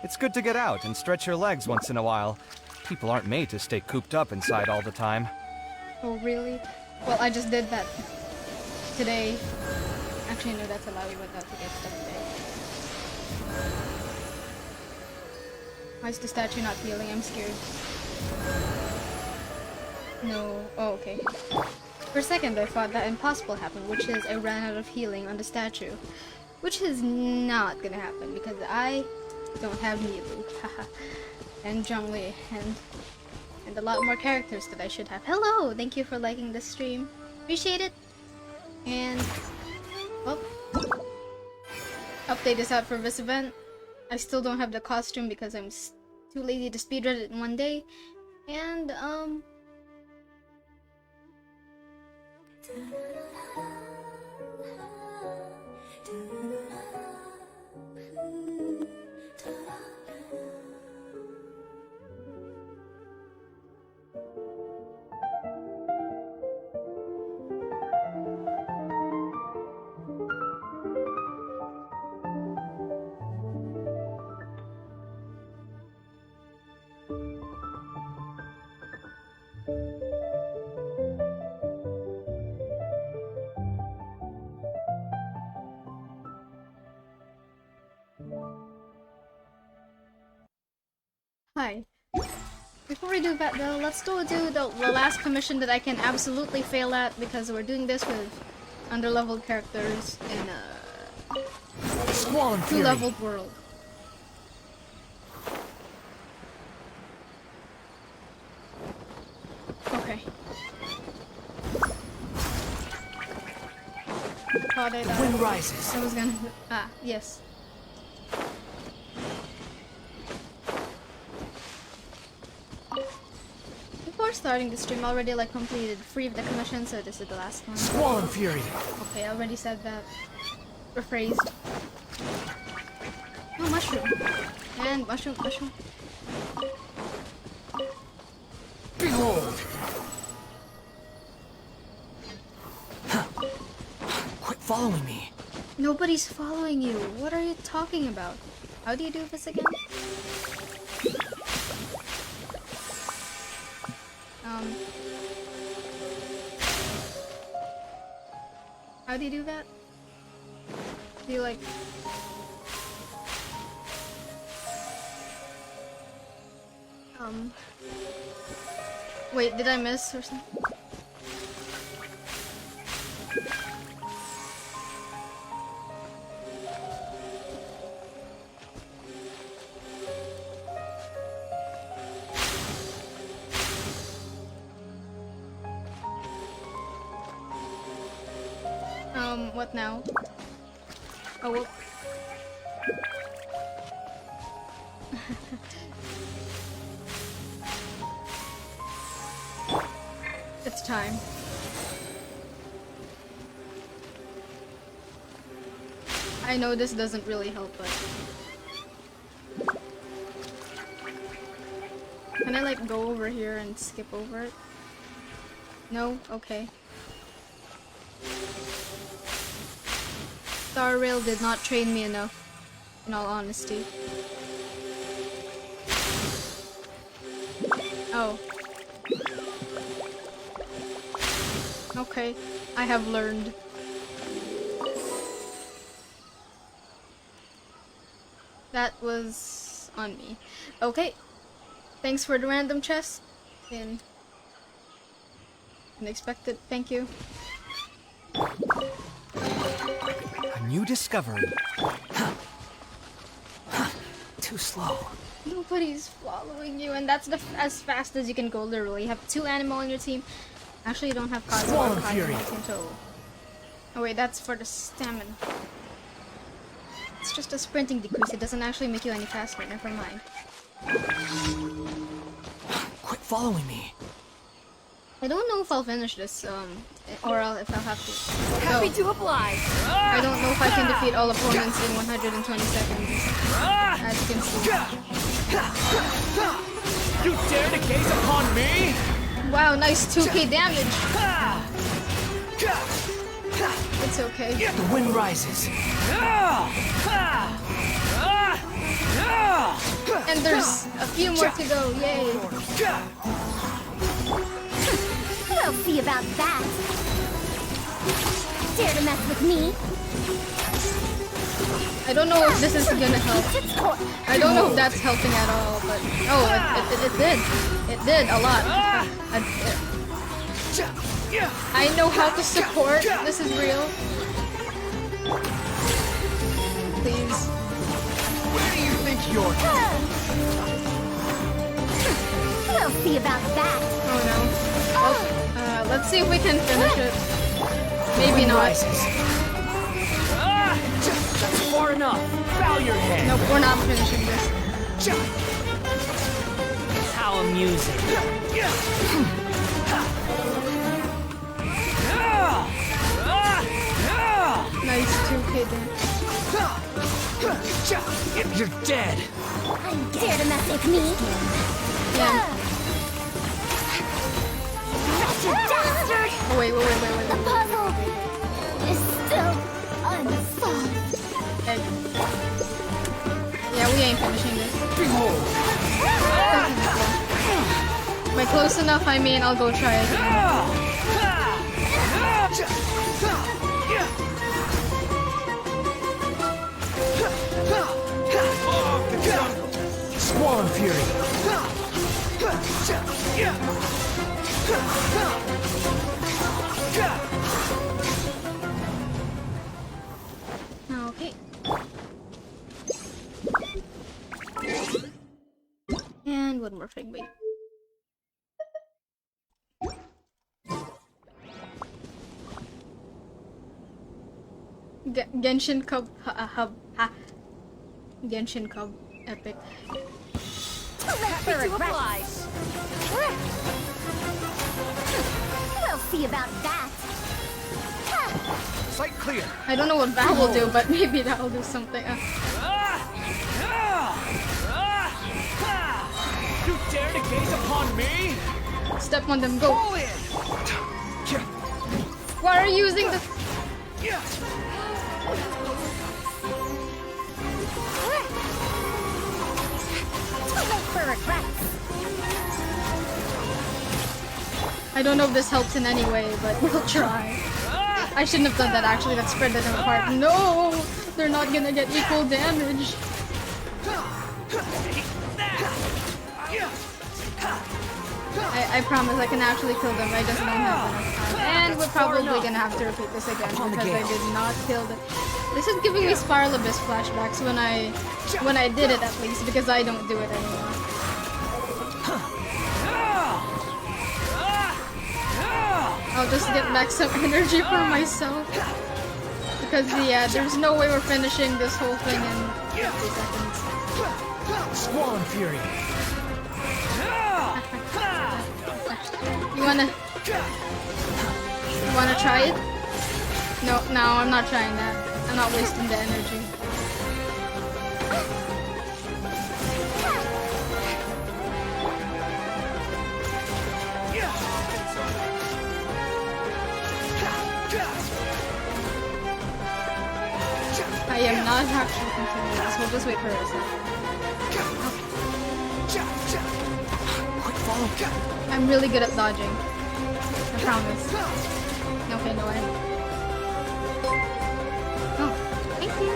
It's good to get out and stretch your legs once in a while. People aren't made to stay cooped up inside all the time. Oh, really? Well, I just did that today. Actually, no, that's a lie. We went out to get stuff today. Why is the statue not healing? I'm scared. No. Oh, okay. For a second, I thought that impossible happened, which is I ran out of healing on the statue. Which is not gonna happen because I don't have Milu. Haha. And Zhongli and a lot more characters that I should have. Hello! Thank you for liking this stream. Appreciate it. And well, update is out for this event. I still don't have the costume because I'm too lazy to speedrun it in one day. And hi. Before we do that though, let's do the last commission that I can absolutely fail at because we're doing this with underleveled characters in a two-leveled world. Okay. Thought I Wind rises. I was gonna. Ah, yes. Before starting the stream, I already like completed 3 of the commissions, so this is the last one. Swollen fury. Okay, I already said that. Rephrased. Oh, mushroom. And mushroom. Behold. Quit following me. Nobody's following you. What are you talking about? How do you do this again? How do you do that? Do you like... Wait, did I miss or something? What now? Oh, well. It's time. I know this doesn't really help, but... Can I like go over here and skip over it? No? Okay. Star Rail did not train me enough, in all honesty. Oh. Okay, I have learned. That was on me. Okay, thanks for the random chest. And unexpected, thank you. A new discovery. Too slow. Nobody's following you, and that's as fast as you can go, literally. You have 2 animal on your team. Actually, you don't have Kazu or Kazu on your team, so... Oh wait, that's for the stamina. It's just a sprinting decrease, it doesn't actually make you any faster, never mind. Quit following me. I don't know if I'll finish this, or if I'll have to. Happy So, to oblige. I don't know if I can defeat all opponents in 120 seconds. As you can see. You dare to gaze upon me? Wow, nice 2k damage! It's okay. The wind rises. And there's a few more to go, yay! We'll see about that. Dare to mess with me? I don't know if this is gonna help. I don't know if that's helping at all, but oh, it did. It did a lot. I know how to support. This is real. Please. Where do you think you're? We'll see about that. Oh no. Well, let's see if we can finish it. Maybe not. That's far enough. Bow your head. Nope, we're not finishing this. How amusing. Nice 2K dance. You're dead. Dare to mess with me? Yeah. Wretched bastard! Oh wait. The puzzle is still unsolved. Egg. Yeah, we ain't finishing this. Behold. By close enough, I mean I'll go try it again. Squall and Fury. Okay. And one more thing, wait. Genshin Cub Genshin Cub epic. We'll see about that. Sight clear. I don't know what that will do, but maybe that will do something. You dare to gaze upon me? Step on them, go. Fall in. Why are you using the? For regrets. I don't know if this helps in any way, but we'll try. I shouldn't have done that actually, that spread them apart. No! They're not gonna get equal damage. I promise I can actually kill them, I just don't have enough time. And we're probably gonna have to repeat this again because I did not kill them. This is giving me Spiral Abyss flashbacks when I did it at least, because I don't do it anymore. I'll just get back some energy for myself. Because yeah, there's no way we're finishing this whole thing in 50 seconds. Squall and Fury. You wanna try it? No, I'm not trying that. I'm not wasting the energy. I am not actually continuing this. We'll just wait for a second. Quick, follow. I'm really good at dodging. I promise. Okay, no way. Oh, thank you.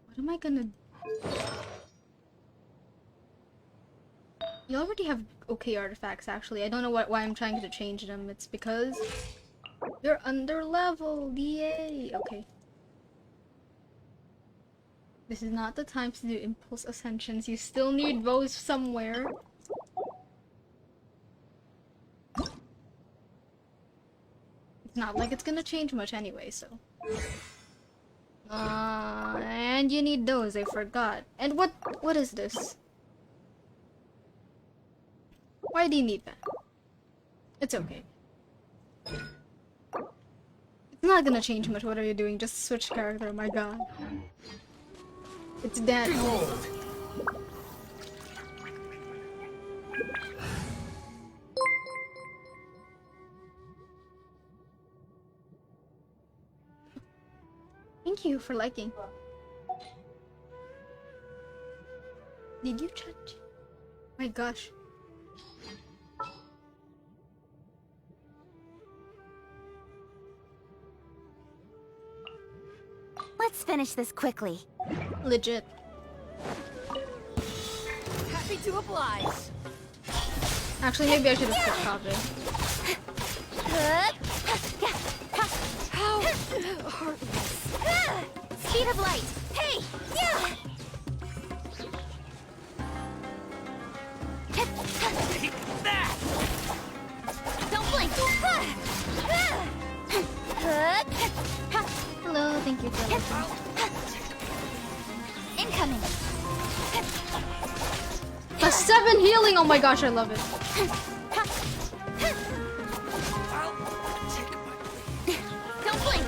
What am I gonna... You already have okay artifacts, actually. I don't know why I'm trying to change them. It's because they're under leveled. Yay! Okay. This is not the time to do impulse ascensions. You still need those somewhere. It's not like it's gonna change much anyway, so. And you need those, I forgot. And what is this? Why do you need that? It's okay. It's not gonna change much. What are you doing? Just switch character, my god. It's dead. Behold. Thank you for liking. Did you judge? My gosh. Let's finish this quickly. Legit. Happy to oblige. Actually, maybe I should have put Kaveh. How heartless. Speed of light. Hey! Yeah! Take that! Don't blink! Hello, thank you for liking. Incoming! A 7 healing! Oh my gosh, I love it. I'll take my... Don't blink!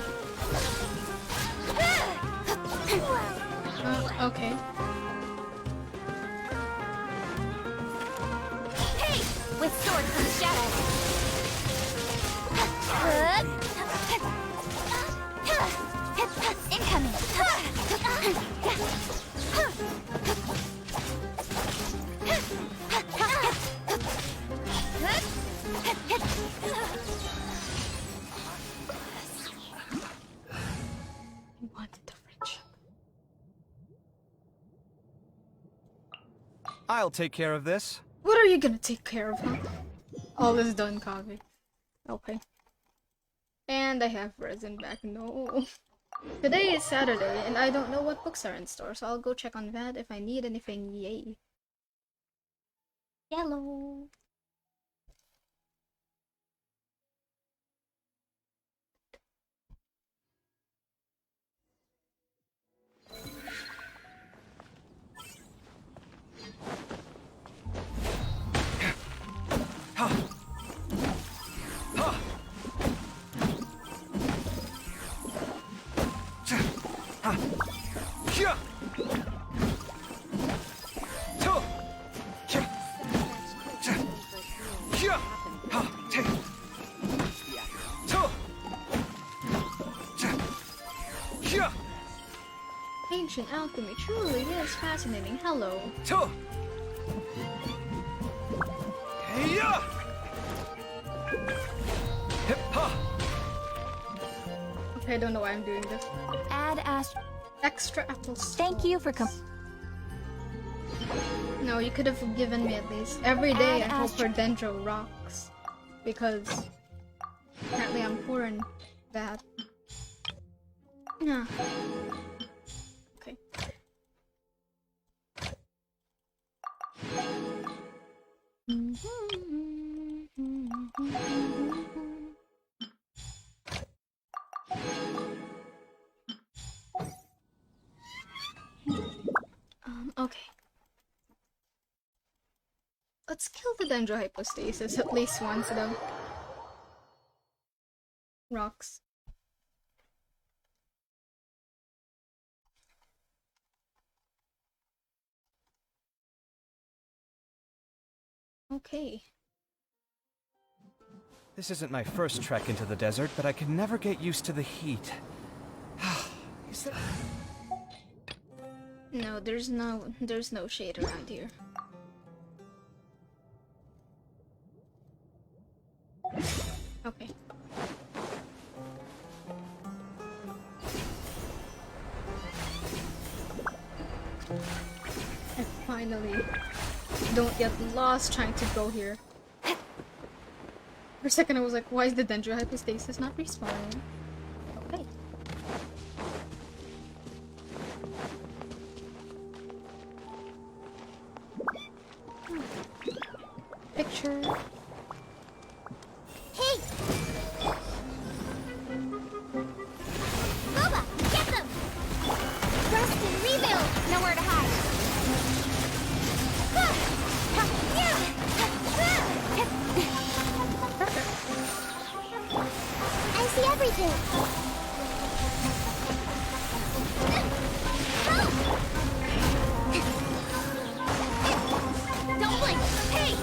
Okay. Hey! With sword from shadow! Incoming! I wanted the friendship. I'll take care of this. What are you gonna take care of, huh? All is done, Kaveh. Okay. And I have resin back. No. Today is Saturday, and I don't know what books are in store, so I'll go check on that if I need anything. Yay. Yellow. Ancient alchemy truly is fascinating. Hello. Okay, I don't know why I'm doing this. Add Extra apples. Thank you for No, you could have given me at least. Every day Add I hope for Dendro rocks. Because apparently I'm poor in that. Yeah. Okay. Okay. Let's kill the dendrohypostasis at least once of them. Rocks. Okay. This isn't my first trek into the desert, but I can never get used to the heat. Is there... No, there's no shade around here. Okay. I finally don't get lost trying to go here. For a second I was like, why is the dendrohypostasis not respawning? Okay. Picture. Hey! Boba, get them! Rest and rebuild! Nowhere to hide. I see everything. Help! Don't blink! Hey!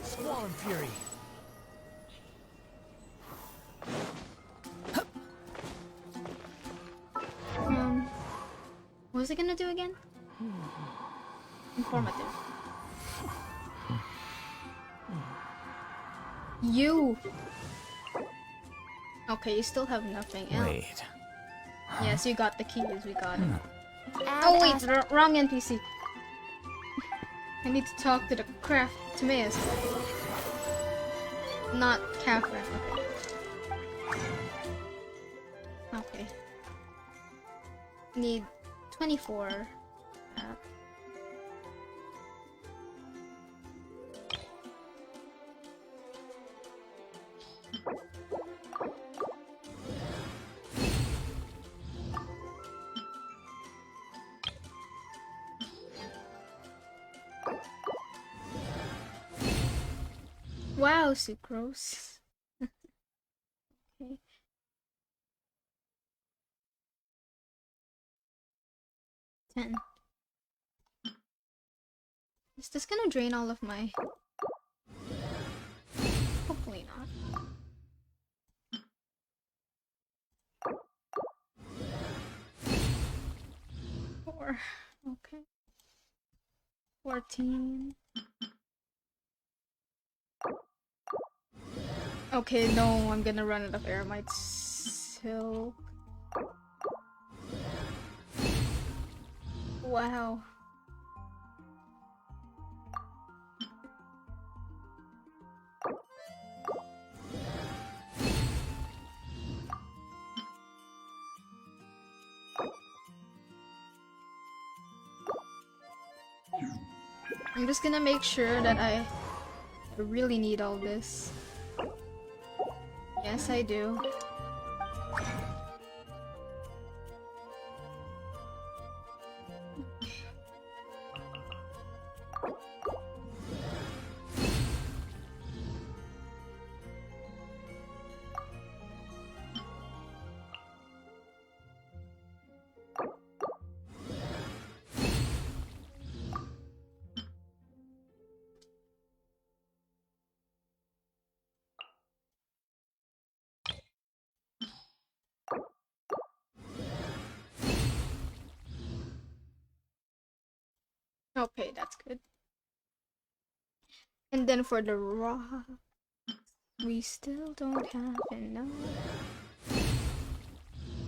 Squall and Fury. What was I gonna do again? Informative. You! Okay, you still have nothing else. Wait. Yes, you got the keys, we got it. Add Oh wait, wrong NPC. I need to talk to the craft Timaeus. Not Catherine, okay. Okay. Need 24. Wow, sucrose. Okay. Ten. Is this gonna drain all of my... Hopefully not. Four. Okay. 14. Okay, no, I'm gonna run out of aramite silk. Wow. I'm just gonna make sure that I really need all this. Yes, I do. Okay, that's good. And then for the raw, we still don't have enough.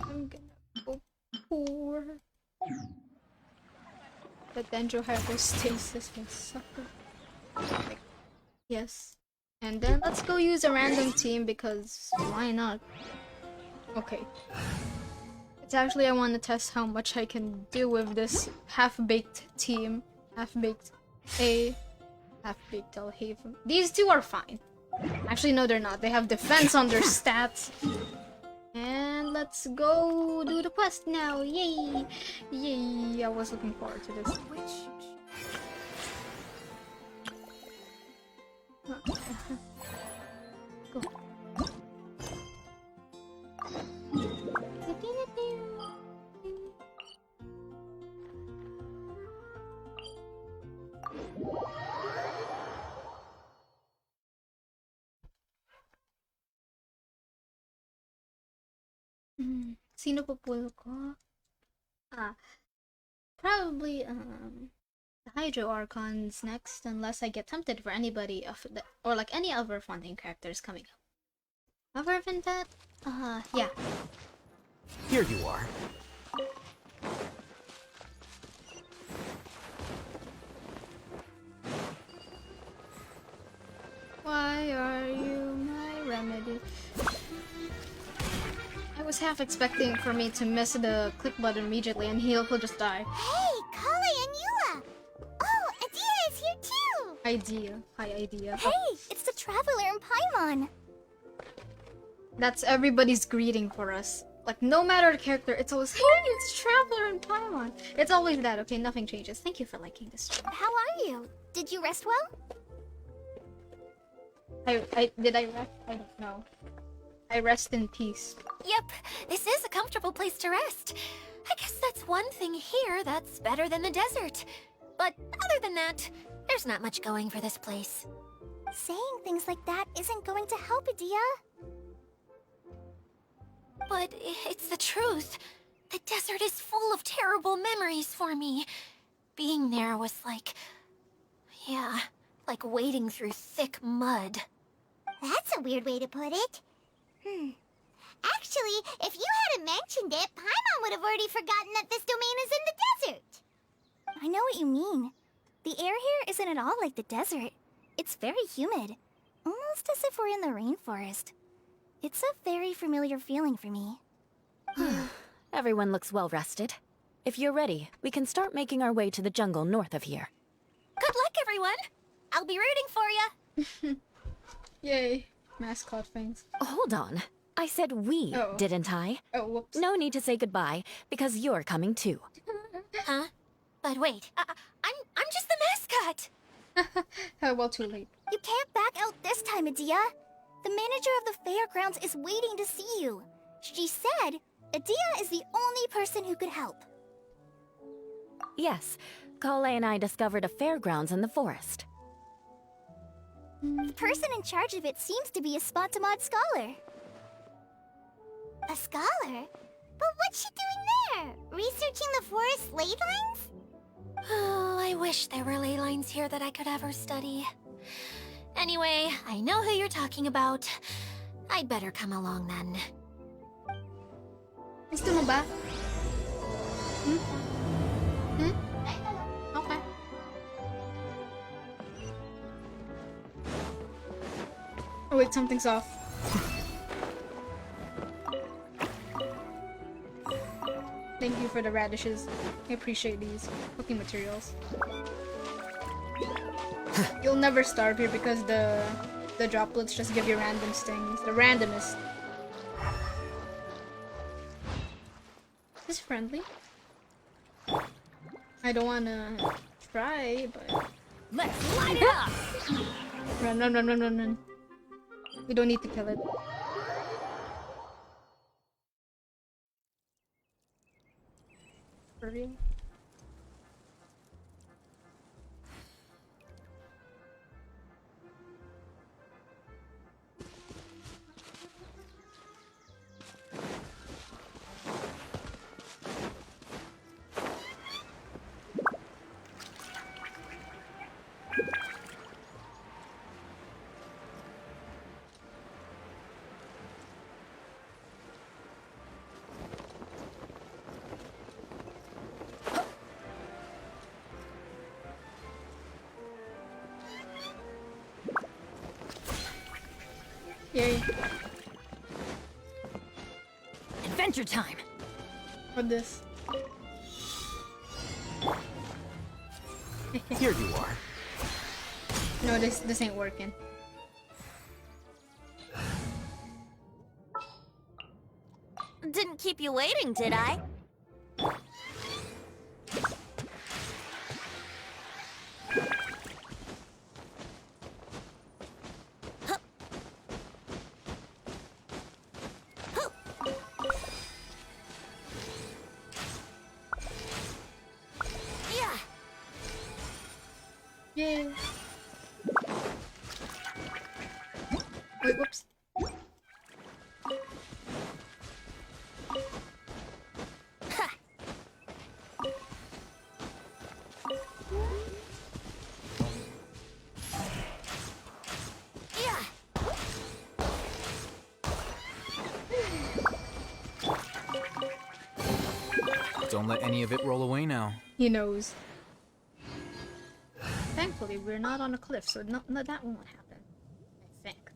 I'm gonna go pour. The dendrohypostasis will suffer. Like, yes. And then let's go use a random team because why not? Okay. It's actually I want to test how much I can do with this half-baked team. Half-baked A, half-baked Alhaven. These two are fine. Actually, no, they're not. They have defense on their stats. And let's go do the quest now. Yay! Yay! I was looking forward to this. Go. Sino pupulo ko? Probably the Hydro Archons next, unless I get tempted for anybody of the or like any other funding characters coming up. Other than that, yeah. Here you are. Why are you my remedy? I was half expecting for me to miss the click button immediately and he'll just die. Hey, Kali and Eula! Oh, Idea is here too! Idea. Hi, Idea. Hey, it's the Traveler in Paimon! That's everybody's greeting for us. Like, no matter the character, it's always, hey, it's Traveler in Paimon. It's always that, okay? Nothing changes. Thank you for liking this stream. How are you? Did you rest well? Did I rest? I don't know. I rest in peace. Yep, this is a comfortable place to rest. I guess that's one thing here that's better than the desert. But other than that, there's not much going for this place. Saying things like that isn't going to help, Adia. But it's the truth. The desert is full of terrible memories for me. Being there was like... yeah, like wading through thick mud. That's a weird way to put it. Actually, if you hadn't mentioned it, Paimon would have already forgotten that this domain is in the desert. I know what you mean. The air here isn't at all like the desert. It's very humid. Almost as if we're in the rainforest. It's a very familiar feeling for me. Everyone looks well rested. If you're ready, we can start making our way to the jungle north of here. Good luck, everyone! I'll be rooting for ya! Yay. Mascot things. Hold on. I said we, Oh. didn't I? Oh, whoops. No need to say goodbye, because you're coming too. Huh? But wait, I'm just the mascot! Oh, well, too late. You can't back out this time, Adia. The manager of the fairgrounds is waiting to see you. She said Adia is the only person who could help. Yes, Kale and I discovered a fairgrounds in the forest. The person in charge of it seems to be a Spontamod scholar. A scholar? But what's she doing there? Researching the forest ley lines? Oh, I wish there were ley lines here that I could ever study. Anyway, I know who you're talking about. I'd better come along then. Gusto mo ba? Okay. Oh wait, something's off. Thank you for the radishes. I appreciate these cooking materials. You'll never starve here because the droplets just give you random stings. The randomest. Is this friendly? I don't wanna try, but... Let's light it up! Run, run, run, run, run, run. We don't need to kill it. For real? Yay. Adventure time! What this? Here you are. No, this ain't working. Didn't keep you waiting, did I? Yay. Wait, whoops. Don't let any of it roll away now. He knows. Thankfully, we're not on a cliff, so no, that won't happen. I think.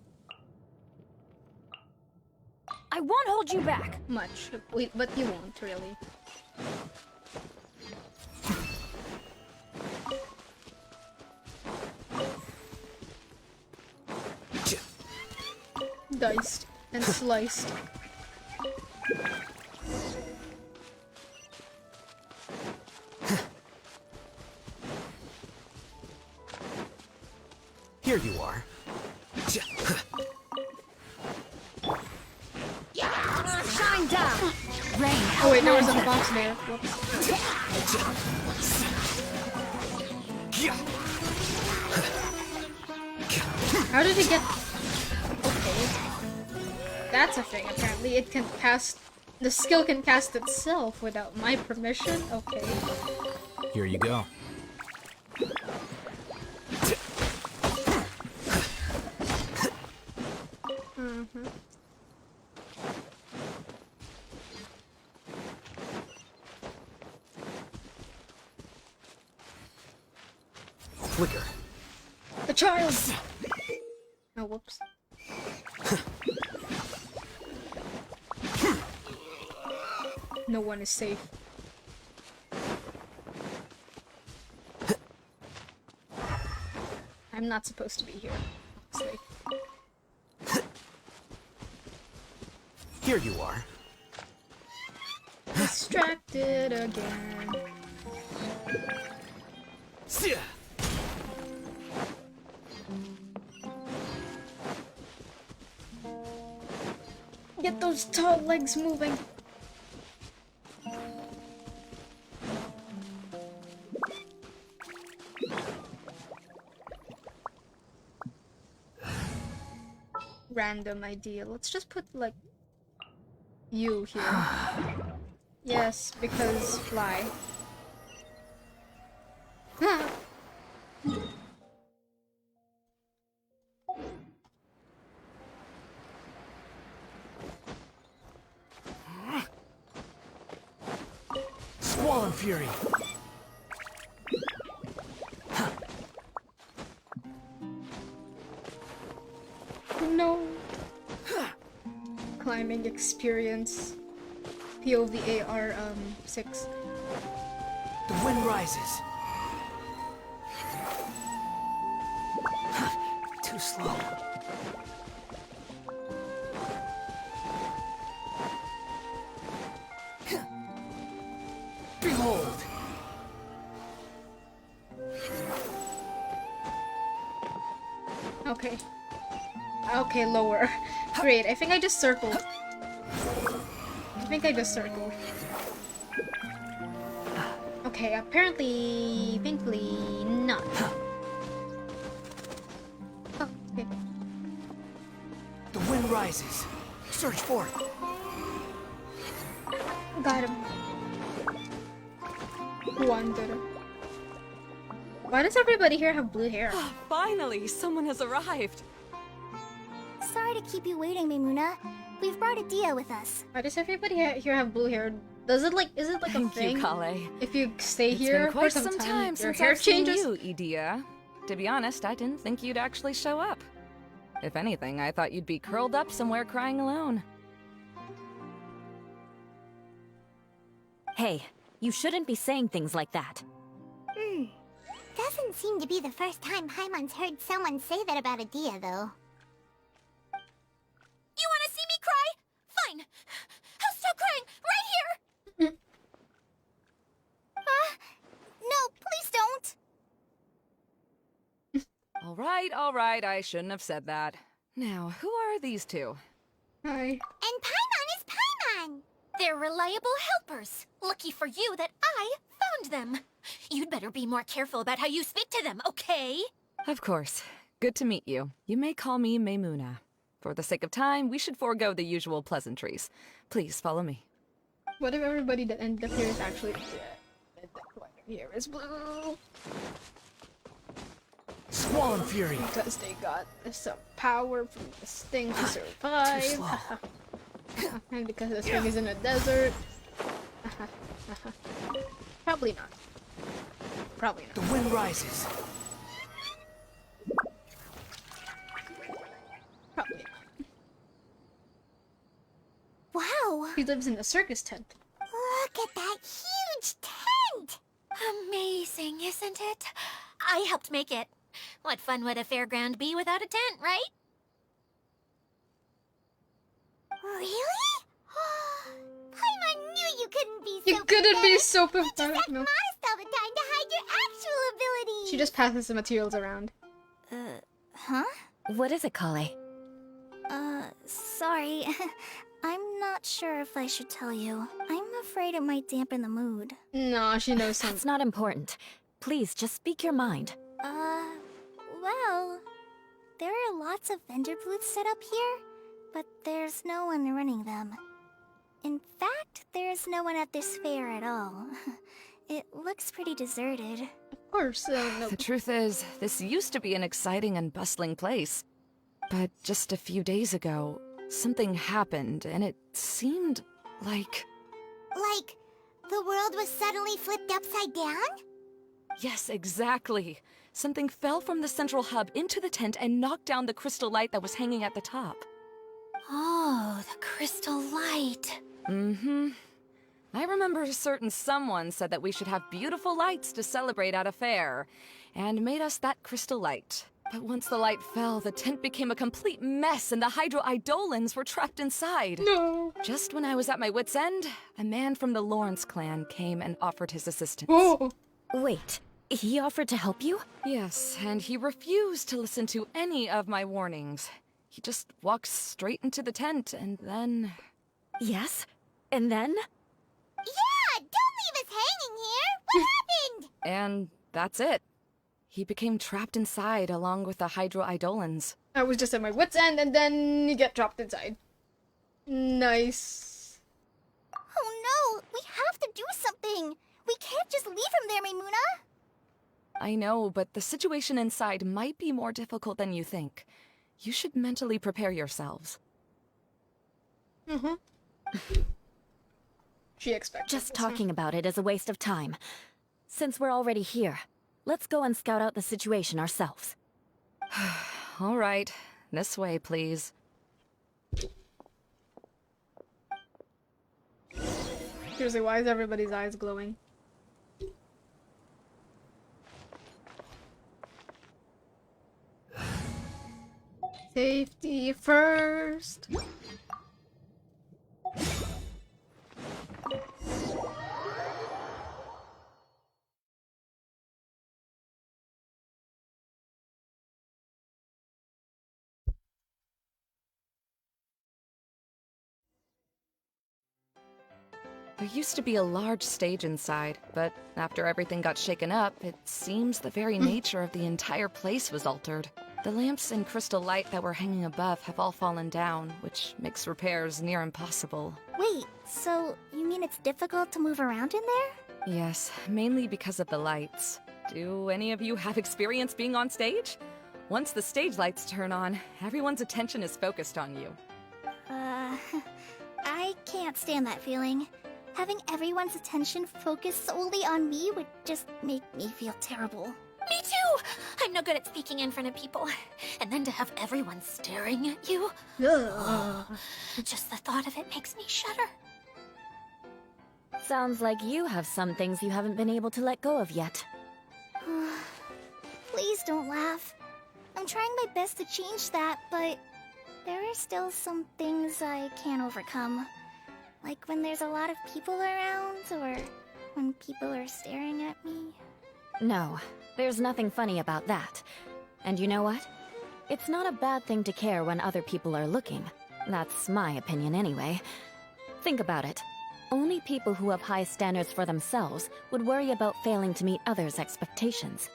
I won't hold you back! Much. Wait, but you won't, really. Diced and sliced. Here you are. Oh wait, there was a box there. Whoops. How did it get... Okay. That's a thing, apparently. It can cast... The skill can cast itself without my permission? Okay. Here you go. Flicker. The child! Oh, whoops. No one is safe. I'm not supposed to be here, honestly. Here you are. Distracted again. Get those tall legs moving. Random idea. Let's just put like you here. Yes, because fly. Squall Fury. No. Climbing experience. POV AR 6. The wind rises. Too slow. Behold. Okay. Okay, lower. Great, I think I just circled. Okay, apparently, thankfully, not. Oh, okay. The wind rises. Search for it. Got him. Wonder. Why does everybody here have blue hair? Finally, someone has arrived. Sorry to keep you waiting, Maimuna. We've brought Adia with us. Why does everybody here have blue hair? Is it like a Thank thing? you, Kale. If you stay It's here been quite for some time, your since hair I've seen changes? you, Idia. To be honest, I didn't think you'd actually show up. If anything, I thought you'd be curled up somewhere crying alone. Hey, you shouldn't be saying things like that. Doesn't seem to be the first time Paimon's heard someone say that about Adia, though. You want to see me cry? Fine. I'll stop crying right here. No, please don't. All right, I shouldn't have said that. Now, who are these two? Hi. And Paimon is Paimon! They're reliable helpers. Lucky for you that I found them. You'd better be more careful about how you speak to them, okay? Of course. Good to meet you. You may call me Maimuna. For the sake of time, we should forego the usual pleasantries. Please follow me. What if everybody that ended up here is actually and the one here is blue? Squall and Fury. Because they got some power from this thing to survive. Too slow. And because this thing is in a desert. Probably not. Probably not. The wind rises. Probably not. Wow! He lives in a circus tent. Look at that huge tent! Amazing, isn't it? I helped make it. What fun would a fairground be without a tent, right? Really? Paimon knew you couldn't be so You couldn't be pathetic. so You just pathetic. act No. modest all the time to hide your actual abilities. She just passes the materials around. Huh? What is it, Kale? Sorry. I'm not sure if I should tell you. I'm afraid it might dampen the mood. No, she knows That's something. not important. Please, just speak your mind. Well, there are lots of vendor booths set up here, but there's no one running them. In fact, there's no one at this fair at all. It looks pretty deserted. Of course, no. The truth is, this used to be an exciting and bustling place. But just a few days ago, something happened, and it seemed like... Like, the world was suddenly flipped upside down? Yes, exactly. Something fell from the central hub into the tent and knocked down the crystal light that was hanging at the top. Oh, the crystal light. Mm-hmm. I remember a certain someone said that we should have beautiful lights to celebrate at a fair, and made us that crystal light. But once the light fell, the tent became a complete mess and the Hydro-Eidolons were trapped inside. No. Just when I was at my wit's end, a man from the Lawrence clan came and offered his assistance. Oh. Wait, he offered to help you? Yes, and he refused to listen to any of my warnings. He just walked straight into the tent and then... Yes? And then? Yeah, don't leave us hanging here! What happened? And that's it. He became trapped inside along with the Hydro-Eidolons. I was just at my wit's end and then you get dropped inside. Nice. Oh no, we have to do something! We can't just leave him there, Maimuna! I know, but the situation inside might be more difficult than you think. You should mentally prepare yourselves. Mm-hmm. She expects Just this, talking about it is a waste of time. Since we're already here, let's go and scout out the situation ourselves. All right, this way, please. Seriously, why is everybody's eyes glowing? Safety first. There used to be a large stage inside, but after everything got shaken up, it seems the very nature of the entire place was altered. The lamps and crystal light that were hanging above have all fallen down, which makes repairs near impossible. Wait, so you mean it's difficult to move around in there? Yes, mainly because of the lights. Do any of you have experience being on stage? Once the stage lights turn on, everyone's attention is focused on you. I can't stand that feeling. Having everyone's attention focused solely on me would just make me feel terrible. Me too! I'm no good at speaking in front of people. And then to have everyone staring at you. Just the thought of it makes me shudder. Sounds like you have some things you haven't been able to let go of yet. Please don't laugh. I'm trying my best to change that, but there are still some things I can't overcome. Like when there's a lot of people around, or when people are staring at me. No, there's nothing funny about that. And you know what? It's not a bad thing to care when other people are looking. That's my opinion anyway. Think about it. Only people who have high standards for themselves would worry about failing to meet others' expectations.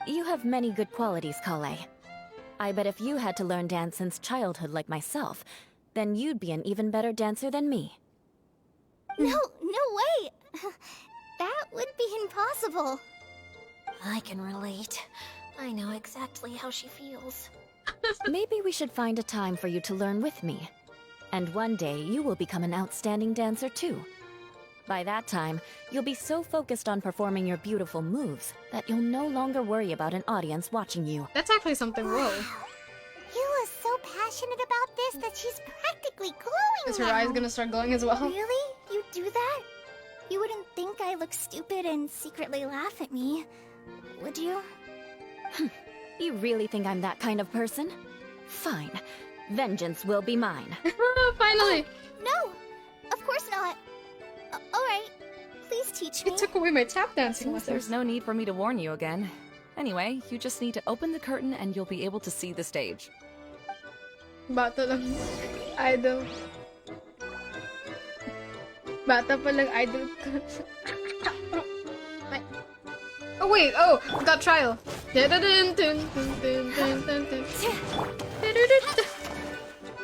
You have many good qualities, Kale. I bet if you had to learn dance since childhood like myself, then you'd be an even better dancer than me. No way! That would be impossible. I can relate. I know exactly how she feels. Maybe we should find a time for you to learn with me. And one day, you will become an outstanding dancer too. By that time, you'll be so focused on performing your beautiful moves that you'll no longer worry about an audience watching you. That's actually something whoa. You are so passionate about this that she's practically glowing Is her now. eyes gonna start glowing as well? Really? You do that? You wouldn't think I look stupid and secretly laugh at me, would you? You really think I'm that kind of person? Fine. Vengeance will be mine. Finally! No! Of course not. Alright, please teach me. It took away my tap dancing Seems there's lessons. no need for me to warn you again. Anyway, you just need to open the curtain and you'll be able to see the stage. But Idol. Bata pa lang idol ko. Ay. Oh wait, oh, got trial.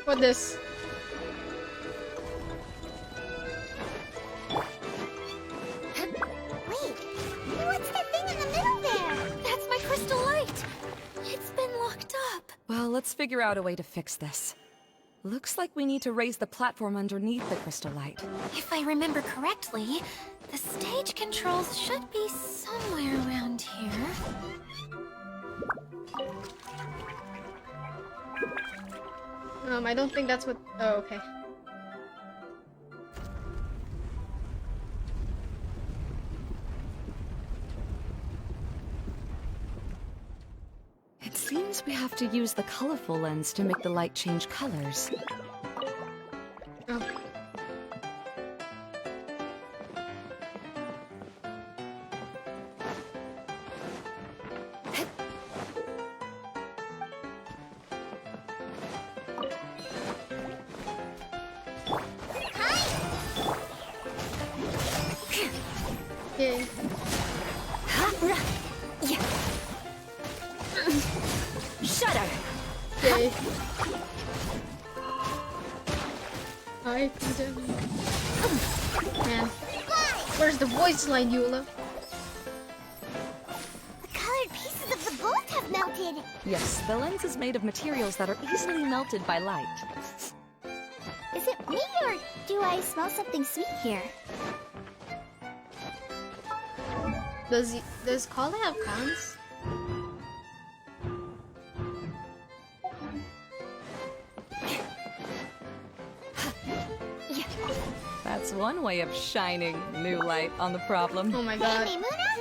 What this? Wait, what's that thing in the middle there? That's my crystal light. It's been locked up. Well, let's figure out a way to fix this. Looks like we need to raise the platform underneath the crystal light. If I remember correctly, the stage controls should be somewhere around here. I don't think that's what. Oh, okay. It seems we have to use the colorful lens to make the light change colors. Oh. Okay. Shudder! Okay. Hi, man. Where's the voice line, Eula? The colored pieces of the bolt have melted. Yes, the lens is made of materials that are easily melted by light. Is it me or do I smell something sweet here? Does Kala have cons? That's one way of shining new light on the problem. Oh my Hey, god. Maimuna,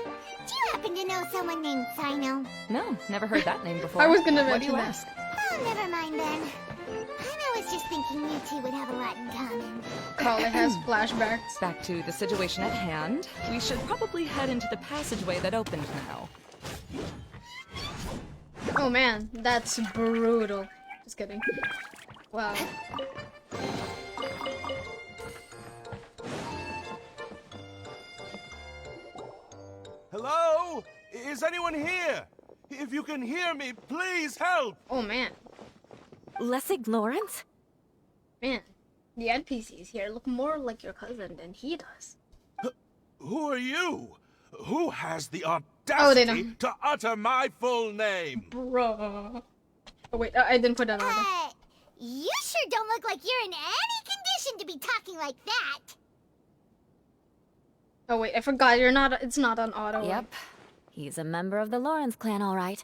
do you happen to know someone named Sino? No, never heard that name before. I was gonna Why do you mention that. ask? Oh, never mind then. I was just thinking you two would have a lot in common. Kala has flashbacks. Back to the situation at hand. We should probably head into the passageway that opened now. Oh man, that's brutal. Just kidding. Wow. Hello? Is anyone here? If you can hear me, please help! Oh man. Lessig Lawrence? Man. The NPCs here look more like your cousin than he does. Who are you? Who has the Oh, they audacity don't. to utter my full name? Bruh. Oh wait, I didn't put that on there. You sure don't look like you're in any condition to be talking like that. Oh wait, I forgot. It's not on auto. Yep. He's a member of the Lawrence clan, all right.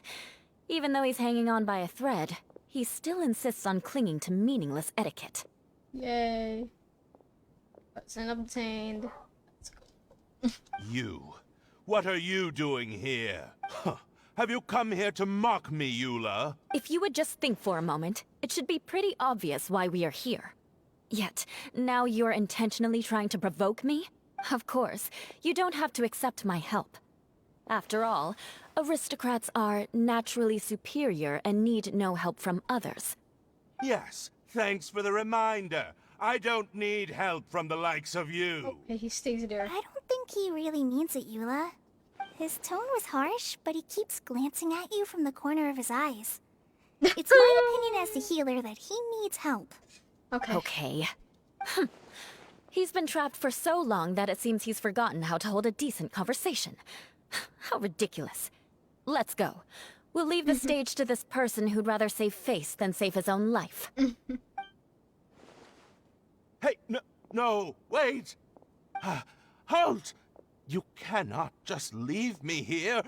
Even though he's hanging on by a thread, he still insists on clinging to meaningless etiquette. Yay. Lesson obtained. Let's go. You. What are you doing here? Huh. Have you come here to mock me, Eula? If you would just think for a moment, it should be pretty obvious why we are here. Yet, now you're intentionally trying to provoke me? Of course, you don't have to accept my help. After all, aristocrats are naturally superior and need no help from others. Yes, thanks for the reminder. I don't need help from the likes of you. Okay, he stays there. I don't think he really means it, Eula. His tone was harsh, but he keeps glancing at you from the corner of his eyes. It's my opinion as the healer that he needs help. Okay. Okay. He's been trapped for so long that it seems he's forgotten how to hold a decent conversation. How ridiculous. Let's go. We'll leave the stage to this person who'd rather save face than save his own life. Hey, no, wait! Halt! You cannot just leave me here.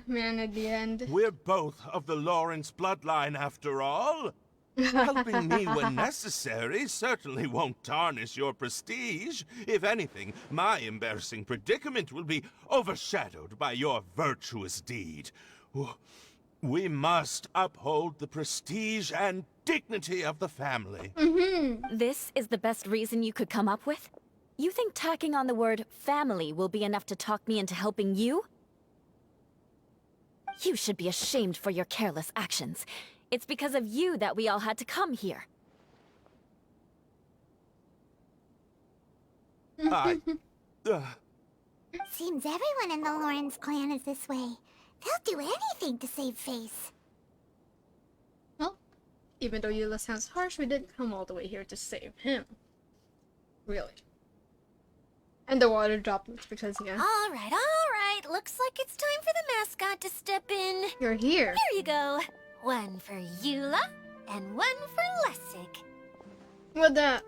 Man, at the end. We're both of the Lawrence bloodline, after all. Helping me when necessary certainly won't tarnish your prestige. If anything, my embarrassing predicament will be overshadowed by your virtuous deed. We must uphold the prestige and dignity of the family. This is the best reason you could come up with? You think tacking on the word family will be enough to talk me into helping you? You should be ashamed for your careless actions. It's because of you that we all had to come here. I... Seems everyone in the Lawrence clan is this way. They'll do anything to save face. Well, even though Eula sounds harsh, we did come all the way here to save him. Really. And the water droplets, because, yeah. All right. Looks like it's time for the mascot to step in. You're here. Here you go. One for Eula, and one for Lessig. What the?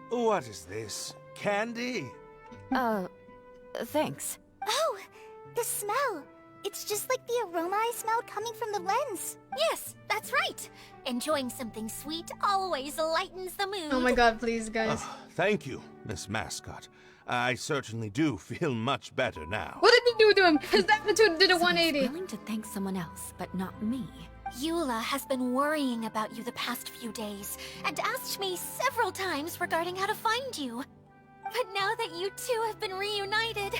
What is this? Candy? Thanks. Oh, the smell. It's just like the aroma I smelled coming from the lens. Yes, that's right. Enjoying something sweet always lightens the mood. Oh my god, please, guys. Oh, thank you, Miss Mascot. I certainly do feel much better now. What did you do to him? His attitude did a So 180. he's willing to thank someone else, but not me. Eula has been worrying about you the past few days and asked me several times regarding how to find you. But now that you two have been reunited,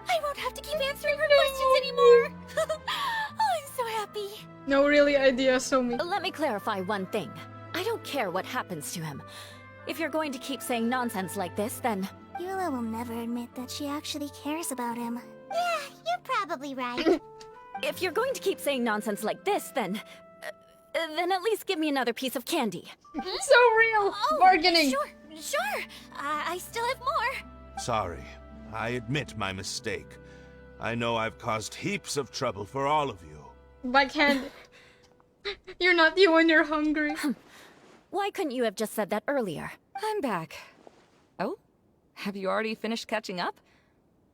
I won't have to keep answering her questions anymore. Oh, I'm so happy. No really idea, so me. Let me clarify one thing. I don't care what happens to him. If you're going to keep saying nonsense like this, then... Eula will never admit that she actually cares about him. Yeah, you're probably right. If you're going to keep saying nonsense like this, then at least give me another piece of candy. So real. Bargaining. Sure. I still have more. Sorry, I admit my mistake. I know I've caused heaps of trouble for all of you. Why can't... You're not you when you're hungry. Why couldn't you have just said that earlier? I'm back. Oh? Have you already finished catching up?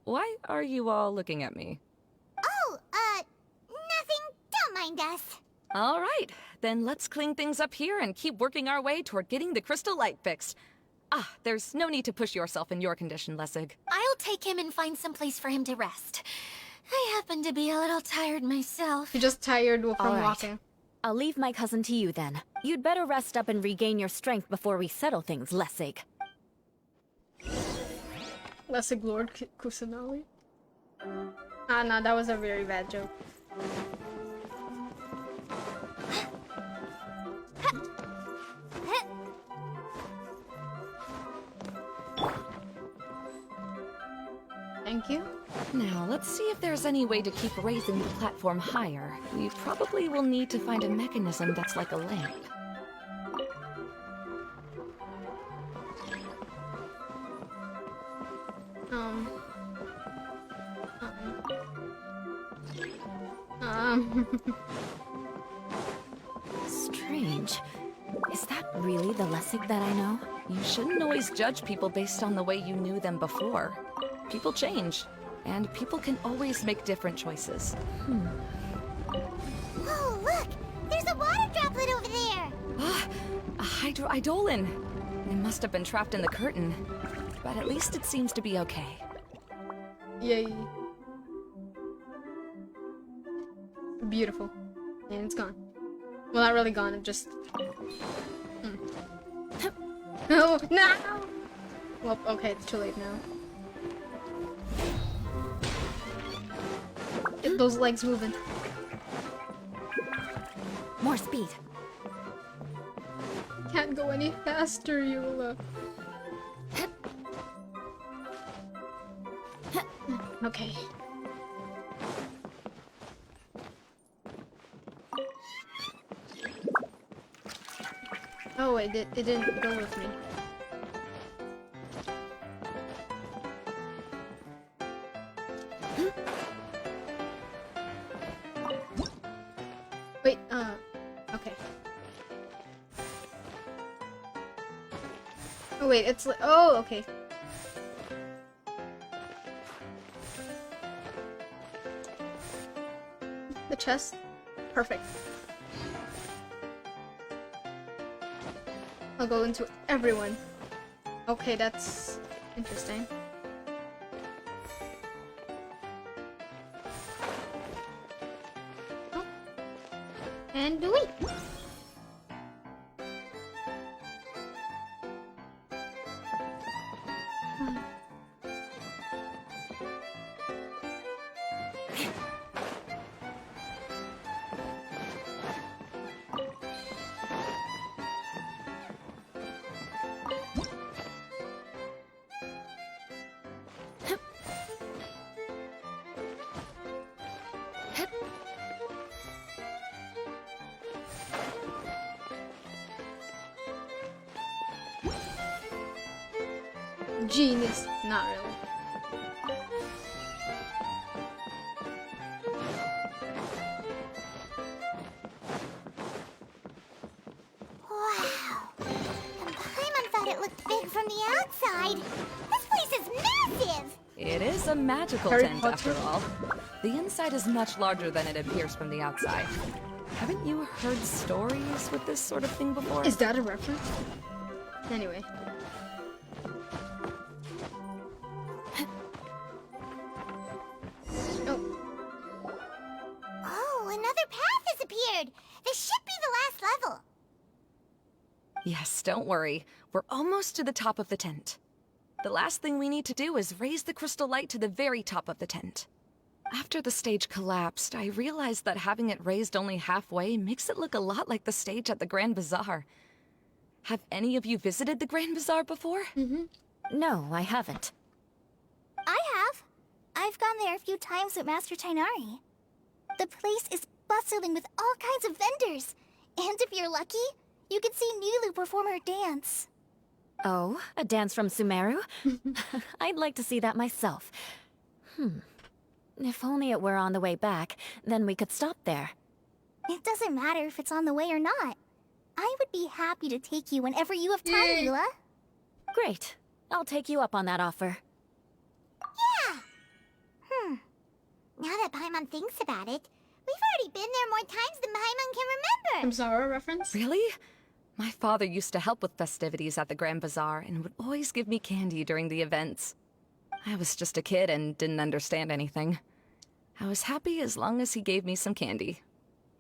Why are you all looking at me? Oh, nothing. Don't mind us. All right, then let's clean things up here and keep working our way toward getting the crystal light fixed. Ah, there's no need to push yourself in your condition, Lessig. I'll take him and find some place for him to rest. I happen to be a little tired myself. You're just tired from All right. walking. I'll leave my cousin to you then. You'd better rest up and regain your strength before we settle things, Lessig. Lessig Lord Kusanali. Ah, no, that was a very bad joke. Thank you. Now, let's see if there's any way to keep raising the platform higher. We probably will need to find a mechanism that's like a lamp. Um. Um. Strange. Is that really the Lessig that I know? You shouldn't always judge people based on the way you knew them before. People change, and people can always make different choices. Oh, look! There's a water droplet over there! Ah, a hydroidolin. It must have been trapped in the curtain, but at least it seems to be okay. Yay. Beautiful. And it's gone. Well, not really gone, it just... No! No! Well, okay, it's too late now. Get those legs moving. More speed. Can't go any faster, Eula. Okay. Oh, it didn't go with me. Wait, okay. Oh wait, it's like, oh, okay. The chest? Perfect. I'll go into everyone. Okay, that's interesting. Oh. And wait! genius. Not really. Wow. And Paimon thought it looked big from the outside. This place is massive! It is a magical Harry tent, Potter. after all. The inside is much larger than it appears from the outside. Haven't you heard stories with this sort of thing before? Is that a reference? Anyway. Oh, Oh, another path has appeared! This should be the last level. Yes, don't worry. We're almost to the top of the tent. The last thing we need to do is raise the crystal light to the very top of the tent. After the stage collapsed, I realized that having it raised only halfway makes it look a lot like the stage at the Grand Bazaar. Have any of you visited the Grand Bazaar before? No, I haven't. I have. I've gone there a few times with Master Tainari. The place is bustling with all kinds of vendors. And if you're lucky, you can see Nilu perform her dance. Oh, a dance from Sumeru? I'd like to see that myself. If only it were on the way back, then we could stop there. It doesn't matter if it's on the way or not. I would be happy to take you whenever you have time, Yay. Eula. Great. I'll take you up on that offer. Yeah. Now that Paimon thinks about it, we've already been there more times than Paimon can remember. I'm sorry, reference? Really? My father used to help with festivities at the Grand Bazaar and would always give me candy during the events. I was just a kid and didn't understand anything. I was happy as long as he gave me some candy.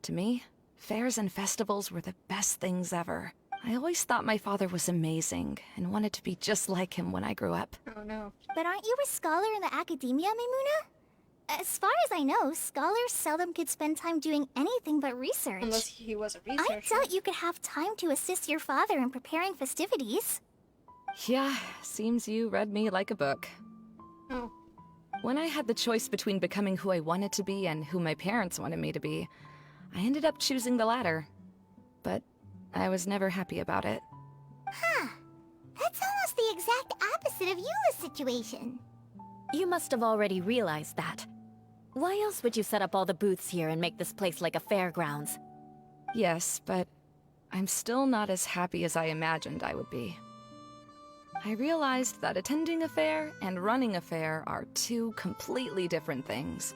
To me, fairs and festivals were the best things ever. I always thought my father was amazing and wanted to be just like him when I grew up. Oh no. But aren't you a scholar in the academia, Maimuna? As far as I know, scholars seldom could spend time doing anything but research. Unless he was a I researcher. doubt you could have time to assist your father in preparing festivities. Yeah, seems you read me like a book. Oh. When I had the choice between becoming who I wanted to be and who my parents wanted me to be, I ended up choosing the latter. But I was never happy about it. Huh. That's almost the exact opposite of Eula's situation. You must have already realized that. Why else would you set up all the booths here and make this place like a fairgrounds? Yes, but I'm still not as happy as I imagined I would be. I realized that attending a fair and running a fair are two completely different things.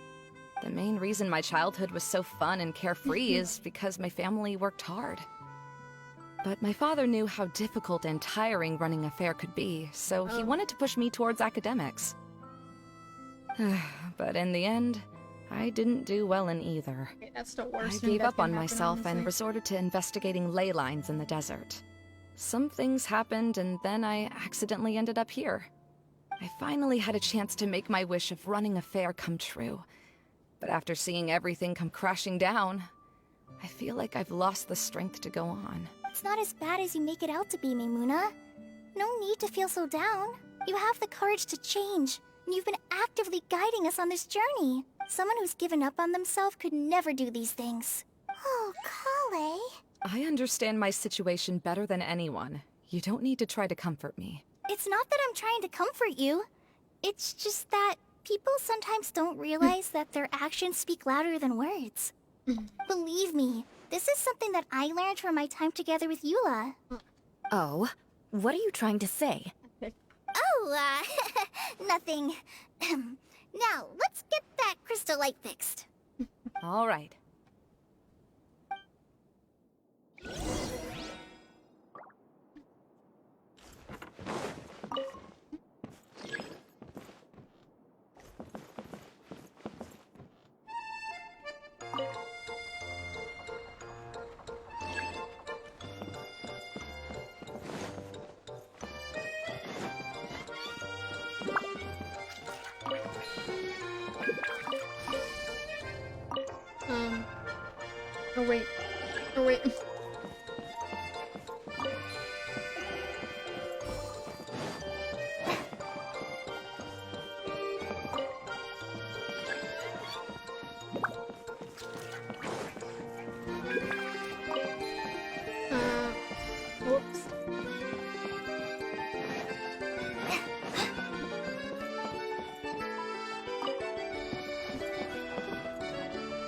The main reason my childhood was so fun and carefree is because my family worked hard. But my father knew how difficult and tiring running a fair could be, so he wanted to push me towards academics. But in the end, I didn't do well in either. Okay, that's the I worst thing gave that up can on happen, myself and honestly. resorted to investigating ley lines in the desert. Some things happened, and then I accidentally ended up here. I finally had a chance to make my wish of running a fair come true. But after seeing everything come crashing down, I feel like I've lost the strength to go on. It's not as bad as you make it out to be, Maimuna. No need to feel so down. You have the courage to change, and you've been actively guiding us on this journey. Someone who's given up on themselves could never do these things. Oh, Kale. I understand my situation better than anyone. You don't need to try to comfort me. It's not that I'm trying to comfort you. It's just that people sometimes don't realize that their actions speak louder than words. Believe me, this is something that I learned from my time together with Eula. Oh, what are you trying to say? Oh, nothing. Now, let's get that crystal light fixed. All right. Oh wait. Oh wait. Whoops.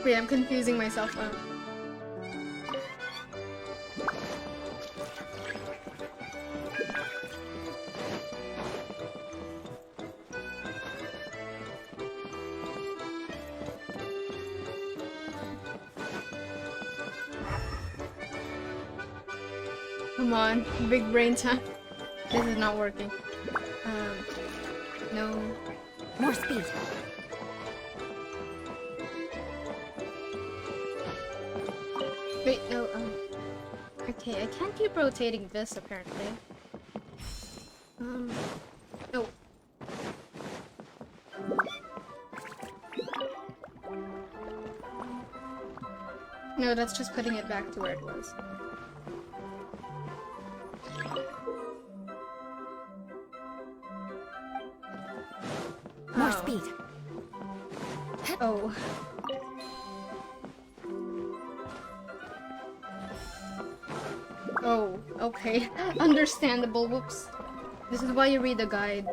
Wait, I'm confusing myself. Come on, big brain time. This is not working. No. More speed. Wait, no, okay, I can't keep rotating this, apparently. No. No, that's just putting it back to where it was. More speed. Oh. Oh, okay. Understandable. Whoops. This is why you read the guide.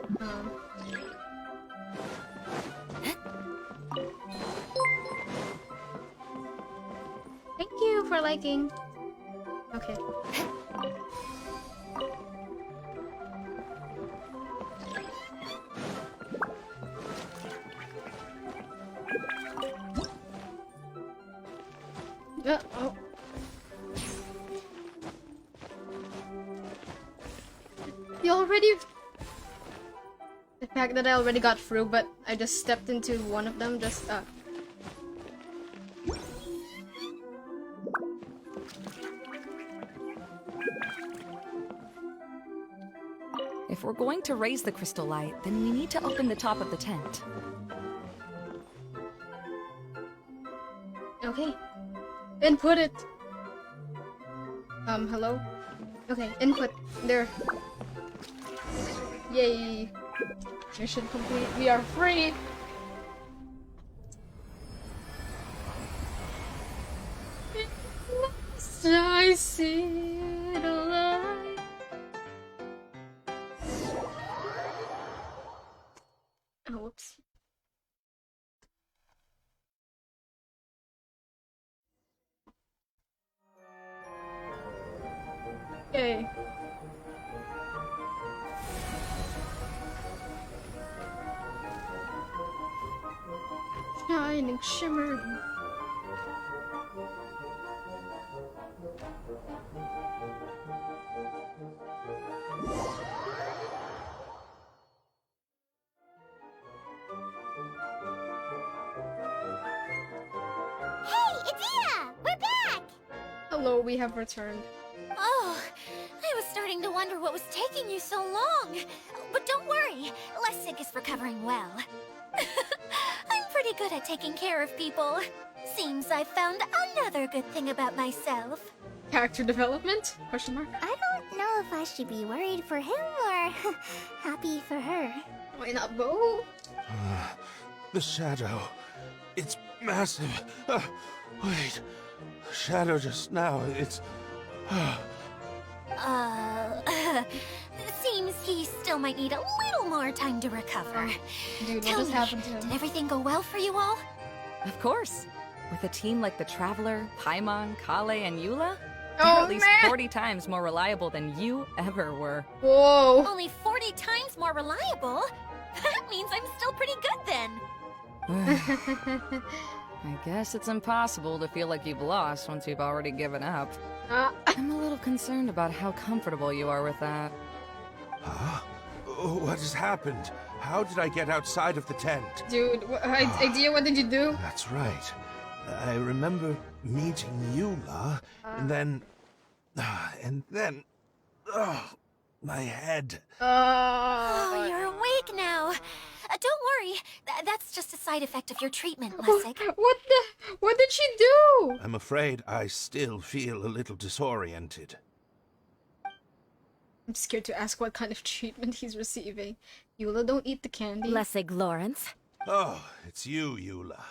Thank you for liking. Okay. Oh. You already... The fact that I already got through, but I just stepped into one of them, just, If we're going to raise the crystal light, then we need to open the top of the tent. Okay. Input it! Hello? Okay, input. There. Yay! Mission complete. We are free! I see the light. Oh, whoops. Yay. Shining, shimmering. Hey, Adina! We're back! Hello, we have returned. Oh, I was starting to wonder what was taking you so long. But don't worry, Lessig is recovering well. I'm pretty good at taking care of people. Seems I've found another good thing about myself. Character development? Question mark? I don't know if I should be worried for him or happy for her. Why not both? The shadow. It's massive. Wait. The shadow just now. It's... Seems he still might need a little more time to recover. Dude, what Tell just me, happened to him? did everything go well for you all? Of course. With a team like the Traveler, Paimon, Kale, and Eula, they're Oh, at least man. 40 times more reliable than you ever were. Whoa! Only 40 times more reliable? That means I'm still pretty good then. I guess it's impossible to feel like you've lost once you've already given up. I'm a little concerned about how comfortable you are with that. Huh? What has happened? How did I get outside of the tent? Dude, idea, what did you do? That's right. I remember meeting Eula, and then... my head. Oh, you're awake now. Don't worry. That's just a side effect of your treatment, Lessig. What did she do? I'm afraid I still feel a little disoriented. I'm scared to ask what kind of treatment he's receiving. Eula, don't eat the candy. Lessig Lawrence. Oh, it's you, Eula.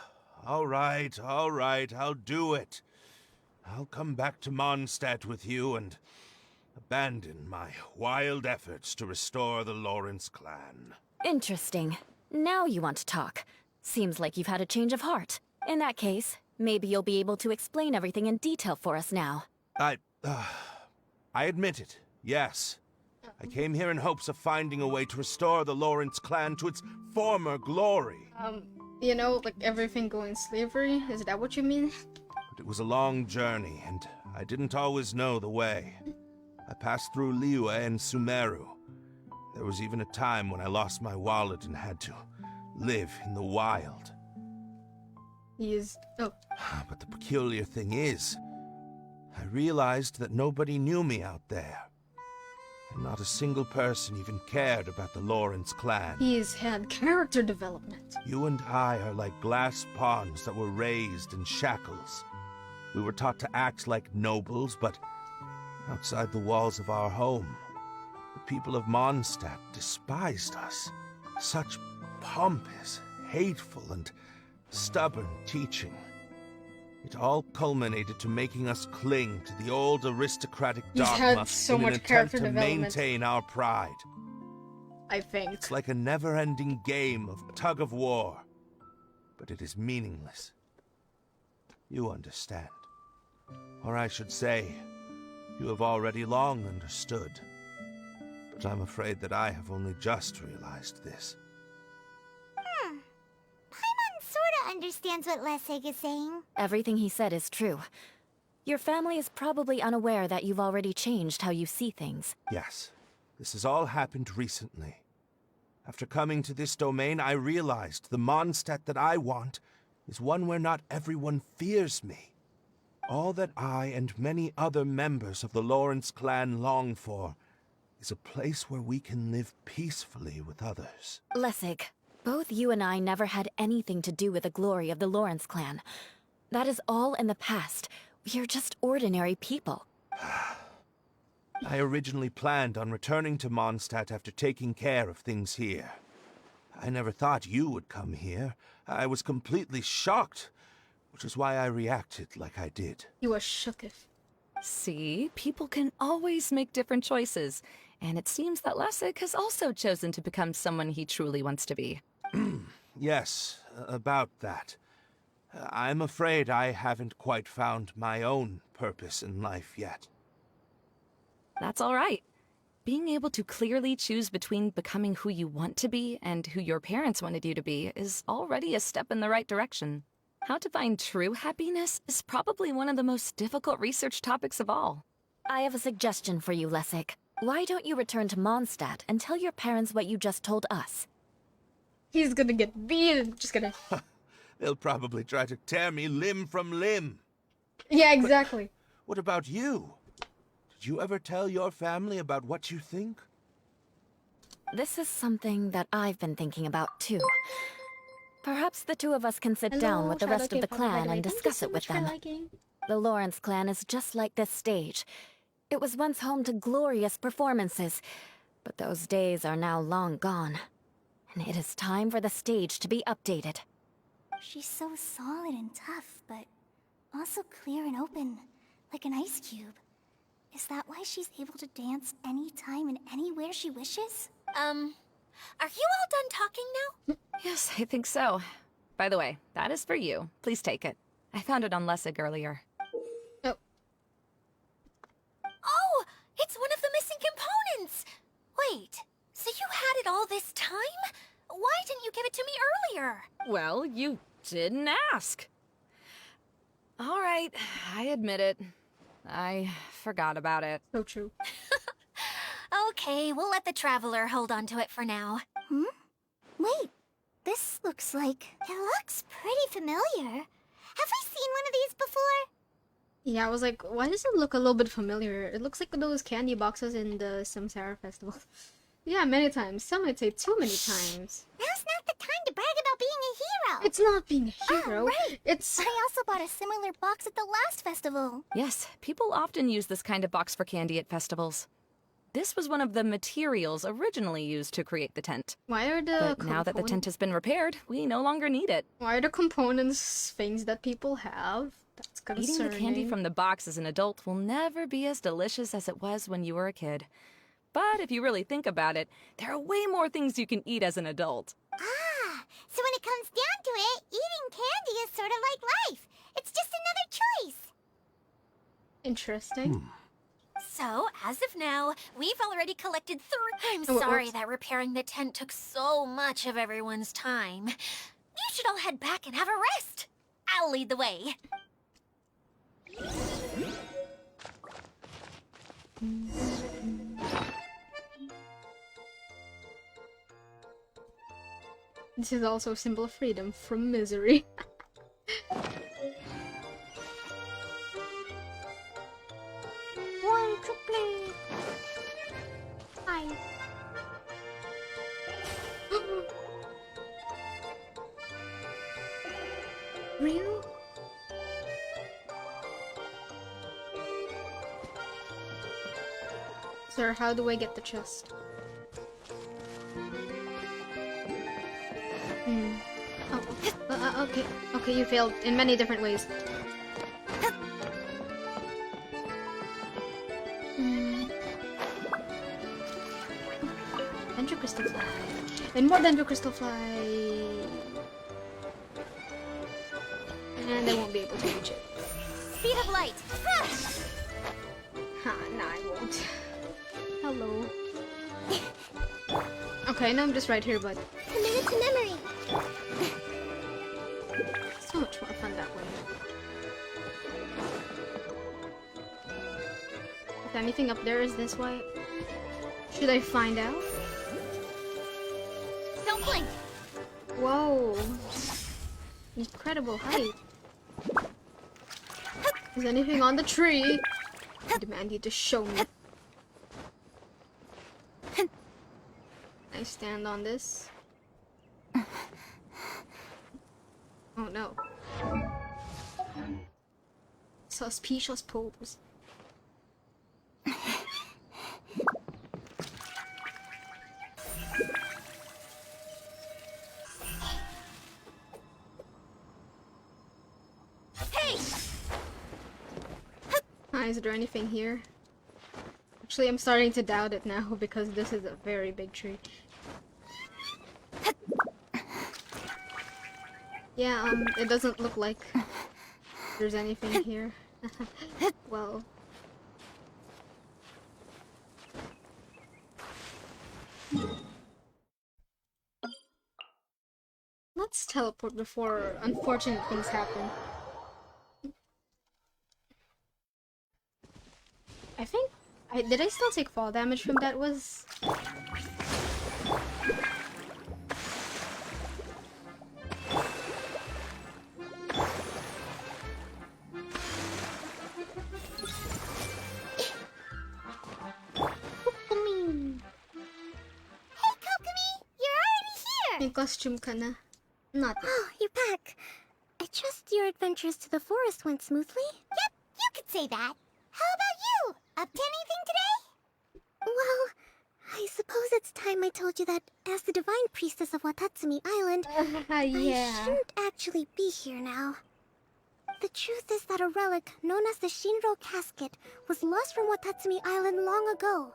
All right, I'll do it. I'll come back to Mondstadt with you and abandon my wild efforts to restore the Lawrence clan. Interesting. Now you want to talk. Seems like you've had a change of heart. In that case, Maybe you'll be able to explain everything in detail for us now. I admit it, yes. I came here in hopes of finding a way to restore the Lawrence clan to its former glory. You know, like everything going slavery? Is that what you mean? But it was a long journey, and I didn't always know the way. I passed through Liyue and Sumeru. There was even a time when I lost my wallet and had to live in the wild. But the peculiar thing is, I realized that nobody knew me out there. And not a single person even cared about the Lawrence clan. He's had character development. You and I are like glass pawns that were raised in shackles. We were taught to act like nobles, but outside the walls of our home, the people of Mondstadt despised us. Such pompous, hateful, and stubborn teaching. It all culminated to making us cling to the old aristocratic He's dogma had so in an much attempt character to development. maintain our pride. I think. It's like a never-ending game of tug-of-war, but it is meaningless. You understand. Or I should say, you have already long understood. But I'm afraid that I have only just realized this. Paimon sorta understands what Lessig is saying. Everything he said is true. Your family is probably unaware that you've already changed how you see things. Yes, this has all happened recently. After coming to this domain, I realized the Mondstadt that I want is one where not everyone fears me. All that I and many other members of the Lawrence clan long for is a place where we can live peacefully with others. Lessig, both you and I never had anything to do with the glory of the Lawrence clan. That is all in the past. We are just ordinary people. I originally planned on returning to Mondstadt after taking care of things here. I never thought you would come here. I was completely shocked, which is why I reacted like I did. You were shooketh. See, people can always make different choices, and it seems that Lessig has also chosen to become someone he truly wants to be. Yes, about that. I'm afraid I haven't quite found my own purpose in life yet. That's all right. Being able to clearly choose between becoming who you want to be and who your parents wanted you to be is already a step in the right direction. How to find true happiness is probably one of the most difficult research topics of all. I have a suggestion for you, Lessig. Why don't you return to Mondstadt and tell your parents what you just told us? He's gonna get beat. Just gonna. They'll probably try to tear me limb from limb. Yeah, exactly. What about you? Did you ever tell your family about what you think? This is something that I've been thinking about, too. Perhaps the two of us can sit down with the rest of the clan and discuss it with them. The Lawrence clan is just like this stage. It was once home to glorious performances, but those days are now long gone. And it is time for the stage to be updated. She's so solid and tough, but also clear and open, like an ice cube. Is that why she's able to dance anytime and anywhere she wishes? Are you all done talking now? Yes, I think so. By the way, that is for you. Please take it. I found it on Lessig earlier. Oh. Oh, it's one of the missing components! Wait, so you had it all this time? Why didn't you give it to me earlier? Well, you didn't ask. All right, I admit it. I forgot about it. So true. Okay, we'll let the Traveler hold on to it for now. Wait, this looks like... It looks pretty familiar. Have we seen one of these before? Yeah, I was like, why does it look a little bit familiar? It looks like those candy boxes in the Samsara festival. Yeah, many times. Some might say too many times. Now's not the time to brag about being a hero. It's not being a hero. Oh, right. It's... I also bought a similar box at the last festival. Yes, people often use this kind of box for candy at festivals. This was one of the materials originally used to create the tent. Why are the But now that the tent has been repaired, we no longer need it. Why are the components things that people have? That's concerning. Eating the candy from the box as an adult will never be as delicious as it was when you were a kid. But if you really think about it, there are way more things you can eat as an adult. Ah, so when it comes down to it, eating candy is sort of like life. It's just Interesting. So, as of now, we've already collected I'm Oh, sorry oops. that repairing the tent took so much of everyone's time. You should all head back and have a rest. I'll lead the way. This is also a symbol of freedom from misery. Want to play? Hi. Real? Sir, how do I get the chest? Oh, okay. Okay, you failed in many different ways. Dendro crystal fly. And more dendro crystal fly. And I won't be able to reach it. Speed of light. Ha, no, I won't. Hello. Okay, I know I'm just right here, but Committed to memory. so much more fun that way. If anything up there, is this why? Should I find out? Don't blink. Whoa. Incredible height. Is anything on the tree? I demand you to show me. I stand on this. Oh no. Suspicious pose. Hey! Is there anything here? Actually, I'm starting to doubt it now because this is a very big tree. Yeah, it doesn't look like there's anything here. Well. Let's teleport before unfortunate things happen. I think... did I still take fall damage from that? Was... Hey, Kokomi! You're already here! May costume ka na. Not yet. Oh, you're back. I trust your adventures to the forest went smoothly? Yep, you could say that. How about you? Up to anything today? Well, I suppose it's time I told you that as the divine priestess of Watatsumi Island, I Yeah. shouldn't actually be here now. The truth is that a relic known as the Shinro Casket was lost from Watatsumi Island long ago.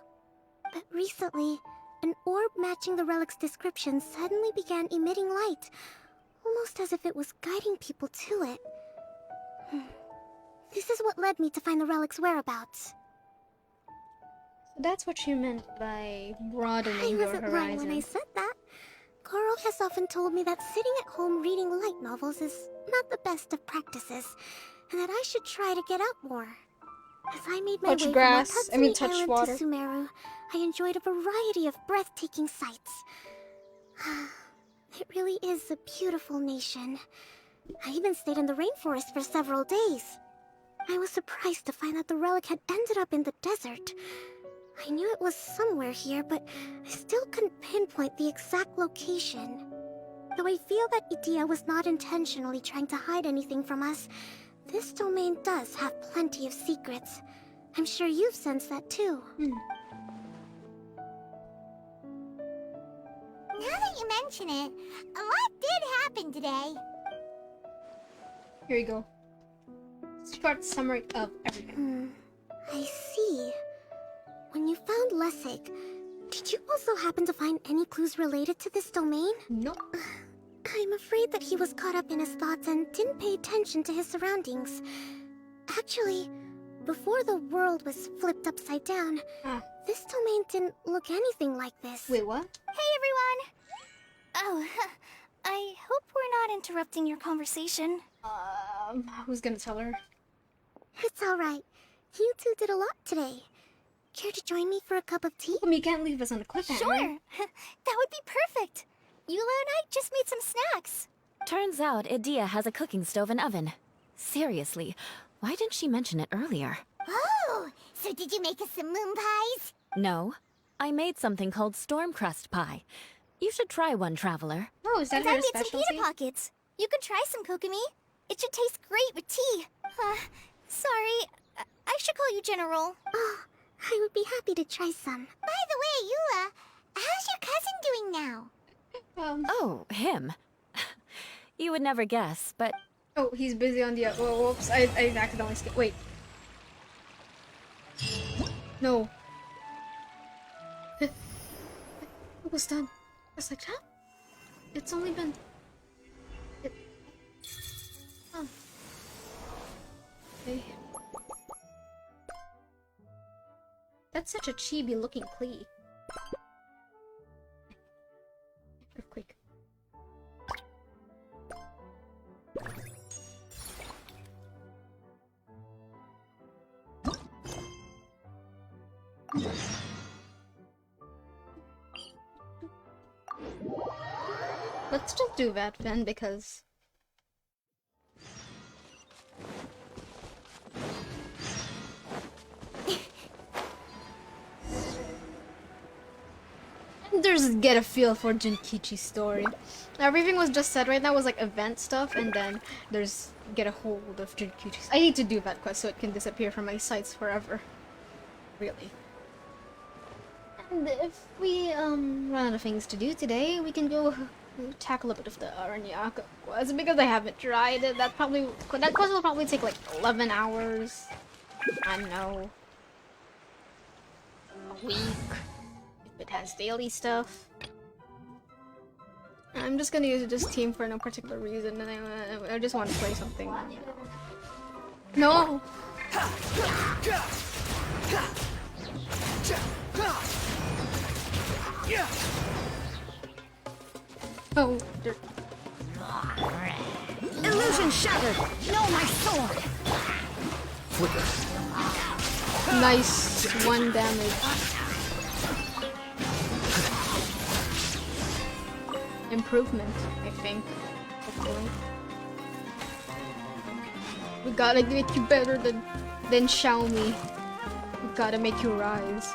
But recently, an orb matching the relic's description suddenly began emitting light, almost as if it was guiding people to it. This is what led me to find the relic's whereabouts. So that's what you meant by I broadening your wasn't lying when I horizon. said that. Goro has often told me that sitting at home reading light novels is not the best of practices, and that I should try to get out more. As I made my Touch way grass, from Watatsumi touch Island water. to Sumeru, I enjoyed a variety of breathtaking sights. It really is a beautiful nation. I even stayed in the rainforest for several days. I was surprised to find that the relic had ended up in the desert. I knew it was somewhere here, but I still couldn't pinpoint the exact location. Though I feel that Idia was not intentionally trying to hide anything from us, this domain does have plenty of secrets. I'm sure you've sensed that too. Now that you mention it, a lot did happen today. Here you go. Short summary of everything. I see. When you found Lessig, did you also happen to find any clues related to this domain? Nope. I'm afraid that he was caught up in his thoughts and didn't pay attention to his surroundings. Actually, before the world was flipped upside down, Ah. this domain didn't look anything like this. Wait, what? Hey, everyone! Oh, I hope we're not interrupting your conversation. Who's gonna tell her? It's alright. You two did a lot today. Care to join me for a cup of tea? You can't leave us on a cliffhanger. Sure! That would be perfect! Eula and I just made some snacks. Turns out Idia has a cooking stove and oven. Seriously, why didn't she mention it earlier? Oh, so did you make us some moon pies? No, I made something called storm crust pie. You should try one, traveler. Oh, is that And I her made some specialty? pita pockets. You could try some, Kokomi. It should taste great with tea. Sorry, I should call you General. Oh, I would be happy to try some. By the way, Eula, how's your cousin doing now? Oh, him. You would never guess, but Oh, he's busy on the. Oh, whoops! I accidentally skipped. Wait. No. It was done. I was like, huh? It's only been. Oh. Okay. That's such a chibi-looking Klee. Earthquake. Let's just do that then, because just get a feel for Junkichi's story. Everything was just said right now was like event stuff, and then there's get a hold of Junkichi's. I need to do that quest so it can disappear from my sights forever. Really. And if we run out of things to do today, we can go tackle a bit of the Aranyaka quest, because I haven't tried it. That quest will probably take like 11 hours. I know. A week. If it has daily stuff. I'm just gonna use this team for no particular reason, and I just want to play something. No! Oh, Illusion shattered! No, my sword! nice 1 damage. Improvement, I think. Hopefully. We gotta make you better than Xiaomi. We gotta make you rise.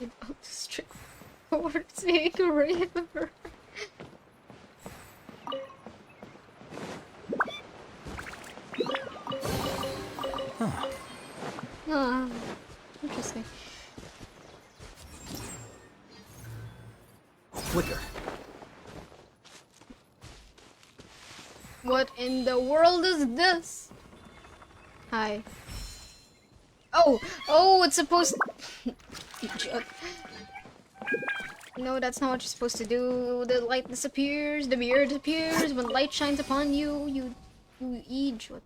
About to strip forward, take a river. Ah, interesting. Flicker. What in the world is this? Hi. Oh, it's supposed you jerk. No, that's not what you're supposed to do. The light disappears, the mirror disappears. When light shines upon you, you age. What?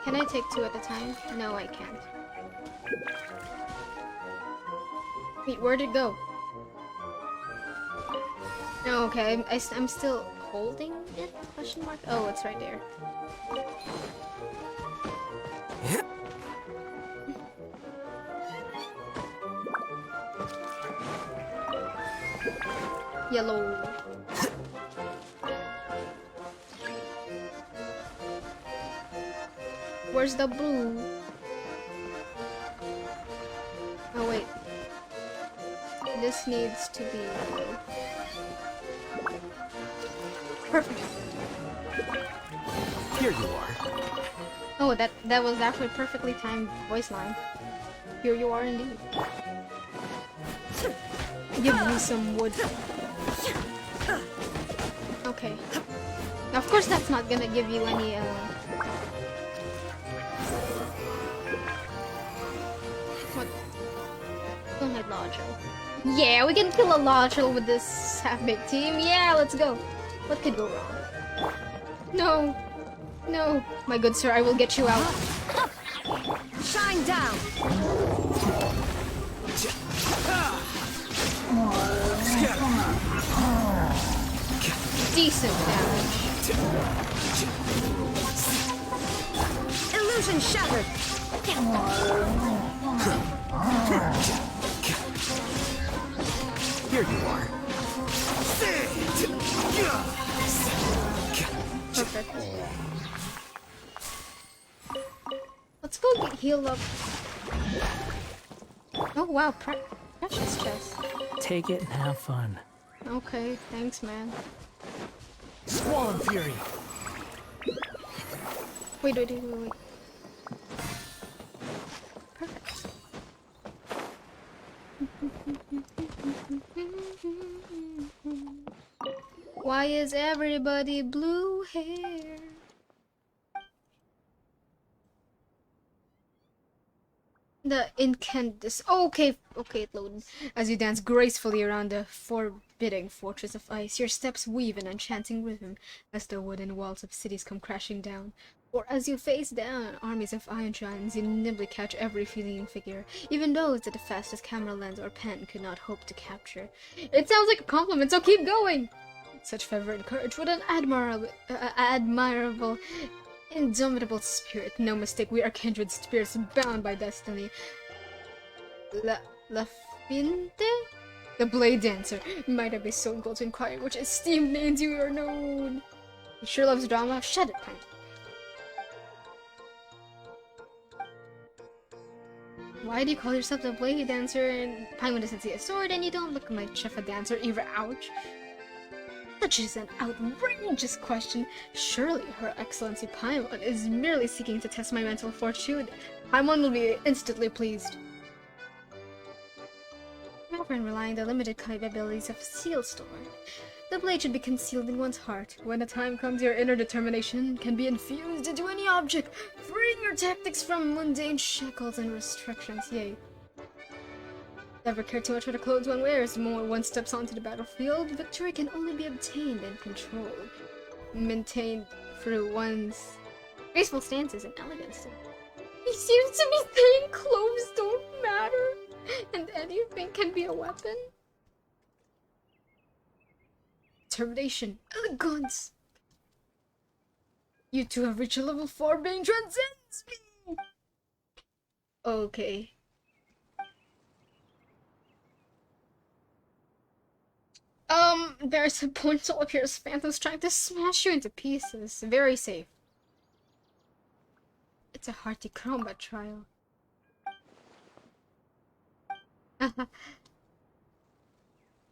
Can I take 2 at a time? No, I can't. Wait, where'd it go? No, okay, I'm still holding it? Question mark? Oh, it's right there. Yellow. Where's the blue? Oh wait. This needs to be yellow. Perfect. Here you are. Oh, that was actually a perfectly timed voice line. Here you are indeed. Give me some wood. Okay. Now, of course that's not gonna give you any Nodule. Yeah, we can kill a Nodule with this half-baked team. Yeah, let's go. What could go wrong? No. No. My good sir, I will get you out. Shine down! Decent damage. Illusion shattered! Here you are. Perfect. Let's go get healed up. Oh wow, precious chest. Take it and have fun. Okay, thanks man. Squall and Fury. Wait. Perfect. Why is everybody blue hair? The incandescent. Oh, okay, it loaded. As you dance gracefully around the forbidding fortress of ice, your steps weave an enchanting rhythm as the wooden walls of cities come crashing down. Or as you face down armies of iron giants, you nimbly catch every fleeting figure, even those that the fastest camera lens or pen could not hope to capture. It sounds like a compliment, so keep going! Such fervor and courage, what an admirable, indomitable spirit. No mistake, we are kindred spirits bound by destiny. La Finte? The Blade Dancer. Might I be so equal to inquire which esteemed names you are known? He sure loves drama. Shut it, Pine. Why do you call yourself the Blade Dancer and Paimon doesn't see a sword and you don't look like Chef a Dancer either? Ouch. Such is an outrageous question. Surely Her Excellency Paimon is merely seeking to test my mental fortitude. Paimon will be instantly pleased. Never in relying the limited capabilities of Seal Storm. The blade should be concealed in one's heart. When the time comes, your inner determination can be infused into any object, freeing your tactics from mundane shackles and restrictions. Yay. Never care too much for the clothes one wears. The moment one steps onto the battlefield, victory can only be obtained and controlled, maintained through one's graceful stances and elegance. He seems to be saying clothes don't matter, and anything can be a weapon. Determination, elegance. You two have reached a level 4 being transcends me. Okay. There's a portal up here. Phantom's trying to smash you into pieces. Very safe. It's a hearty combat trial.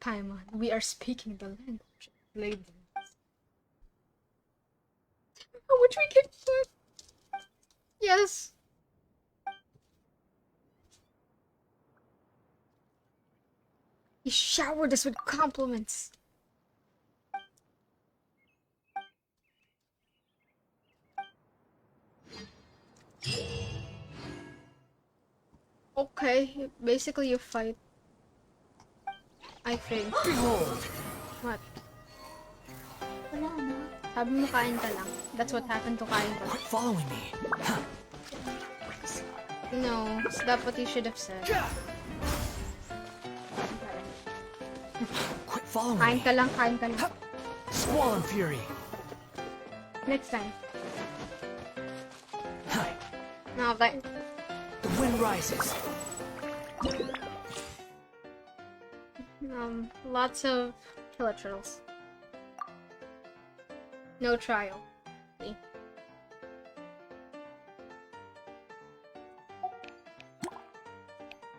Paimon, we are speaking the language of ladies. Which we can put. Yes. He showered us with compliments. Okay, basically you fight. I think. What? Wala na. Sabi mo kain ka lang. That's what happened to kain ka. Quit following me. No, that's what you should have said. Quit following Kain me. ka lang, kain ka lang. Squall and Fury. Next time. Okay. The wind rises. Lots of killer turtles. No trial. See?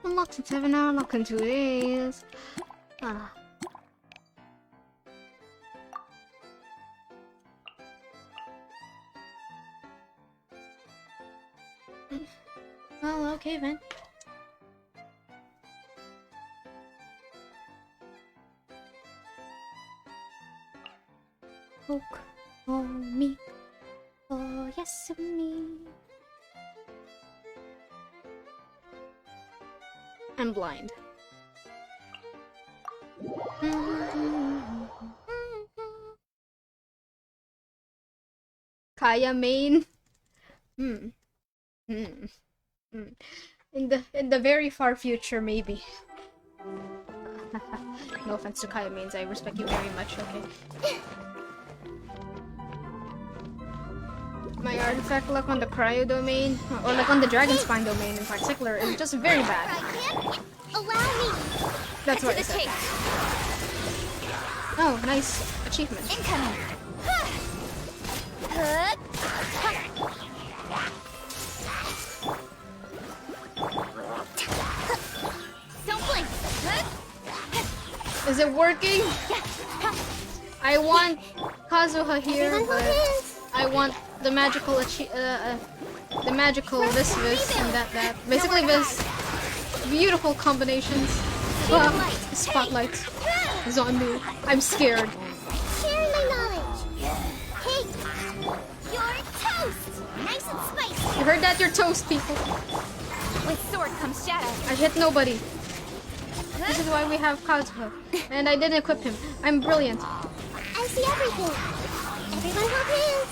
Unlocked in 7 hours, unlocked in 2 days. Ah. Well, okay then. Poke on me. Oh, yes, me. I'm blind. Kaya main. Hmm. Hmm. Hmm. In the very far future, maybe. No offense to Kaya mains, I respect you very much. Okay. My artifact luck on the cryo domain, or like on the dragon spine domain in particular, is just very bad. Allow me. That's what To I the said. chase. Oh, nice achievement. Incoming. Don't blink. Is it working? I want Kazuha here, but I want the magical the magical this and that. Basically this beautiful combinations. Spotlight is on me. I'm scared. Sharing my knowledge. Hey, you're toast. Nice and spicy. You heard that? You're toast, people. With sword comes shadow. I hit nobody. This is why we have Kazuha. And I didn't equip him. I'm brilliant. I see everything. Everyone hold hands.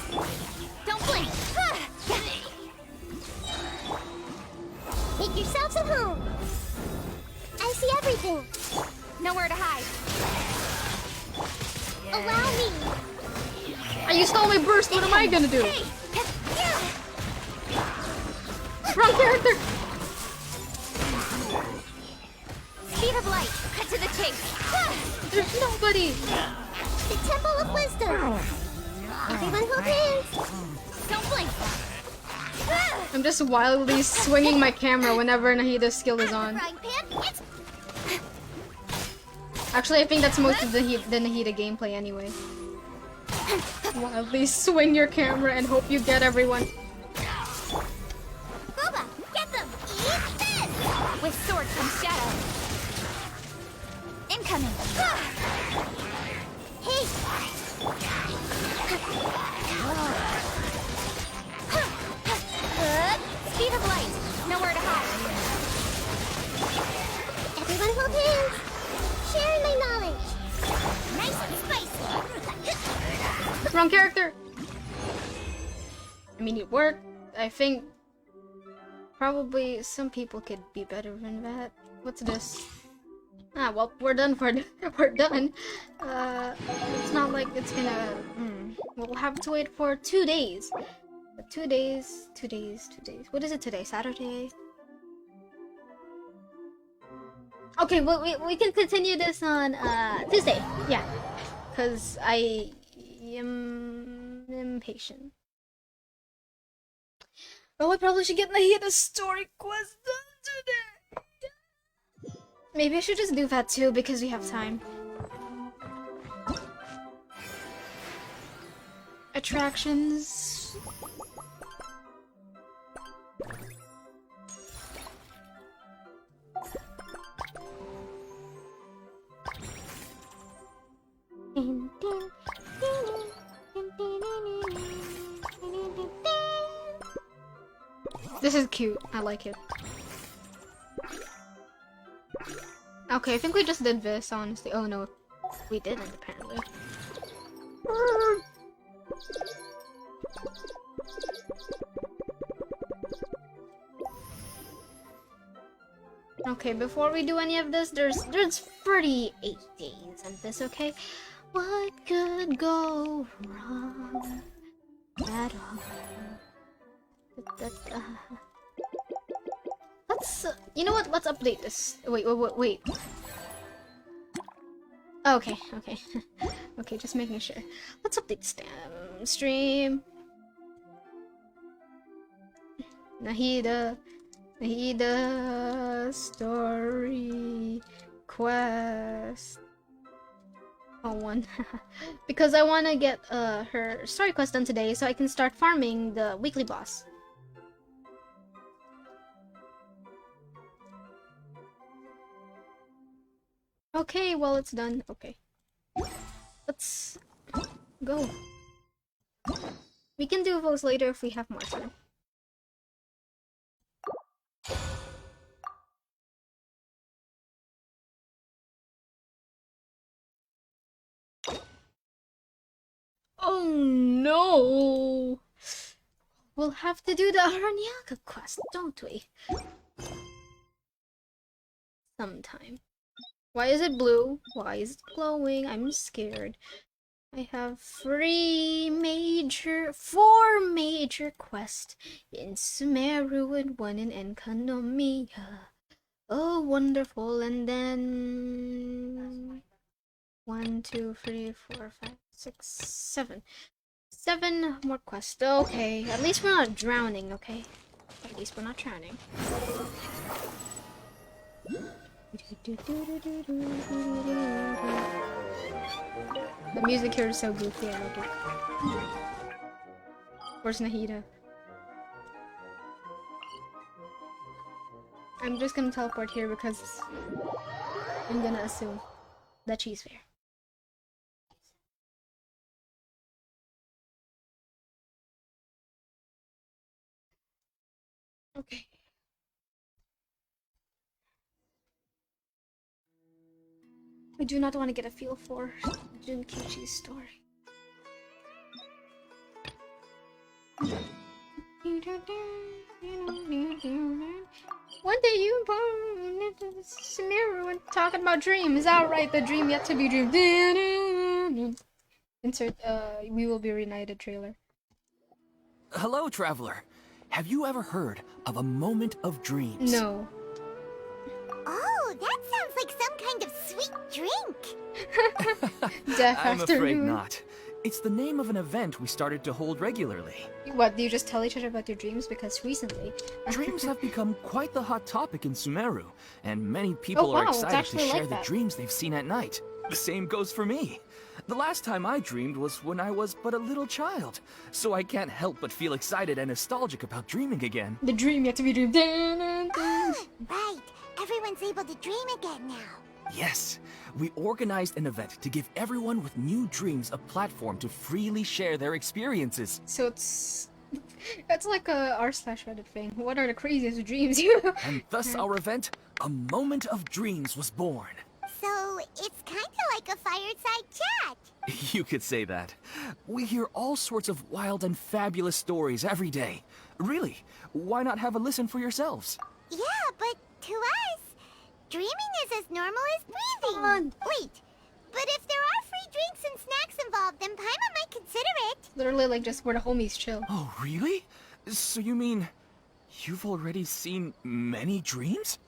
Don't blink. Make yourselves at home. I see everything. Nowhere to hide. Allow me. You stole my burst. What am I gonna do? Wrong character. Speed of light. Cut to the chase. There's nobody. The Temple of Wisdom. Everyone hold hands. Don't blink. I'm just wildly swinging my camera whenever Nahida's skill is on. Frying pan. It's Actually, I think that's most of the Nahida gameplay anyway. Wildly swing your camera and hope you get everyone. Boba. Get them. Eat this. With sword comes shadow. Incoming. Hey. Speed of light. Nowhere to hide. Everyone hold hands. Sharing my knowledge. Nice and spicy. Wrong character. I mean, it worked. I think probably some people could be better than that. What's this? Ah, well, we're done we're done. It's not like it's gonna. We'll have to wait for 2 days. But 2 days. What is it today? Saturday. Okay, well, we can continue this on Tuesday. Yeah, because I am impatient. Oh, I probably should get Nahida's story quest done today. Maybe I should just do that too because we have time. Attractions. This is cute. I like it. Okay, I think we just did this, honestly. Oh no, we didn't, apparently. Okay, before we do any of this, there's 38 days in this, okay? What could go wrong at all? Let's, you know what? Let's update this. Wait. Okay. Okay, just making sure. Let's update stream. Nahida story quest. Oh, one. Because I want to get her story quest done today so I can start farming the weekly boss. Okay, well, it's done. Okay. Let's go. We can do those later if we have more time. Oh no! We'll have to do the Aranyaka quest, don't we? Sometime. Why is it blue? Why is it glowing? I'm scared. I have four major quests in Sumeru and one in Enkanomiya. Oh, wonderful. And then 1, 2, 3, 4, 5, 6, 7. 7 more quests. Okay, at least we're not drowning, okay? At least we're not drowning. The music here is so goofy, I like it. Where's Nahida? I'm just gonna teleport here because I'm gonna assume that she's there. Okay. I do not want to get a feel for Junkichi's story. One day you born into Sumeru and talking about dreams. Alright, the dream yet to be dreamed. Insert we will be reunited trailer. Hello, traveler. Have you ever heard of a moment of dreams? No. Oh, that sounds like some kind of sweet drink. Death I'm after afraid noon. not. It's the name of an event we started to hold regularly. What, do you just tell each other about your dreams? Because recently... Dreams have become quite the hot topic in Sumeru, and many people are wow, it's excited to actually share like the that. dreams they've seen at night. The same goes for me. The last time I dreamed was when I was but a little child, so I can't help but feel excited and nostalgic about dreaming again. The dream yet to be dreamed. Oh, right. Everyone's able to dream again now. Yes, we organized an event to give everyone with new dreams a platform to freely share their experiences. So it's like a r/Reddit thing. What are the craziest dreams you And thus our event, A Moment of Dreams, was born. So it's kind of like a fireside chat. You could say that. We hear all sorts of wild and fabulous stories every day. Really, why not have a listen for yourselves? Yeah, but to us, dreaming is as normal as breathing. Wait, but if there are free drinks and snacks involved, then Paimon might consider it. literally like just where the homies chill. Oh, really? So you mean you've already seen many dreams?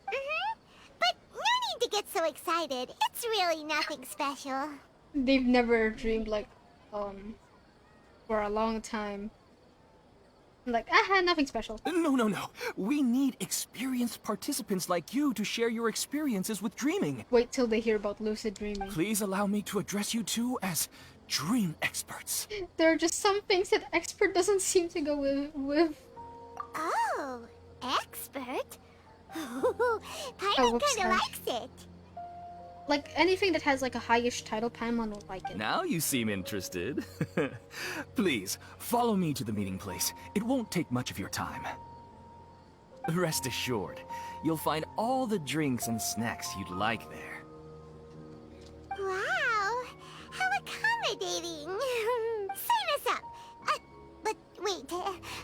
But no need to get so excited. It's really nothing special. They've never dreamed like for a long time. Like, nothing special. No. We need experienced participants like you to share your experiences with dreaming. Wait till they hear about lucid dreaming. Please allow me to address you two as dream experts. There are just some things that expert doesn't seem to go with. Oh, expert? Paimon whoops, kinda sorry. likes it. Like, anything that has like a high-ish title, Paimon will like it. Now you seem interested. Please, follow me to the meeting place. It won't take much of your time. Rest assured, you'll find all the drinks and snacks you'd like there. Wow, how accommodating. Sign us up. But wait,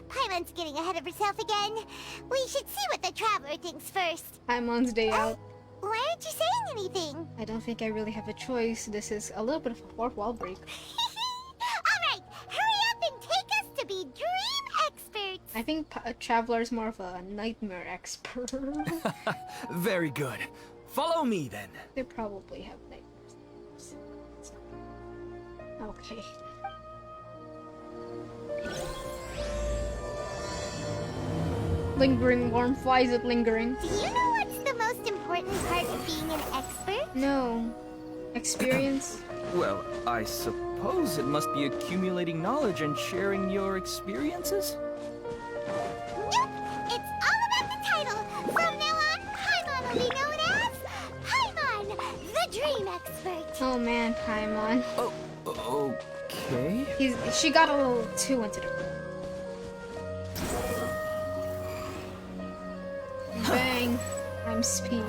Paimon's getting ahead of herself again. We should see what the traveler thinks first. Paimon's day out. Why aren't you saying anything? I don't think I really have a choice. This is a little bit of a fourth wall break. Alright, hurry up and take us to be dream experts. I think Traveler is more of a nightmare expert. Very good. Follow me then. They probably have nightmares. Okay. Lingering warmth. Why is it lingering? Do you know what's the most important part of being an expert? No. Experience? Well, I suppose it must be accumulating knowledge and sharing your experiences? Nope, it's all about the title. From now on, Paimon will be known as Paimon, the dream expert. Oh man, Paimon. Oh, okay. She got a little too into the... Bang. I'm speed.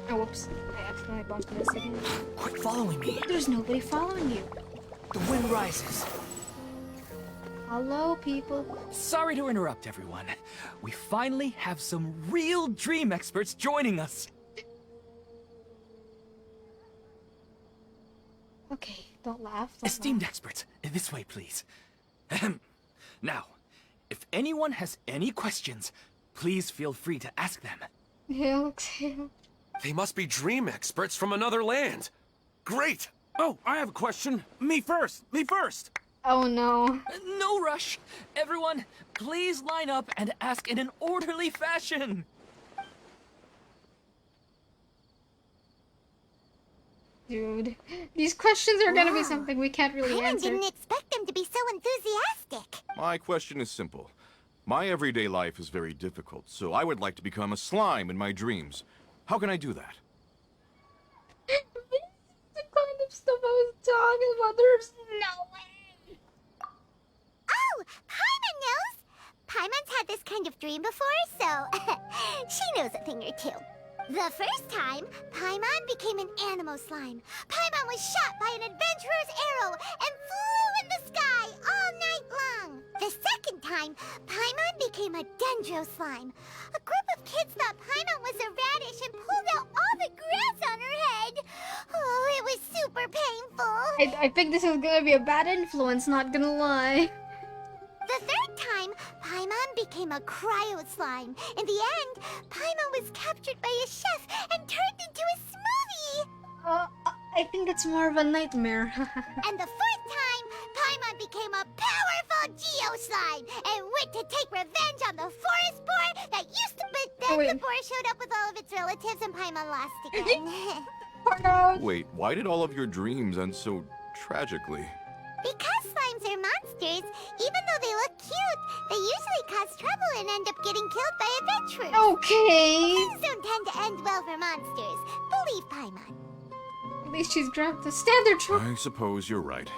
Oh, whoops. I accidentally bumped this again. Quit following me. There's nobody following you. The wind rises. Hello, people. Sorry to interrupt, everyone. We finally have some real dream experts joining us. Okay, don't laugh. Don't Esteemed laugh. experts, this way, please. Ahem. Now, if anyone has any questions, please feel free to ask them. Exhale. They must be dream experts from another land. Great! Oh, I have a question. Me first! Me first! Oh no. No rush. Everyone, please line up and ask in an orderly fashion. Dude, these questions are gonna be Wow. something we can't really Paimon answer. didn't expect them to be so enthusiastic. My question is simple. My everyday life is very difficult, so I would like to become a slime in my dreams. How can I do that? This is the kind of stuff I was talking about. There's no way. Oh, Paimon knows. Paimon's had this kind of dream before, so she knows a thing or two. The first time, Paimon became an animal slime. Paimon was shot by an adventurer's arrow and flew in the sky all night long. The second time, Paimon became a dendro slime. A group of kids thought Paimon was a radish and pulled out all the grass on her head. Oh, it was super painful. I think this is gonna be a bad influence, not gonna lie. The third time, Paimon became a cryo slime. In the end, Paimon was captured by a chef and turned into a smoothie. I think it's more of a nightmare. And the fourth time, Paimon became a powerful Geo slime and went to take revenge on the forest boar that used to. But then Wait. the boar showed up with all of its relatives and Paimon lost again. Oh no. Wait, why did all of your dreams end so tragically? Because slimes are monsters, even though they look cute, they usually cause trouble and end up getting killed by adventurers. Okay. Things don't tend to end well for monsters. Believe Paimon. At least she's grabbed the standard trope. I suppose you're right.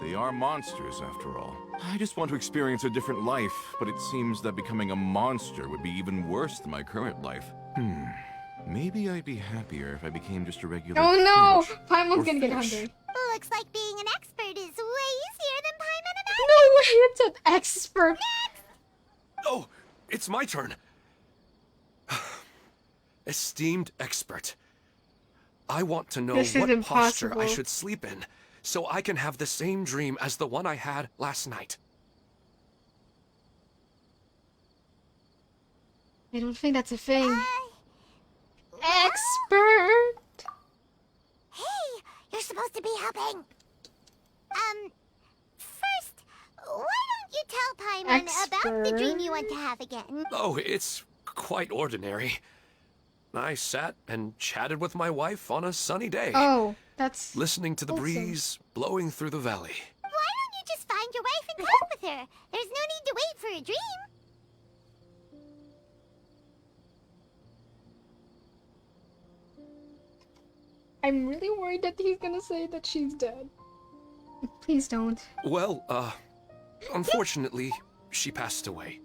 They are monsters, after all. I just want to experience a different life, but it seems that becoming a monster would be even worse than my current life. Maybe I'd be happier if I became just a regular Oh no! fish. Paimon's Or gonna get fish. hungry. Looks like being an expert is way easier than Paimon and I. No way, it's an expert. Oh, it's my turn. Esteemed expert. I want to know This is what posture I impossible. should sleep in, so I can have the same dream as the one I had last night. I don't think that's a thing. Uh, Expert. Hey, you're supposed to be helping. First, why don't you tell Paimon about the dream you want to have again? Oh, it's quite ordinary. I sat and chatted with my wife on a sunny day, Oh, that's listening to the awesome. breeze blowing through the valley. Why don't you just find your wife and talk with her? There's no need to wait for a dream. I'm really worried that he's gonna say that she's dead. Please don't. Well, unfortunately, she passed away.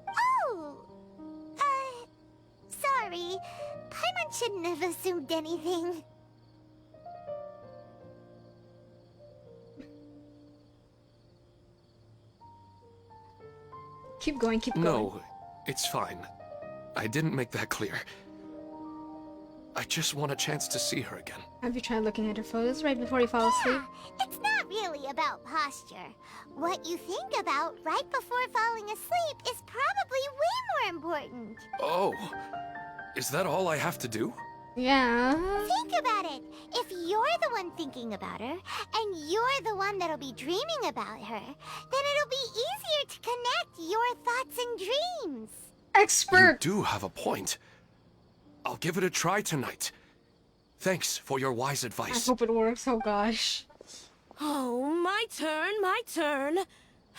Oh, sorry. Paimon shouldn't have assumed anything. Keep going, keep going. No, it's fine. I didn't make that clear. I just want a chance to see her again. Have you tried looking at her photos right before you fall asleep? It's not really about posture. What you think about right before falling asleep is probably way more important. Oh, is that all I have to do? Yeah. Think about it. If you're the one thinking about her, and you're the one that'll be dreaming about her, then it'll be easier to connect your thoughts and dreams. You Expert. do have a point. I'll give it a try tonight. Thanks for your wise I advice. hope it works. Oh gosh. Oh, my turn.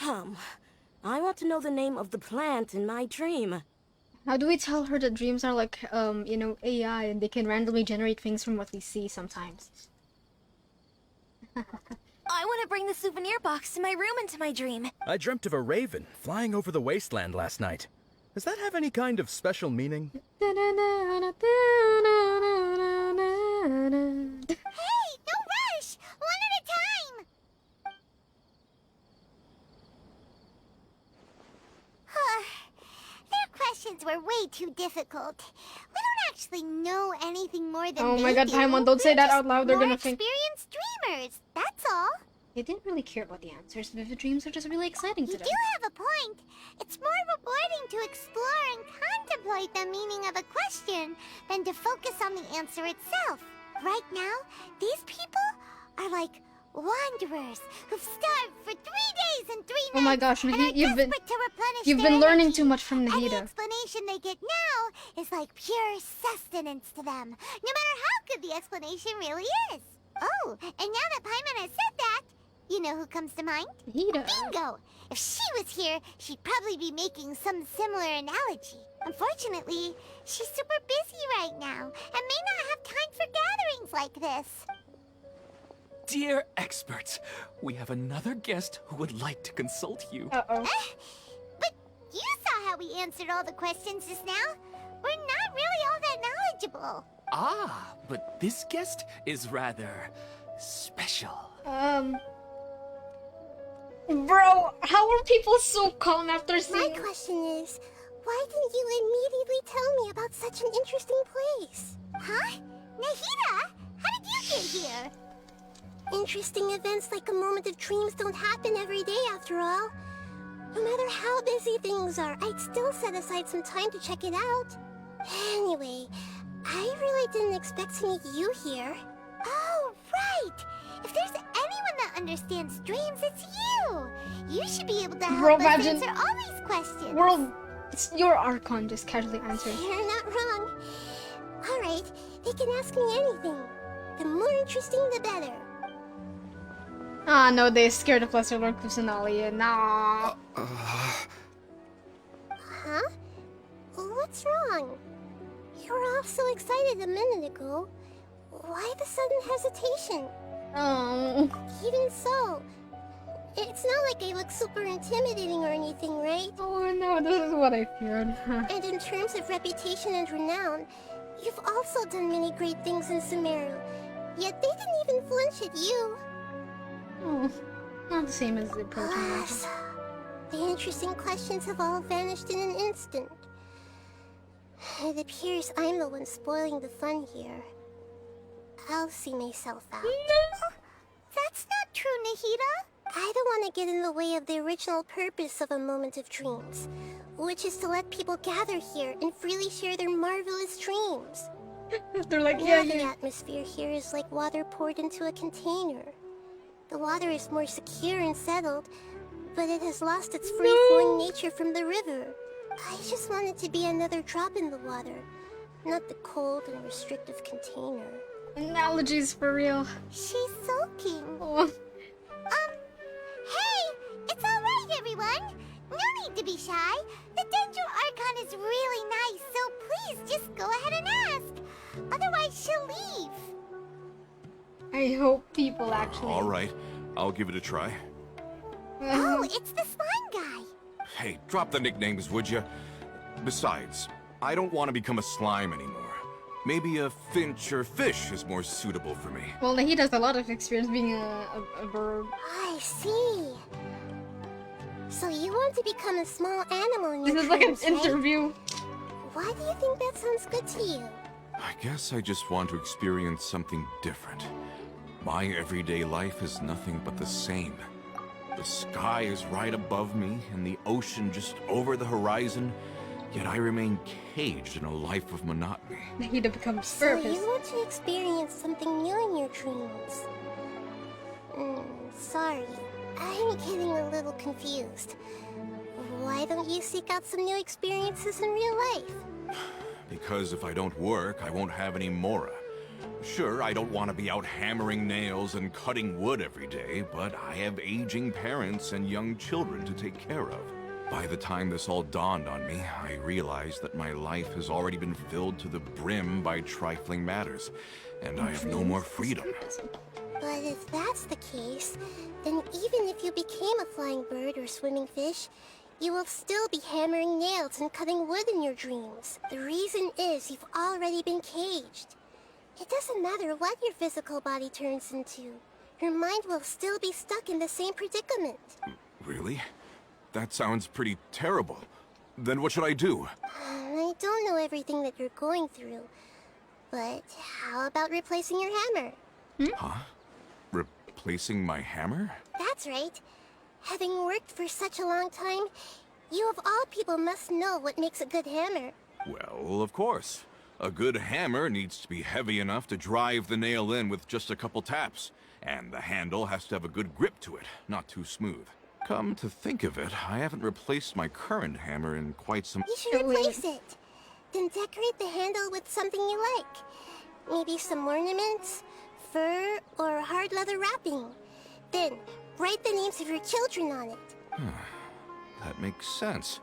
I want to know the name of the plant in my dream. How do we tell her that dreams are like, AI and they can randomly generate things from what we see sometimes? I want to bring the souvenir box to my room into my dream. I dreamt of a raven flying over the wasteland last night. Does that have any kind of special meaning? Hey, no rush! One at a time! Their questions were way too difficult. We don't actually know anything more than Oh they my god, do. Paimon, don't say We're that just out loud. They're more gonna think. experienced dreamers, that's all. They didn't really care about the answers. Vivid dreams are just really exciting to You them. do have a point. It's more rewarding to explore and contemplate the meaning of a question than to focus on the answer itself. Right now, these people are like wanderers who've starved for 3 days and 3 nights. Oh my gosh, and are you've been desperate to replenish you've their been learning energy. too much from Any Nahida. explanation they get now is like pure sustenance to them, no matter how good the explanation really is. Oh, and now that Paimon has said that, you know who comes to mind? Nahida. Bingo! If she was here, she'd probably be making some similar analogy. Unfortunately, she's super busy right now and may not have time for gatherings like this. Dear experts, we have another guest who would like to consult you. Uh-oh. But you saw how we answered all the questions just now. We're not really all that knowledgeable. Ah, but this guest is rather special. Bro, how are people so calm after My seeing... question is, why didn't you immediately tell me about such an interesting place? Huh? Nahida? How did you get here? Interesting events like a moment of dreams don't happen every day after all. No matter how busy things are, I'd still set aside some time to check it out. Anyway, I really didn't expect to meet you here. Oh, right! If there's anyone that understands dreams, it's you! You should be able to help Bro, us imagine- answer all these questions. World... It's your Archon just casually answered. You're not wrong. Alright, they can ask me anything. The more interesting, the better. Ah, no, they're scared of Lesser Lord Kusanali. Nah. Huh? What's wrong? You were all so excited a minute ago. Why the sudden hesitation? Oh. Even so, it's not like I look super intimidating or anything, right? Oh no, this is what I feared. And in terms of reputation and renown, you've also done many great things in Sumeru. Yet they didn't even flinch at you. Oh, not the same as the approaching Alas, the interesting questions have all vanished in an instant. It appears I'm the one spoiling the fun here. I'll see myself out. No! That's not true, Nahida. I don't want to get in the way of the original purpose of a moment of dreams, which is to let people gather here and freely share their marvelous dreams. They're like, Yeah, yeah, the yeah. atmosphere here is like water poured into a container. The water is more secure and settled, but it has lost its free-flowing nature from the river. I just want it to be another drop in the water, not the cold and restrictive container. Analogies for real. She's sulking. Oh. Hey! It's alright, everyone! No need to be shy. The Dendro Archon is really nice, so please just go ahead and ask. Otherwise, she'll leave. I hope people actually... All right, I'll give it a try. Oh, it's the slime guy. Hey, drop the nicknames, would you? Besides, I don't want to become a slime anymore. Maybe a finch or fish is more suitable for me. Well, he does a lot of experience being a bird. I see. So you want to become a small animal in your This is like an dreams, right? interview. Why do you think that sounds good to you? I guess I just want to experience something different. My everyday life is nothing but the same. The sky is right above me and the ocean just over the horizon, yet I remain caged in a life of monotony. He becomes So surface. you want to experience something new in your dreams? Sorry, I'm getting a little confused. Why don't you seek out some new experiences in real life? Because if I don't work, I won't have any Mora. Sure, I don't want to be out hammering nails and cutting wood every day, but I have aging parents and young children to take care of. By the time this all dawned on me, I realized that my life has already been filled to the brim by trifling matters, and I have no more freedom. But if that's the case, then even if you became a flying bird or swimming fish, you will still be hammering nails and cutting wood in your dreams. The reason is you've already been caged. It doesn't matter what your physical body turns into. Your mind will still be stuck in the same predicament. Really? That sounds pretty terrible. Then what should I do? I don't know everything that you're going through, but how about replacing your hammer? Huh? Replacing my hammer? That's right. Having worked for such a long time, you of all people must know what makes a good hammer. Well, of course. A good hammer needs to be heavy enough to drive the nail in with just a couple taps. And the handle has to have a good grip to it, not too smooth. Come to think of it, I haven't replaced my current hammer in quite some... You should replace it. Then decorate the handle with something you like. Maybe some ornaments, fur, or hard leather wrapping. Then, write the names of your children on it. That makes sense.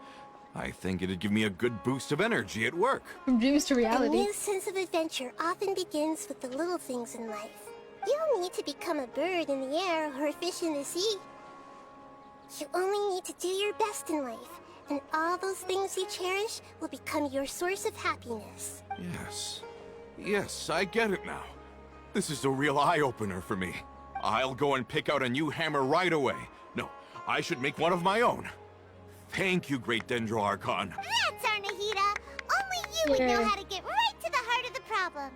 I think it'd give me a good boost of energy at work. From dreams to A reality. new sense of adventure often begins with the little things in life. You don't need to become a bird in the air or a fish in the sea. You only need to do your best in life, and all those things you cherish will become your source of happiness. Yes. Yes, I get it now. This is a real eye-opener for me. I'll go and pick out a new hammer right away. No, I should make one of my own. Thank you, Great Dendro Archon. That's our Nahida. Only you would know how to get right to the heart of the problem.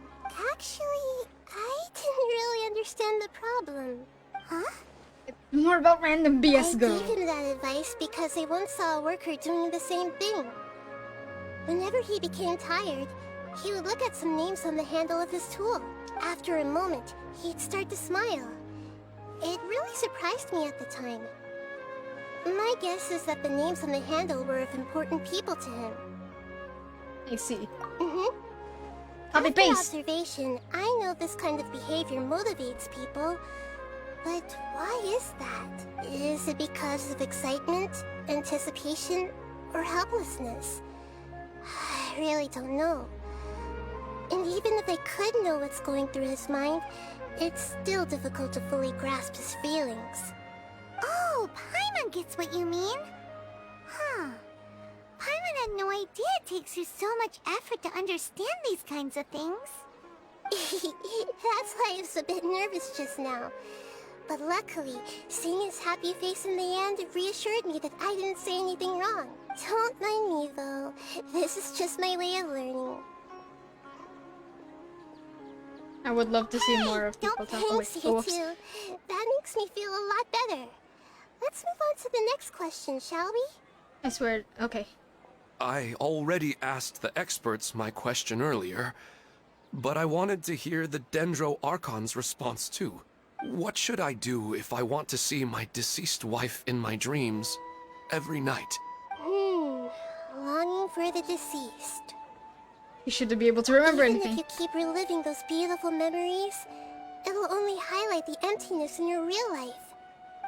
Actually, I didn't really understand the problem. Huh? More about random BS I girl. gave him that advice because I once saw a worker doing the same thing. Whenever he became tired, he would look at some names on the handle of his tool. After a moment, he'd start to smile. It really surprised me at the time. My guess is that the names on the handle were of important people to him. I see. Mm-hmm. Copy After paste. observation, I know this kind of behavior motivates people. But why is that? Is it because of excitement, anticipation, or helplessness? I really don't know. And even if I could know what's going through his mind, it's still difficult to fully grasp his feelings. Oh, Paimon gets what you mean. Huh. Paimon had no idea it takes you so much effort to understand these kinds of things. That's why I was a bit nervous just now. But luckily, seeing his happy face in the end reassured me that I didn't say anything wrong. Don't mind me, though. This is just my way of learning. I would love to see more of people Don't talk. Oh, wait. thanks, Oh, you whoops. two. That makes me feel a lot better. Let's move on to the next question, shall we? I swear. Okay. I already asked the experts my question earlier, but I wanted to hear the Dendro Archon's response too. What should I do if I want to see my deceased wife in my dreams every night? Longing for the deceased. You should be able to remember Even anything. if you keep reliving those beautiful memories, it will only highlight the emptiness in your real life.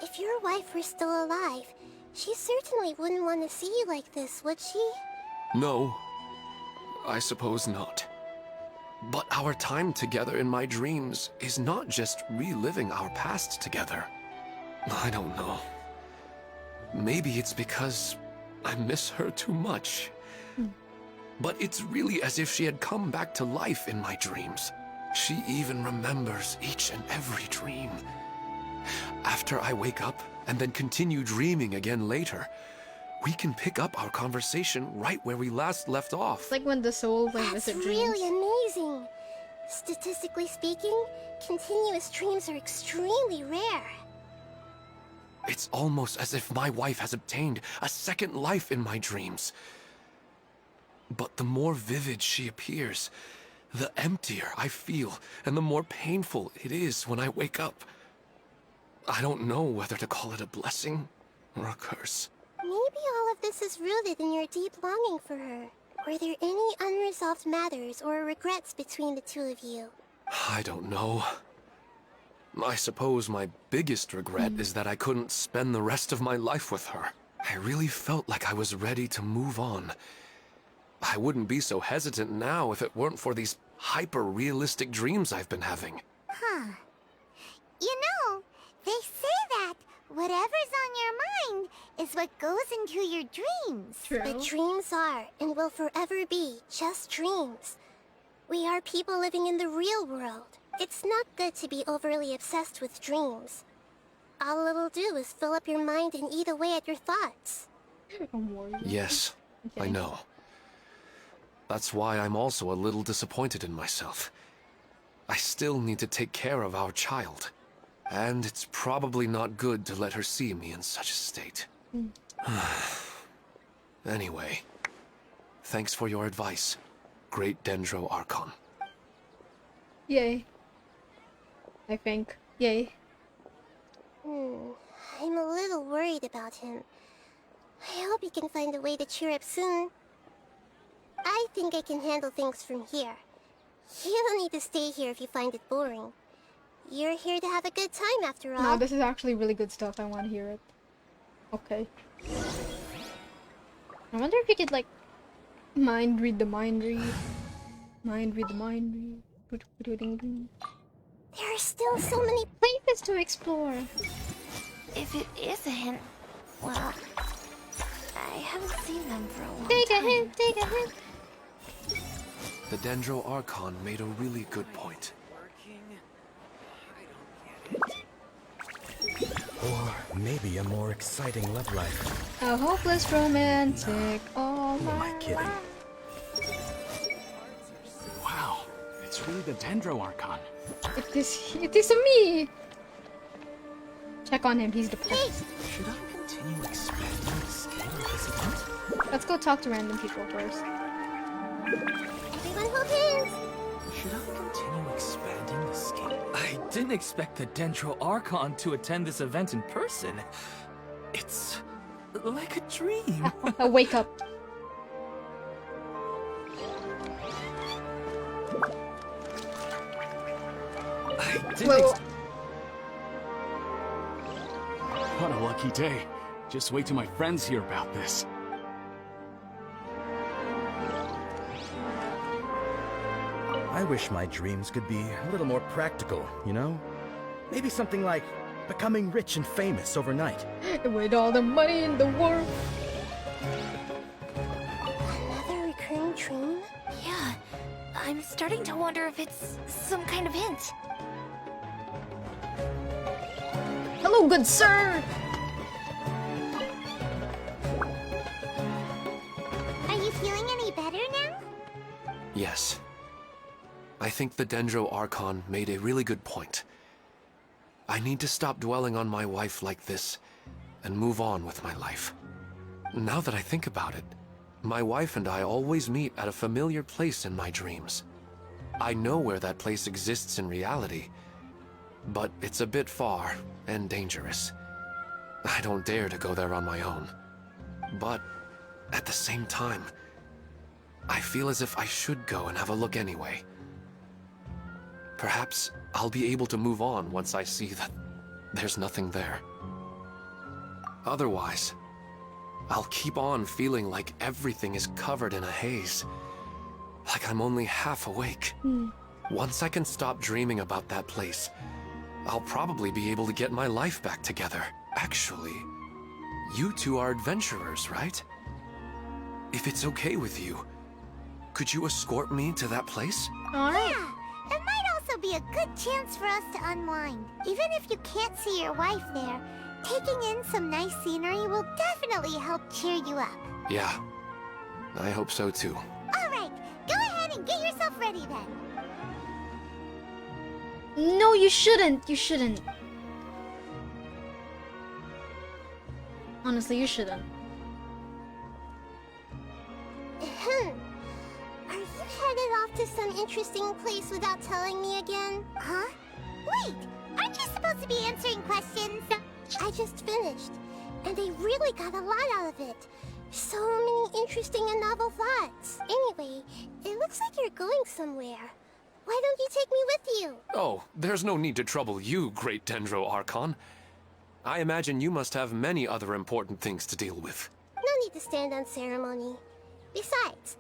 If your wife were still alive, she certainly wouldn't want to see you like this, would she? No, I suppose not. But our time together in my dreams is not just reliving our past together. I don't know. Maybe it's because I miss her too much. But it's really as if she had come back to life in my dreams. She even remembers each and every dream. After I wake up and then continue dreaming again later, we can pick up our conversation right where we last left off. It's like when the soul like That's visit really dreams. amazing. Statistically speaking, continuous dreams are extremely rare. It's almost as if my wife has obtained a second life in my dreams. But the more vivid she appears, the emptier I feel, and the more painful it is when I wake up. I don't know whether to call it a blessing or a curse. Maybe all of this is rooted in your deep longing for her. Were there any unresolved matters or regrets between the two of you? I don't know. I suppose my biggest regret is that I couldn't spend the rest of my life with her. I really felt like I was ready to move on. I wouldn't be so hesitant now if it weren't for these hyper-realistic dreams I've been having. Huh. You know, they say that whatever's on your mind is what goes into your dreams. True. But dreams are, and will forever be, just dreams. We are people living in the real world. It's not good to be overly obsessed with dreams. All it'll do is fill up your mind and eat away at your thoughts. Yes, I Okay. know. That's why I'm also a little disappointed in myself. I still need to take care of our child. And it's probably not good to let her see me in such a state. Anyway, thanks for your advice, Great Dendro Archon. Yay. I think. Yay. I'm a little worried about him. I hope he can find a way to cheer up soon. I think I can handle things from here. You don't need to stay here if you find it boring. You're here to have a good time after all. No, this is actually really good stuff. I want to hear it. Okay. I wonder if you could, like, mind read the mind read. Mind read the mind read. There are still so many Places to explore. If it is a hint, well, I haven't seen them for a long Take a time. hint, take a hint. The Dendro Archon made a really good point. Or maybe a more exciting love life. A hopeless romantic. Oh Who am my I kidding? Wow, it's really the Dendro Archon. It is me. Check on him. He's depressed. Should I continue expanding the scale of this event? Let's go talk to random people first. Everyone hold hands. Should I continue expanding the scale? I didn't expect the Dendro Archon to attend this event in person. It's like a dream. Wake up. I didn't Well- What a lucky day. Just wait till my friends hear about this. I wish my dreams could be a little more practical, you know? Maybe something like becoming rich and famous overnight. With all the money in the world. Another recurring dream? Yeah, I'm starting to wonder if it's some kind of hint. Hello, good sir. Are you feeling any better now? Yes. I think the Dendro Archon made a really good point. I need to stop dwelling on my wife like this and move on with my life. Now that I think about it, my wife and I always meet at a familiar place in my dreams. I know where that place exists in reality, but it's a bit far and dangerous. I don't dare to go there on my own. But at the same time, I feel as if I should go and have a look anyway. Perhaps I'll be able to move on once I see that there's nothing there. Otherwise, I'll keep on feeling like everything is covered in a haze. Like I'm only half awake. Once I can stop dreaming about that place, I'll probably be able to get my life back together. Actually, you two are adventurers, right? If it's okay with you, could you escort me to that place? Alright. Yeah, it might also be a good chance for us to unwind. Even if you can't see your wife there, taking in some nice scenery will definitely help cheer you up. Yeah, I hope so too. Alright, go ahead and get yourself ready then. No, you shouldn't. You shouldn't. Honestly, you shouldn't. Are you headed off to some interesting place without telling me again? Huh? Wait, aren't you supposed to be answering questions? I just finished, and they really got a lot out of it. So many interesting and novel thoughts. Anyway, it looks like you're going somewhere. Why don't you take me with you? Oh, there's no need to trouble you, Great Dendro Archon. I imagine you must have many other important things to deal with. No need to stand on ceremony. Besides,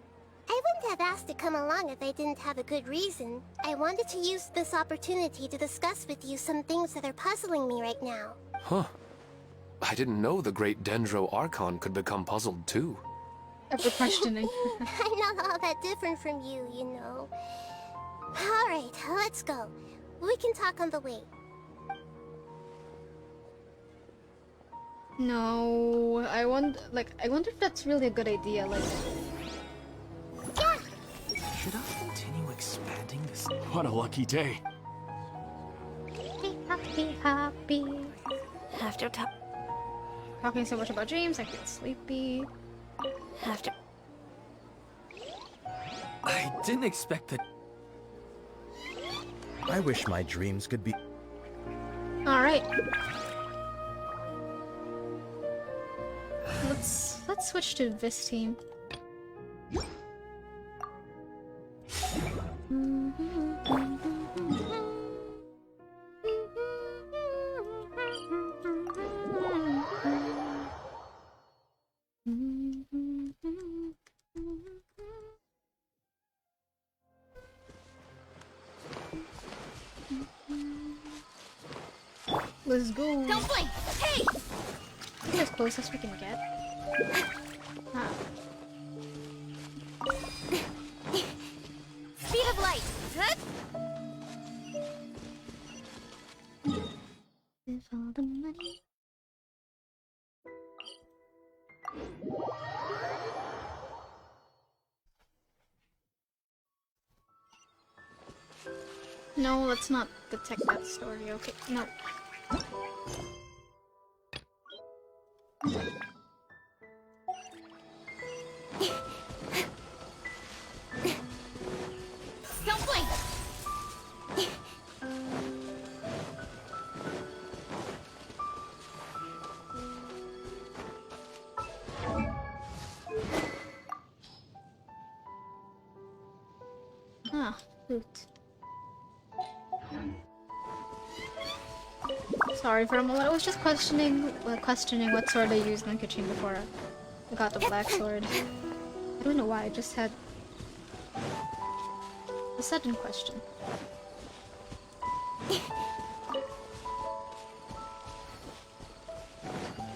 I wouldn't have asked to come along if I didn't have a good reason. I wanted to use this opportunity to discuss with you some things that are puzzling me right now. Huh. I didn't know the great Dendro Archon could become puzzled too. Ever questioning. I'm not all that different from you, you know. Alright, let's go. We can talk on the way. No, I wonder if that's really a good idea. Like, Should I continue expanding this? What a lucky day. be happy, happy. After Talking so much about dreams, I feel sleepy. after I didn't expect that. I wish my dreams could be... All right. Let's switch to this team. Let's go. Don't blink! Hey! As close as we can get. Ah. Speed of light! Good? With all the money. No, let's not detect that story. Okay, no. Don't blink! Ah, flute. Sorry for a moment. I was just questioning what sword I used in kitchen before I got the black sword. I don't know why. I just had a sudden question.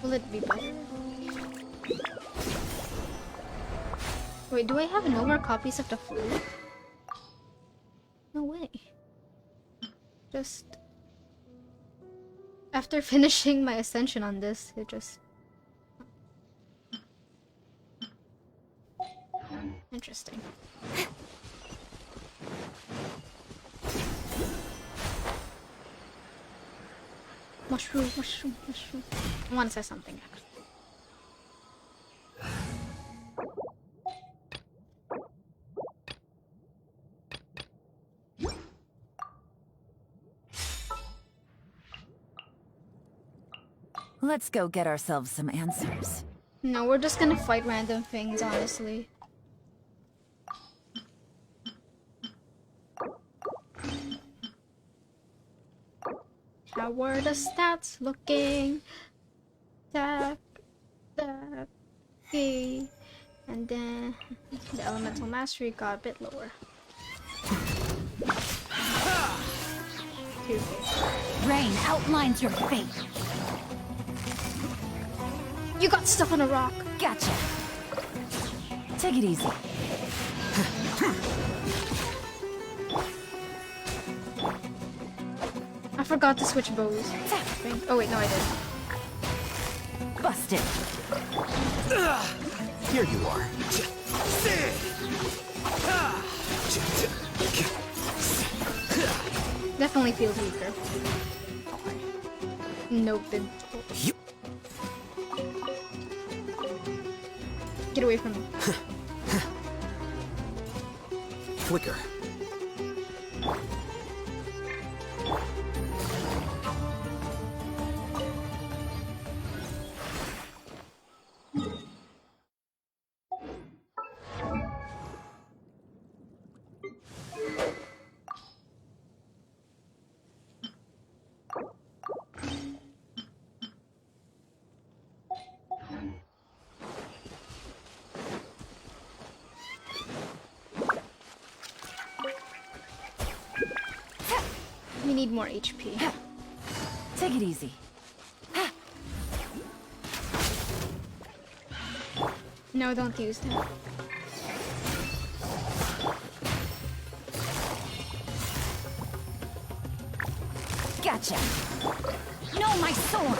Will it be better? Wait, do I have no more copies of the flute? No way. Just after finishing my ascension on this, it just... Interesting. Mushroom, mushroom, mushroom. I want to say something actually. Let's go get ourselves some answers. No, we're just gonna fight random things, honestly. How were the stats looking? Tack, okay. And then the elemental mastery got a bit lower. 2. Rain outlines your fate. You got stuck on a rock. Gotcha. Take it easy. I forgot to switch bows. Oh wait, no I did. Busted. Here you are. Definitely feels weaker. Noted. Get away from me. Flicker. need more HP. Take it easy. No, don't use that. Gotcha. No, my sword.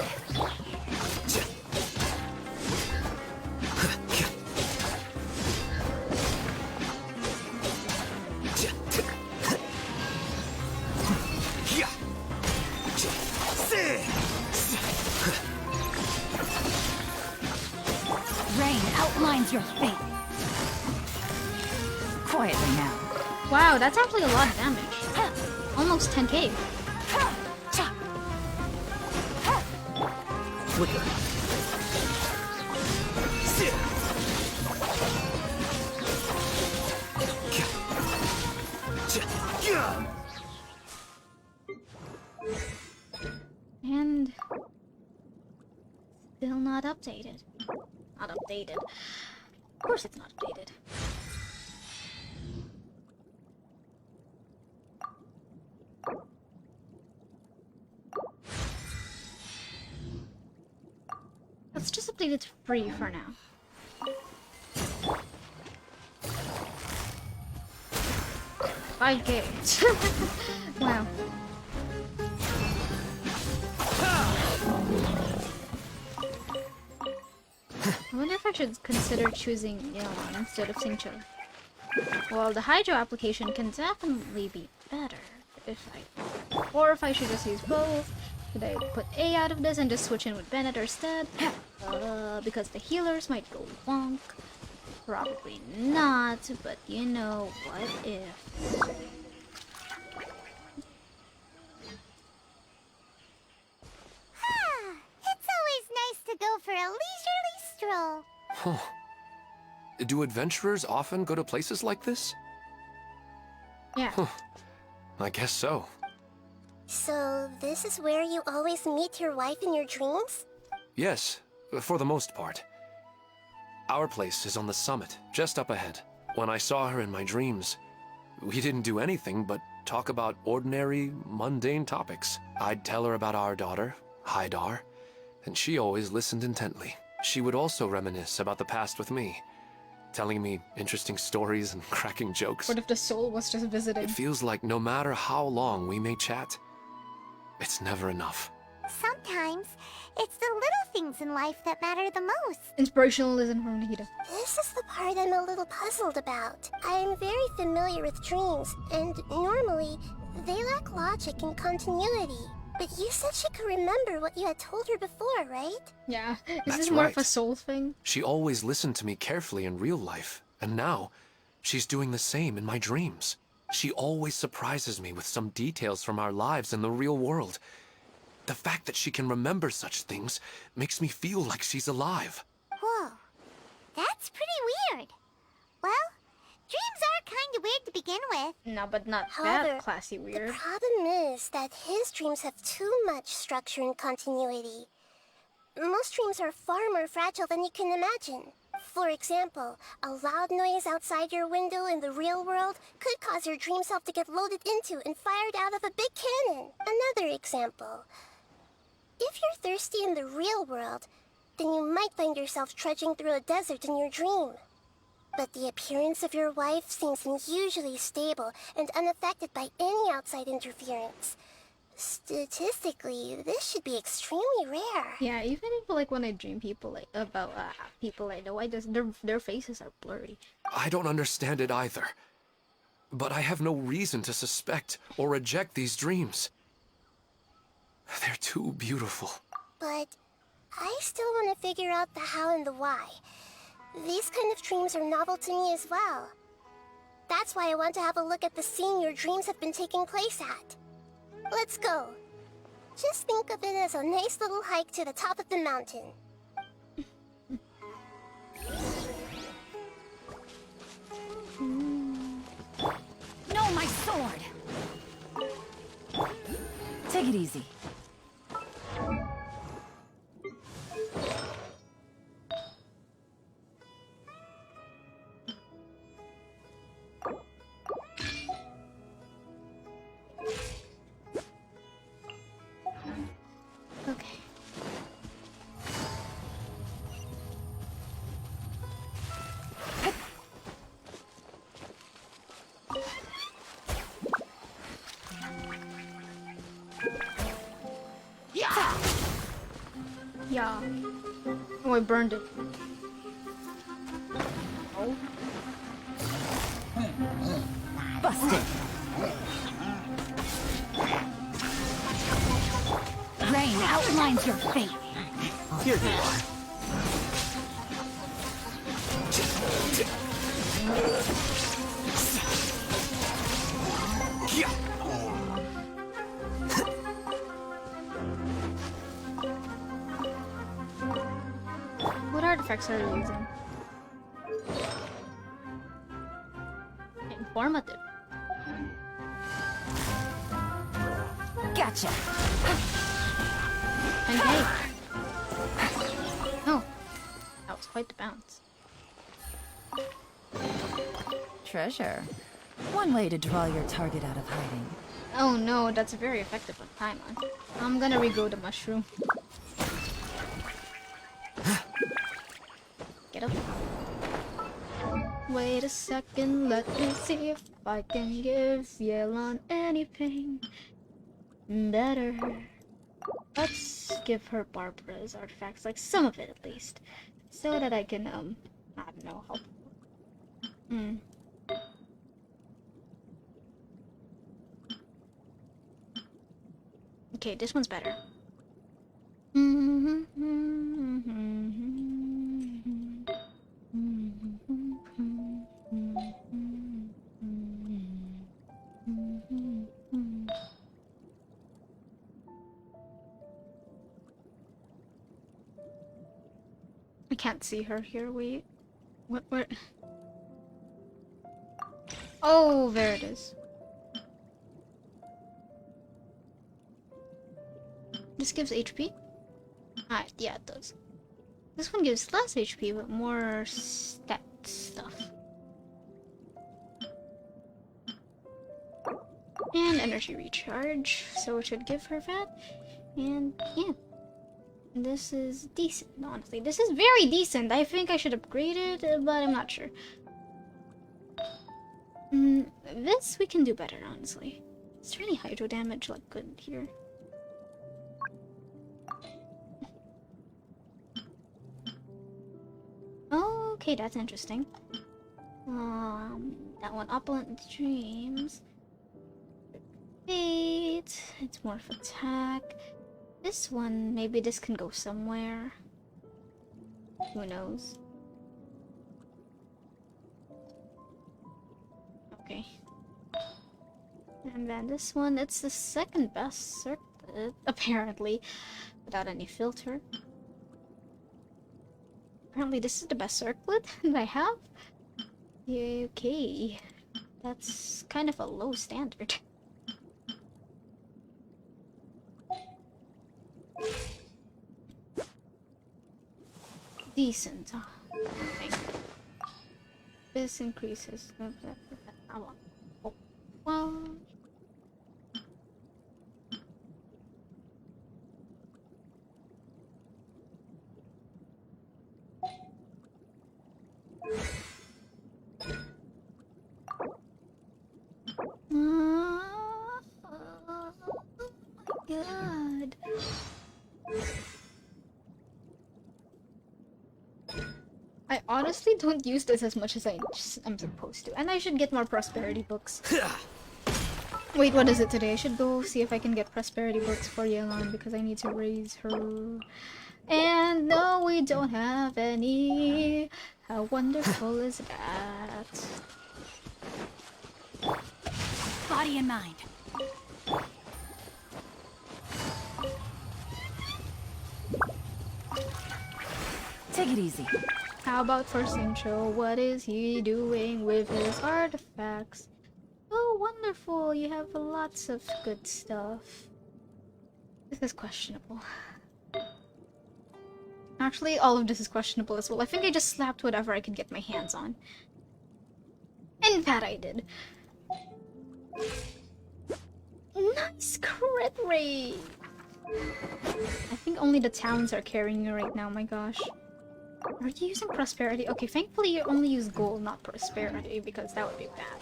Rain outlines your fate. Quietly now. Wow, that's actually a lot of damage. Almost 10k. Flicker. And still not updated. Not updated. Of course it's not updated. Let's just update it to free for now. $5K. Wow. I wonder if I should consider choosing Yeon instead of Singcho. Well, the Hydro application can definitely be better if I should just use both. Should I put A out of this and just switch in with Bennett instead? Because the healers might go wonk. Probably not, but you know, what if? It's always nice to go for a leisurely stroll. Huh. Do adventurers often go to places like this? Yeah. I guess so. So, this is where you always meet your wife in your dreams? Yes, for the most part. Our place is on the summit, just up ahead. When I saw her in my dreams, we didn't do anything but talk about ordinary, mundane topics. I'd tell her about our daughter, Haidar, and she always listened intently. She would also reminisce about the past with me, telling me interesting stories and cracking jokes. What if the soul was just visiting? It feels like no matter how long we may chat, it's never enough. Sometimes, it's the little things in life that matter the most. Inspirationalism from Nahida. This is the part I'm a little puzzled about. I'm very familiar with dreams, and normally, they lack logic and continuity. But you said she could remember what you had told her before, right? Yeah. Is That's this more of a right. soul thing? She always listened to me carefully in real life, and now she's doing the same in my dreams. She always surprises me with some details from our lives in the real world. The fact that she can remember such things makes me feel like she's alive. Whoa, that's pretty weird. Well, dreams are kind of weird to begin with. No, but not However, that classy weird. The problem is that his dreams have too much structure and continuity. Most dreams are far more fragile than you can imagine. For example, a loud noise outside your window in the real world could cause your dream self to get loaded into and fired out of a big cannon. Another example. If you're thirsty in the real world, then you might find yourself trudging through a desert in your dream. But the appearance of your wife seems unusually stable and unaffected by any outside interference. Statistically, this should be extremely rare. Yeah, even if like when I dream about people I know, their faces are blurry. I don't understand it either. But I have no reason to suspect or reject these dreams. They're too beautiful. But I still want to figure out the how and the why. These kind of dreams are novel to me as well. That's why I want to have a look at the scene your dreams have been taking place at. Let's go. Just think of it as a nice little hike to the top of the mountain. No, my sword! Take it easy. it burned it. Oh. Busted. Rain outlines your fate. Here you are. What artifacts are you using? Informative. Gotcha. And hey. Oh. That was quite the bounce. Treasure. One way to draw your target out of hiding. Oh no, that's very effective on Paimon. I'm gonna regrow the mushroom. Get up. Wait a second, let me see if I can give Yelan anything better. Let's give her Barbara's artifacts, like some of it at least, so that I can, I don't know, help. Okay, this one's better. I can't see her here, wait. What, where? Oh, there it is. This gives HP? Ah, yeah, it does. This one gives less HP, but more stat stuff. And energy recharge, so it should give her that. And yeah. This is decent, honestly. This is very decent. I think I should upgrade it, but I'm not sure. This we can do better, honestly. Is there any hydro damage, like, good here? Okay, that's interesting. That one, Opulent Dreams. Fate. It's more of attack. This one, maybe this can go somewhere. Who knows? Okay. And then this one, it's the second best circlet, apparently, without any filter. Apparently this is the best circlet that I have. Okay. That's kind of a low standard. Decent. Okay. This increases. Oh, well. Oh my god. I honestly don't use this as much as I'm supposed to. And I should get more prosperity books. Wait, what is it today? I should go see if I can get prosperity books for Yelan because I need to raise her. And no, we don't have any. How wonderful is that? Body and mind. Take it easy. How about first intro? What is he doing with his artifacts? Oh, wonderful! You have lots of good stuff. This is questionable. Actually, all of this is questionable as well. I think I just slapped whatever I could get my hands on. And that I did. Nice crit rate! I think only the talents are carrying you right now, my gosh. Are you using prosperity? Okay, thankfully you only use gold, not prosperity, because that would be bad.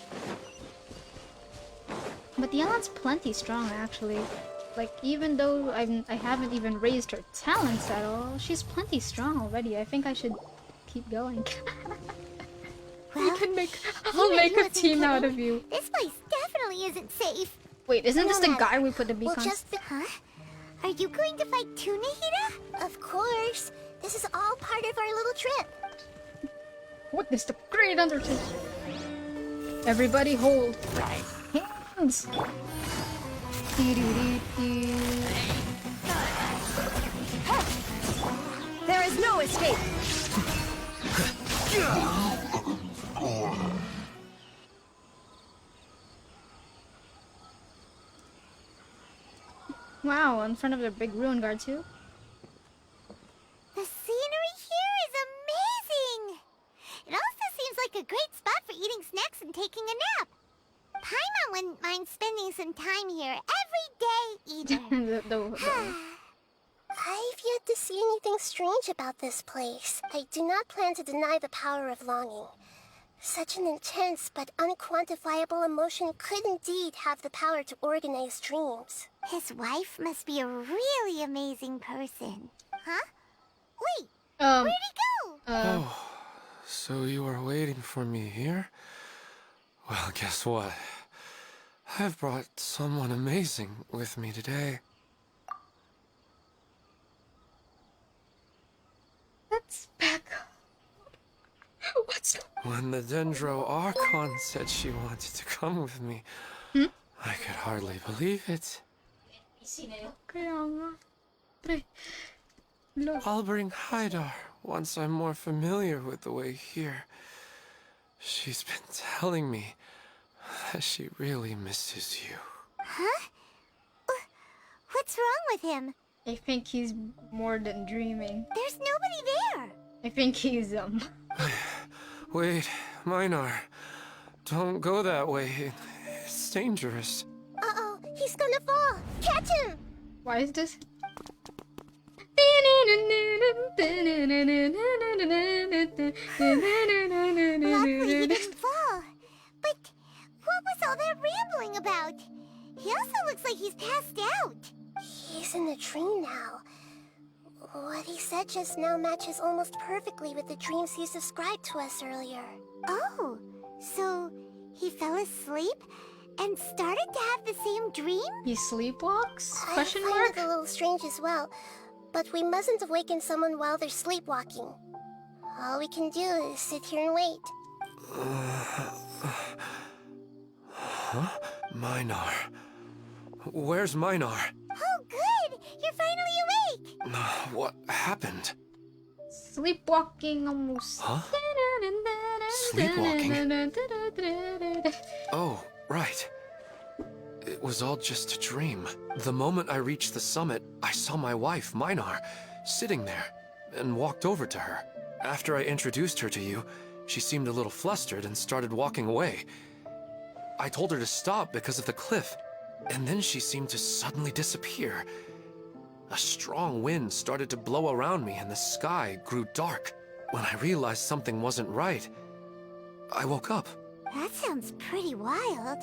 But the Yelan's plenty strong, actually. Like, even though I haven't even raised her talents at all, she's plenty strong already. I think I should keep going. Well, I'll make a team out of you. This place definitely isn't safe. Wait, isn't this the No matter. guy we put the We'll beacons? just... Huh? Are you going to fight too, Nahida? Of course. This is all part of our little trip. What is the great undertaking? Everybody hold right hands. There is no escape. Wow, in front of the big ruin guard too. The scenery here is amazing. It also seems like a great spot for eating snacks and taking a nap. Paimon wouldn't mind spending some time here every day either. I've yet to see anything strange about this place. I do not plan to deny the power of longing. Such an intense but unquantifiable emotion could indeed have the power to organize dreams. His wife must be a really amazing person. Huh? Wait, Um, where'd he go? Oh, so you are waiting for me here? Well, guess what? I've brought someone amazing with me today. Let's back up. What's When the Dendro Archon said she wanted to come with me, I could hardly believe it. Kaya nga. Pre. Look. I'll bring Haidar once I'm more familiar with the way here. She's been telling me that she really misses you. Huh? What's wrong with him? I think he's more than dreaming. There's nobody there. I think he's Wait, Minar. Don't go that way. It's dangerous. Uh-oh, he's gonna fall! Catch him! Why is this? Luckily he didn't fall. But what was all that rambling about? He also looks like he's passed out. He's in a dream now. What he said just now matches almost perfectly with the dreams he's described to us earlier. Oh, so he fell asleep and started to have the same dream? He sleepwalks? Question I mark? find it a little strange as well, but we mustn't awaken someone while they're sleepwalking. All we can do is sit here and wait. Huh? Minar. Where's Minar? Oh, good! You're finally awake! What happened? Sleepwalking almost. Huh? Sleepwalking? Oh, right. It was all just a dream. The moment I reached the summit, I saw my wife, Minar, sitting there, and walked over to her. After I introduced her to you, she seemed a little flustered and started walking away. I told her to stop because of the cliff, and then she seemed to suddenly disappear. A strong wind started to blow around me and the sky grew dark. When I realized something wasn't right, I woke up. That sounds pretty wild.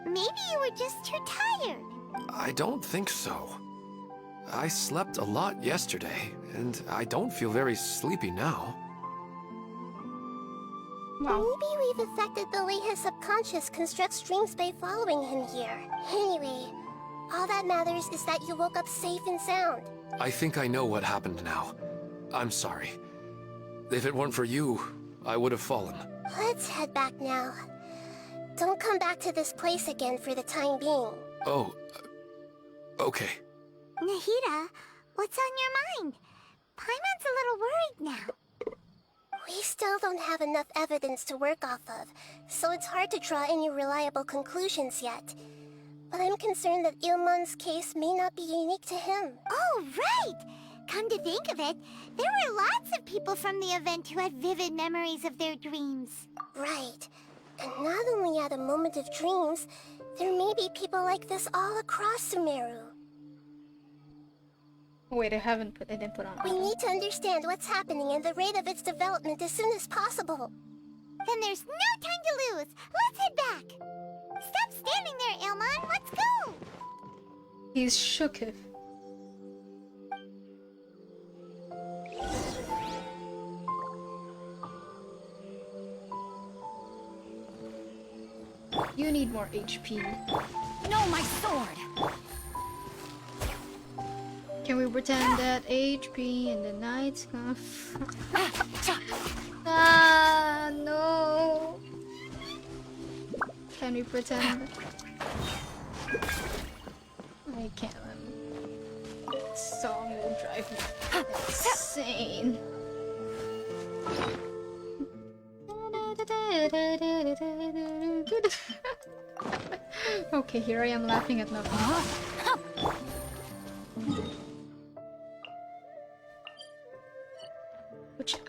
Maybe you were just too tired. I don't think so. I slept a lot yesterday, and I don't feel very sleepy now. Wow. Maybe we've affected the way his subconscious constructs dreams by following him here. Anyway, all that matters is that you woke up safe and sound. I think I know what happened now. I'm sorry. If it weren't for you, I would have fallen. Let's head back now. Don't come back to this place again for the time being. Oh, okay. Nahida, what's on your mind? Paimon's a little worried now. We still don't have enough evidence to work off of, so it's hard to draw any reliable conclusions yet. But I'm concerned that Ilmon's case may not be unique to him. Oh, right! Come to think of it, there were lots of people from the event who had vivid memories of their dreams. Right. And not only at a moment of dreams, there may be people like this all across Sumeru. Wait, I didn't put on. We need to understand what's happening and the rate of its development as soon as possible. Then there's no time to lose. Let's head back. Stop standing there, Ilmon. Let's go. He's shooketh. You need more HP. No, my sword! Can we pretend that HP in the night's gonna ah, no. Can we pretend? I can't. This song will drive me insane. Okay, here I am laughing at nothing.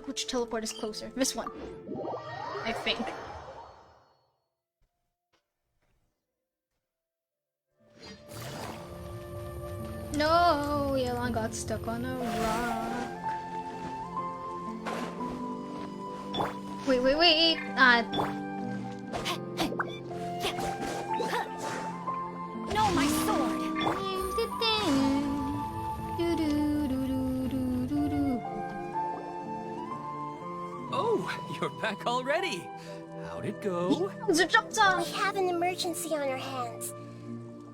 Which teleport is closer? This one, I think. No, Yelan got stuck on a rock. Wait. No, my sword! Oh, you're back already. How'd it go? We have an emergency on our hands.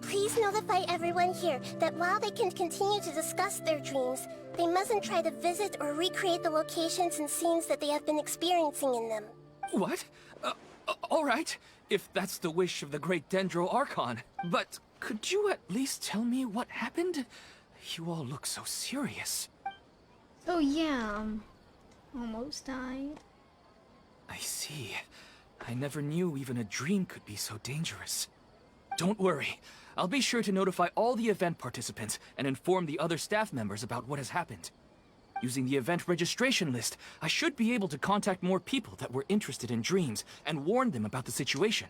Please notify everyone here that while they can continue to discuss their dreams, they mustn't try to visit or recreate the locations and scenes that they have been experiencing in them. What? All right, if that's the wish of the great Dendro Archon. But could you at least tell me what happened? You all look so serious. Oh yeah, almost died. I see. I never knew even a dream could be so dangerous. Don't worry. I'll be sure to notify all the event participants and inform the other staff members about what has happened. Using the event registration list, I should be able to contact more people that were interested in dreams and warn them about the situation.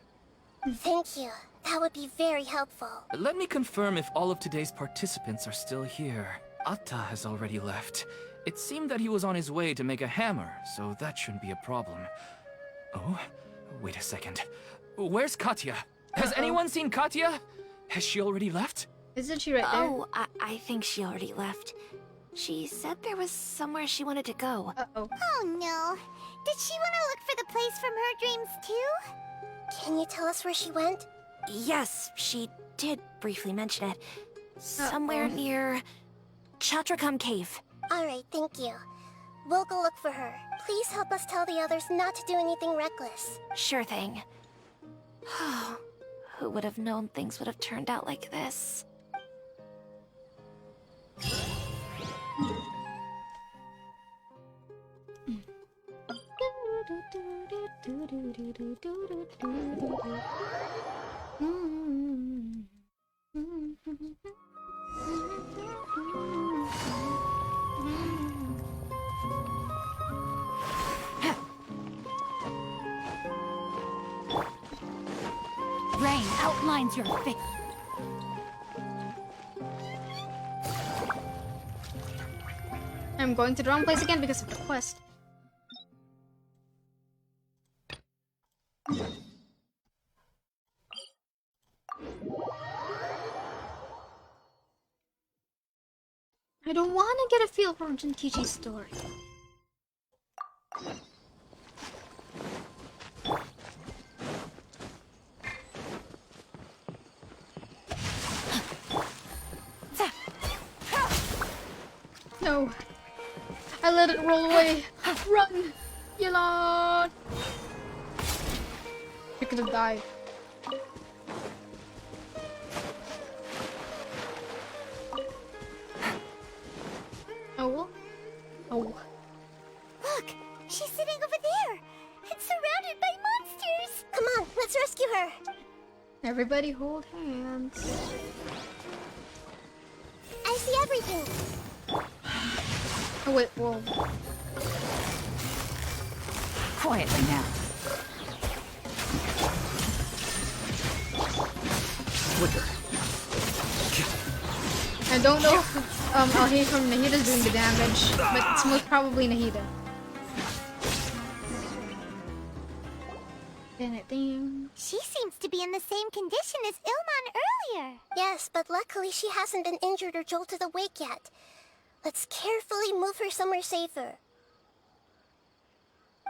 Thank you. That would be very helpful. Let me confirm if all of today's participants are still here. Atta has already left. It seemed that he was on his way to make a hammer, so that shouldn't be a problem. Oh, wait a second. Where's Katya? Has anyone seen Katya? Has she already left? Isn't she right there? Oh, I think she already left. She said there was somewhere she wanted to go. Uh-oh. Oh no. Did she want to look for the place from her dreams too? Can you tell us where she went? Yes, she did briefly mention it. Somewhere near Chatrakam Cave. Alright, thank you. We'll go look for her. Please help us tell the others not to do anything reckless. Sure thing. Who would have known things would have turned out like this? Rain outlines your face. I'm going to the wrong place again because of the quest. I don't want to get a feel for Jinkichi's story. No. I let it roll away. Run! Yelan! You could have died. Oh. Oh. Look! She's sitting over there! And surrounded by monsters! Come on, let's rescue her! Everybody hold hands. I see everything! Oh wait, whoa. Quietly now. Flicker. I don't know if Alhae from Nahida's doing the damage, but it's most probably Nahida. She seems to be in the same condition as Ilman earlier. Yes, but luckily she hasn't been injured or jolted awake yet. Let's carefully move her somewhere safer.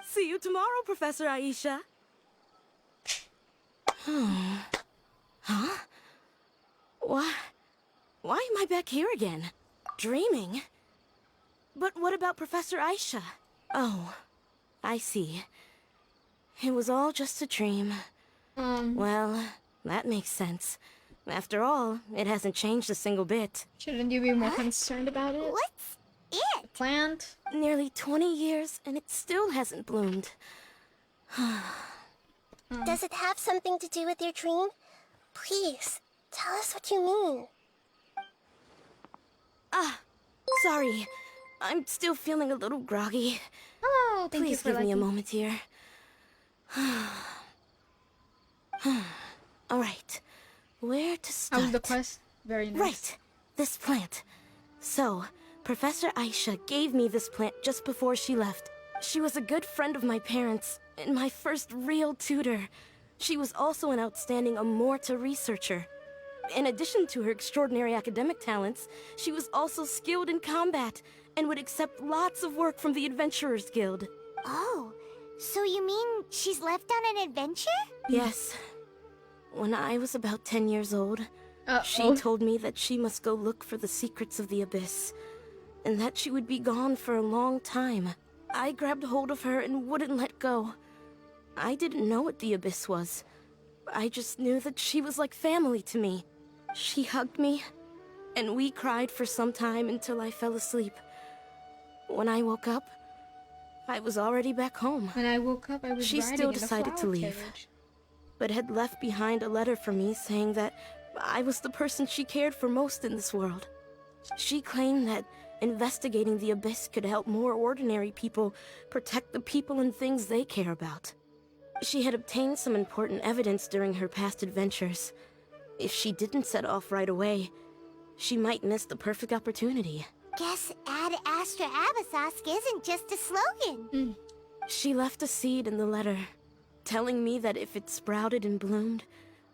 See you tomorrow, Professor Aisha. Huh? Why am I back here again? Dreaming? But what about Professor Aisha? Oh, I see. It was all just a dream. Well, that makes sense. After all, it hasn't changed a single bit. Shouldn't you be more concerned about it? What's The it? plant? Nearly 20 years, and it still hasn't bloomed. Does it have something to do with your dream? Please, tell us what you mean. Sorry. I'm still feeling a little groggy. Oh, thank you Please for give me a liking. moment here. All right. Where to start? How's the quest? Very nice. Right. This plant. So, Professor Aisha gave me this plant just before she left. She was a good friend of my parents and my first real tutor. She was also an outstanding Amorta researcher. In addition to her extraordinary academic talents, she was also skilled in combat and would accept lots of work from the Adventurers Guild. Oh, so you mean she's left on an adventure? Yes. When I was about 10 years old, she told me that she must go look for the secrets of the Abyss, and that she would be gone for a long time. I grabbed hold of her and wouldn't let go. I didn't know what the Abyss was. I just knew that she was like family to me. She hugged me, and we cried for some time until I fell asleep. When I woke up, I was already back home. When I woke up, I was She riding still in a decided to flower leave, carriage. but had left behind a letter for me saying that I was the person she cared for most in this world. She claimed that investigating the Abyss could help more ordinary people protect the people and things they care about. She had obtained some important evidence during her past adventures. If she didn't set off right away, she might miss the perfect opportunity. Guess Ad Astra Abyssosque isn't just a slogan. She left a seed in the letter, telling me that if it sprouted and bloomed,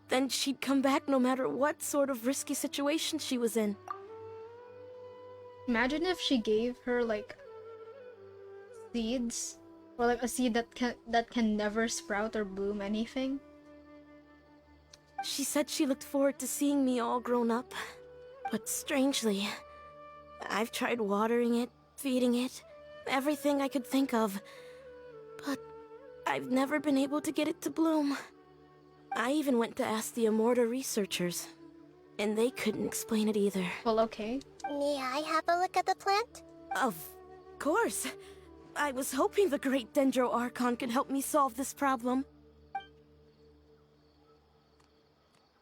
then she'd come back no matter what sort of risky situation she was in. Imagine if she gave her like seeds, or like a seed that can never sprout or bloom anything. She said she looked forward to seeing me all grown up. But strangely, I've tried watering it, feeding it, everything I could think of. But I've never been able to get it to bloom. I even went to ask the Amorta researchers, and they couldn't explain it either. Well, okay. May I have a look at the plant? Of course. I was hoping the great Dendro Archon could help me solve this problem.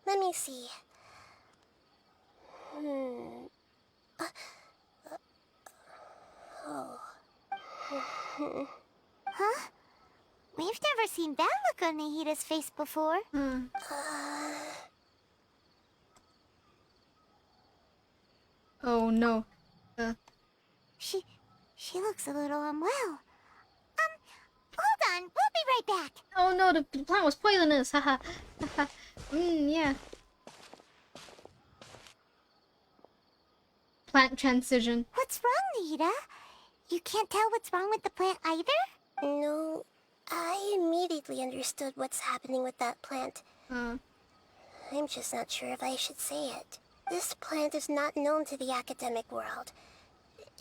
Let me see. Huh? We've never seen that look on Nahida's face before. Oh no. She looks a little unwell. Hold on, we'll be right back. Oh no, the plant was poisonous. Haha. Yeah. Plant transition. What's wrong, Nahida? You can't tell what's wrong with the plant either? No, I immediately understood what's happening with that plant. I'm just not sure if I should say it. This plant is not known to the academic world.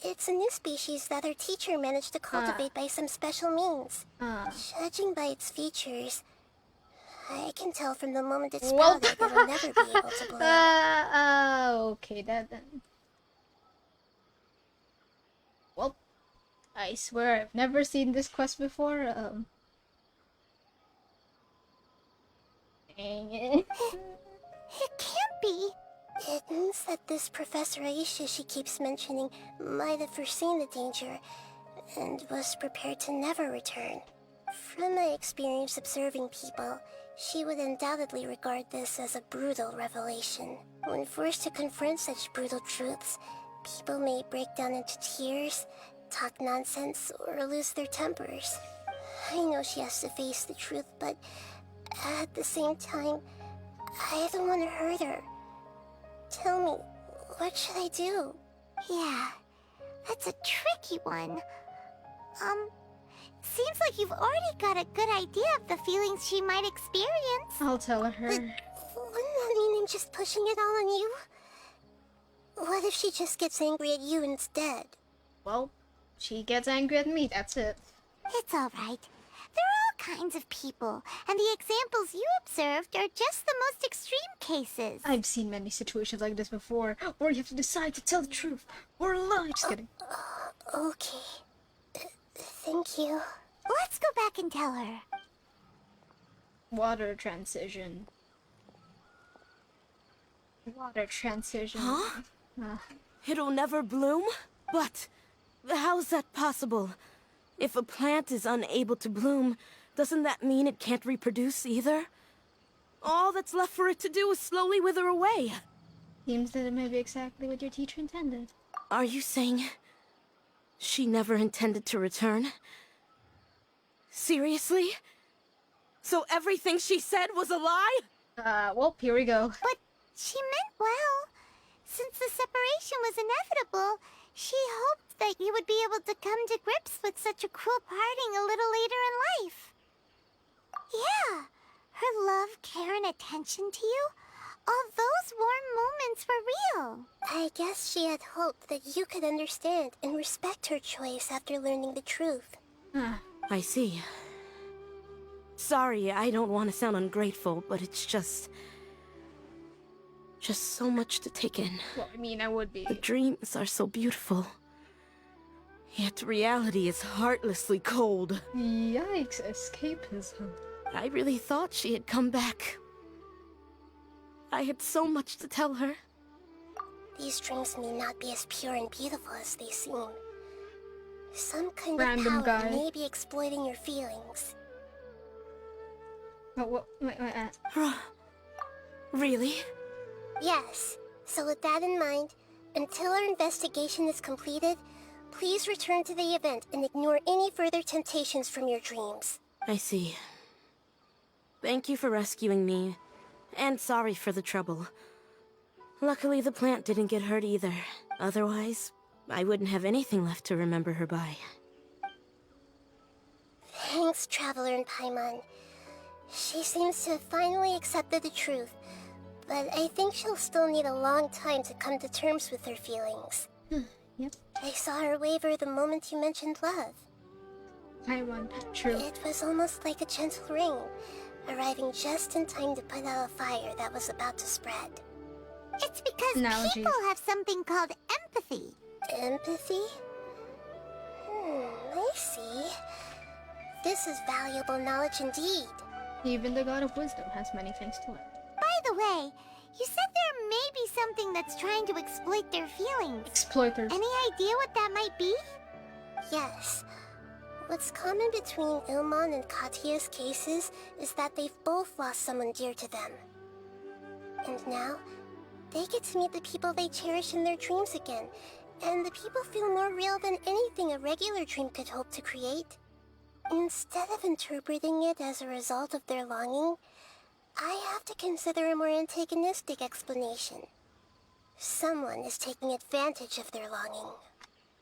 It's a new species that our teacher managed to cultivate by some special means. Judging by its features, I can tell from the moment it sprouted it will never be able to bloom. Okay, that then. Well, I swear I've never seen this quest before. Dang it. It can't be. It means that this Professor Aisha she keeps mentioning might have foreseen the danger and was prepared to never return. From my experience observing people, she would undoubtedly regard this as a brutal revelation. When forced to confront such brutal truths, people may break down into tears, talk nonsense, or lose their tempers. I know she has to face the truth, but at the same time, I don't want to hurt her. Tell me, what should I do? Yeah, that's a tricky one. Seems like you've already got a good idea of the feelings she might experience. I'll tell her. But wouldn't that mean I'm just pushing it all on you? What if she just gets angry at you instead? Well, she gets angry at me, that's it. It's alright. There are all kinds of people, and the examples you observed are just the most extreme cases. I've seen many situations like this before, where you have to decide to tell the truth or lie. Just kidding. Okay. Thank you. Let's go back and tell her. Water transition. Water transition. Huh? Uh, It'll never bloom? But how's that possible? If a plant is unable to bloom, doesn't that mean it can't reproduce either? All that's left for it to do is slowly wither away. seems that it may be exactly what your teacher intended. Are you saying she never intended to return? Seriously? So everything she said was a lie? Well, here we go. But she meant well. Since the separation was inevitable, she hoped that you would be able to come to grips with such a cruel parting a little later in life. Yeah, her love, care, and attention to you, all those warm moments were real. I guess she had hoped that you could understand and respect her choice after learning the truth. I see. Sorry, I don't want to sound ungrateful, but it's just so much to take in. Well, I mean, I would be. The dreams are so beautiful. Yet reality is heartlessly cold. Yikes, escapism. I really thought she had come back. I had so much to tell her. These dreams may not be as pure and beautiful as they seem. Some kind Random of power guy. may be exploiting your feelings. But what? Wait, Really? Yes. So with that in mind, until our investigation is completed, please return to the event and ignore any further temptations from your dreams. I see. Thank you for rescuing me, and sorry for the trouble. Luckily, the plant didn't get hurt either. Otherwise, I wouldn't have anything left to remember her by. Thanks, Traveler and Paimon. She seems to have finally accepted the truth, but I think she'll still need a long time to come to terms with her feelings. Yep. I saw her waver the moment you mentioned love. Paimon, true. It was almost like a gentle rain, arriving just in time to put out a fire that was about to spread. It's because Analogies. people have something called empathy. Empathy? I see. This is valuable knowledge indeed. Even the God of Wisdom has many things to learn. By the way, you said there may be something that's trying to exploit their feelings. Exploiters. Any idea what that might be? Yes. What's common between Ilmon and Katya's cases is that they've both lost someone dear to them. And now, they get to meet the people they cherish in their dreams again, and the people feel more real than anything a regular dream could hope to create. Instead of interpreting it as a result of their longing, I have to consider a more antagonistic explanation. Someone is taking advantage of their longing.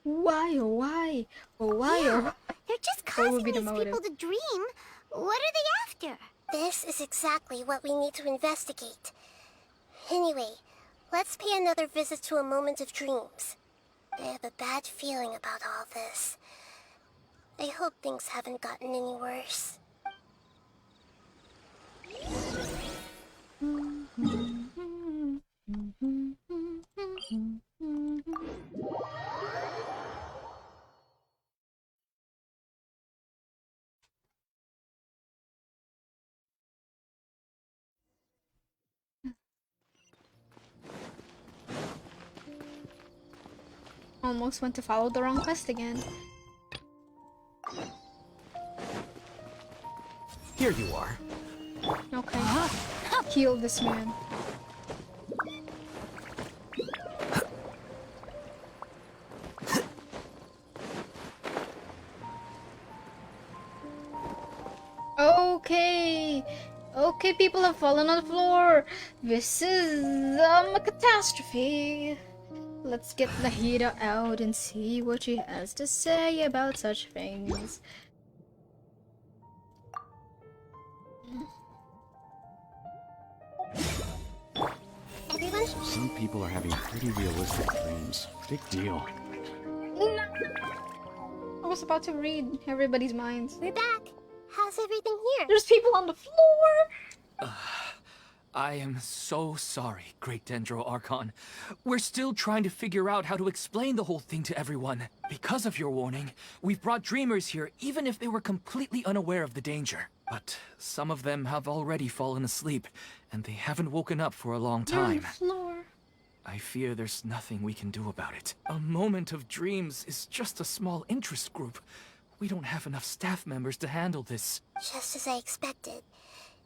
Why, oh why? Oh why, Yeah, oh they're just What would causing be the these motive? people to dream. What are they after? This is exactly what we need to investigate. Anyway, let's pay another visit to a moment of dreams. I have a bad feeling about all this. I hope things haven't gotten any worse. Almost went to follow the wrong quest again. Here you are. Okay. Heal this man. Okay. Okay, people have fallen on the floor. This is a catastrophe. Let's get Nahida out and see what she has to say about such things. Everyone? Some people are having pretty realistic dreams. Big deal. No. I was about to read everybody's minds. We're back. How's everything here? There's people on the floor. I am so sorry, Great Dendro Archon. We're still trying to figure out how to explain the whole thing to everyone. Because of your warning, we've brought dreamers here even if they were completely unaware of the danger. But some of them have already fallen asleep, and they haven't woken up for a long They're on time. the floor. I fear there's nothing we can do about it. A moment of dreams is just a small interest group. We don't have enough staff members to handle this. Just as I expected.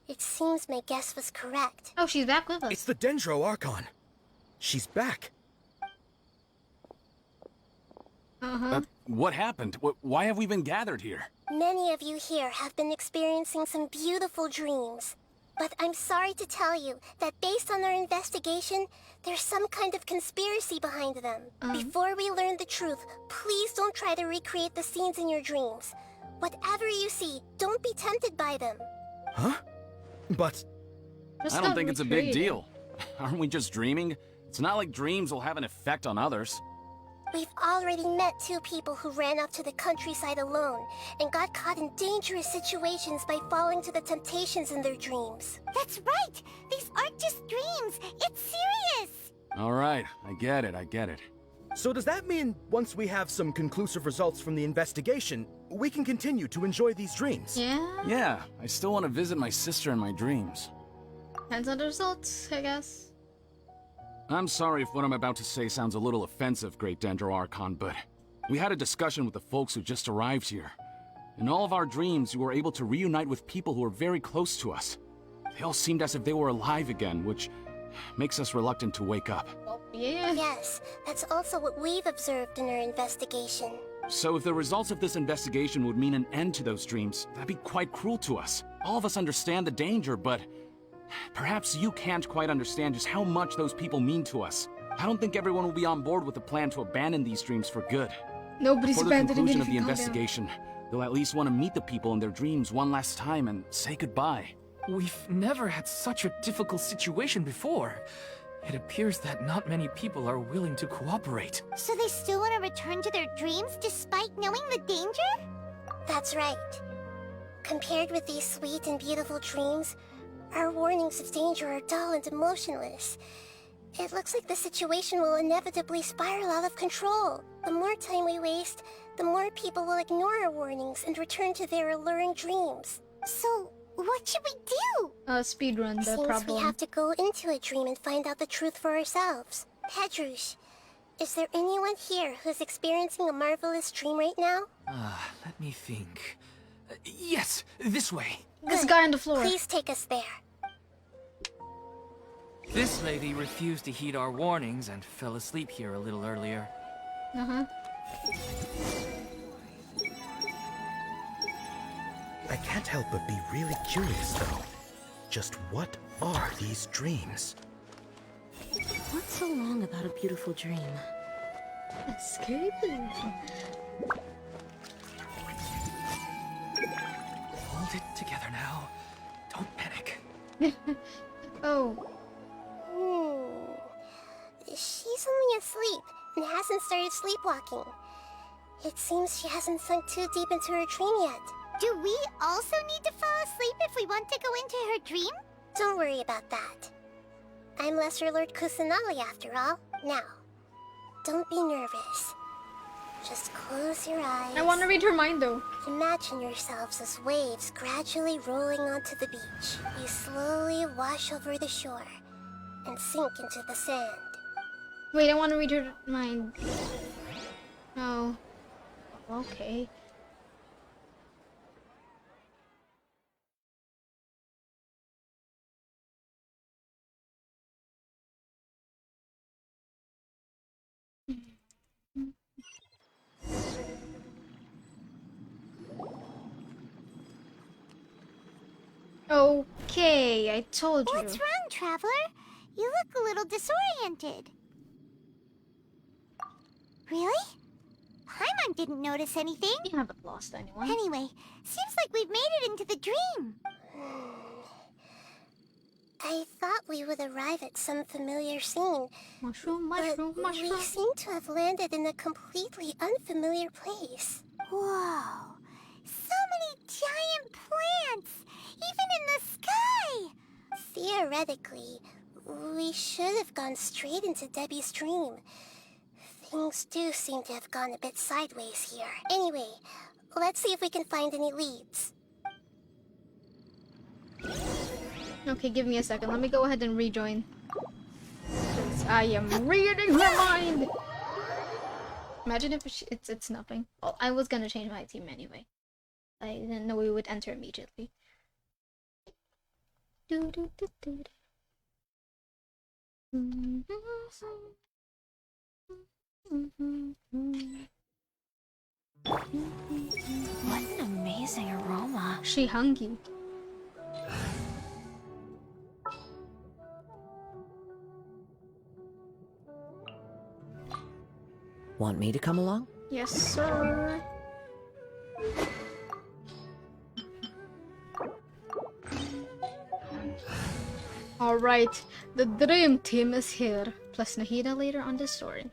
It seems my guess was correct. Oh, she's back with us. It's the Dendro Archon. She's back. What happened? Why have we been gathered here? Many of you here have been experiencing some beautiful dreams. But I'm sorry to tell you that based on our investigation, there's some kind of conspiracy behind them. Before we learn the truth, please don't try to recreate the scenes in your dreams. Whatever you see, don't be tempted by them. Huh? But... I don't think it's a big deal. Aren't we just dreaming? It's not like dreams will have an effect on others. We've already met 2 people who ran off to the countryside alone and got caught in dangerous situations by falling to the temptations in their dreams. That's right! These aren't just dreams! It's serious! All right, I get it. so does that mean once we have some conclusive results from the investigation, we can continue to enjoy these dreams? Yeah? Yeah, I still want to visit my sister in my dreams. Depends on the results, I guess. I'm sorry if what I'm about to say sounds a little offensive, Great Dendro Archon, but we had a discussion with the folks who just arrived here. In all of our dreams, we were able to reunite with people who were very close to us. They all seemed as if they were alive again, which makes us reluctant to wake up. Yeah. Yes, that's also what we've observed in our investigation. So if the results of this investigation would mean an end to those dreams, that'd be quite cruel to us. All of us understand the danger, but perhaps you can't quite understand just how much those people mean to us. I don't think everyone will be on board with the plan to abandon these dreams for good. Nobody's For the abandoning conclusion it of if the you calm down. investigation, they'll at least want to meet the people in their dreams one last time and say goodbye. We've never had such a difficult situation before. It appears that not many people are willing to cooperate. So they still want to return to their dreams despite knowing the danger? That's right. Compared with these sweet and beautiful dreams, our warnings of danger are dull and emotionless. It looks like the situation will inevitably spiral out of control. The more time we waste, the more people will ignore our warnings and return to their alluring dreams. So, what should we do? Speedrun the Seems problem. we have to go into a dream and find out the truth for ourselves. Pedrush, is there anyone here who's experiencing a marvelous dream right now? Let me think. Yes, this way. This guy on the floor. Please take us there. This lady refused to heed our warnings and fell asleep here a little earlier. I can't help but be really curious, though. Just what are these dreams? What's so long about a beautiful dream? Escaping. Hold it together now. Don't panic. Oh. She's only asleep and hasn't started sleepwalking. It seems she hasn't sunk too deep into her dream yet. Do we also need to fall asleep if we want to go into her dream? Don't worry about that. I'm Lesser Lord Kusanali after all. Now, don't be nervous. Just close your eyes. I want to read her mind though. Imagine yourselves as waves gradually rolling onto the beach. You slowly wash over the shore and sink into the sand. Wait, I want to read her mind. Oh. Okay. Okay, I told you. What's wrong, Traveler? You look a little disoriented. Really? Paimon didn't notice anything. You haven't lost anyone. Anyway, seems like we've made it into the dream. I thought we would arrive at some familiar scene. Mushroom, But mushroom, mushroom. we seem to have landed in a completely unfamiliar place. Whoa! So many giant plants! Even in the sky! Theoretically, we should have gone straight into Debbie's dream. Things do seem to have gone a bit sideways here. Anyway, let's see if we can find any leads. Okay, give me a second. Let me go ahead and rejoin. I am reading her mind! Imagine if it's nothing. Oh, I was gonna change my team anyway. I didn't know we would enter immediately. What an amazing aroma. She hungry. Want me to come along? Yes, sir. Alright, the dream team is here, plus Nahida later on the story.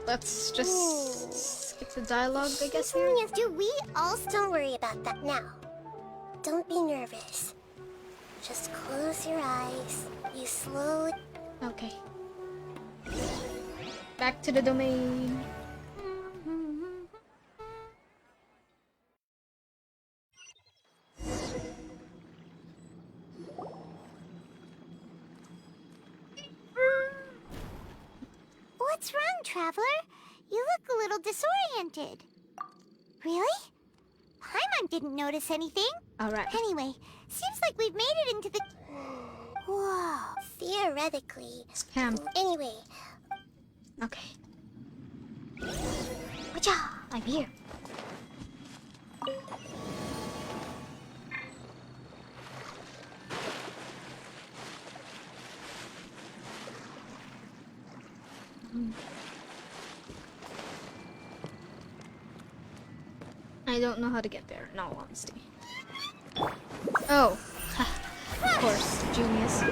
Let's just skip the dialogue, I guess, here. Yes, do we also don't worry about that now. Don't be nervous. Just close your eyes. You slowly... Okay. Back to the domain. What's wrong, Traveler? You look a little disoriented. Really? Paimon didn't notice anything. Alright. Anyway, seems like we've made it into the... Whoa. Theoretically... Scam. Anyway... Okay. Wacha, I'm here. I don't know how to get there, in all honesty. Oh. Of course, genius.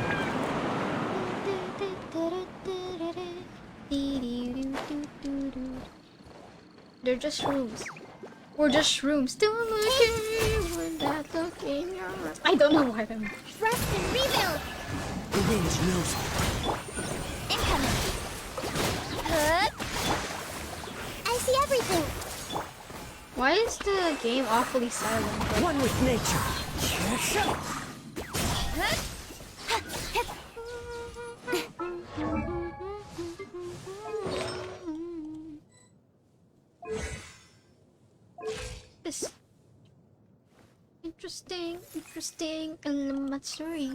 They're just rooms. We're just rooms. Don't look at me with that look in your eyes. I don't know why I'm... Rest and rebuild. The range knows. Incoming. I see everything. Why is the game awfully silent? Like, One with nature. this interesting elementary.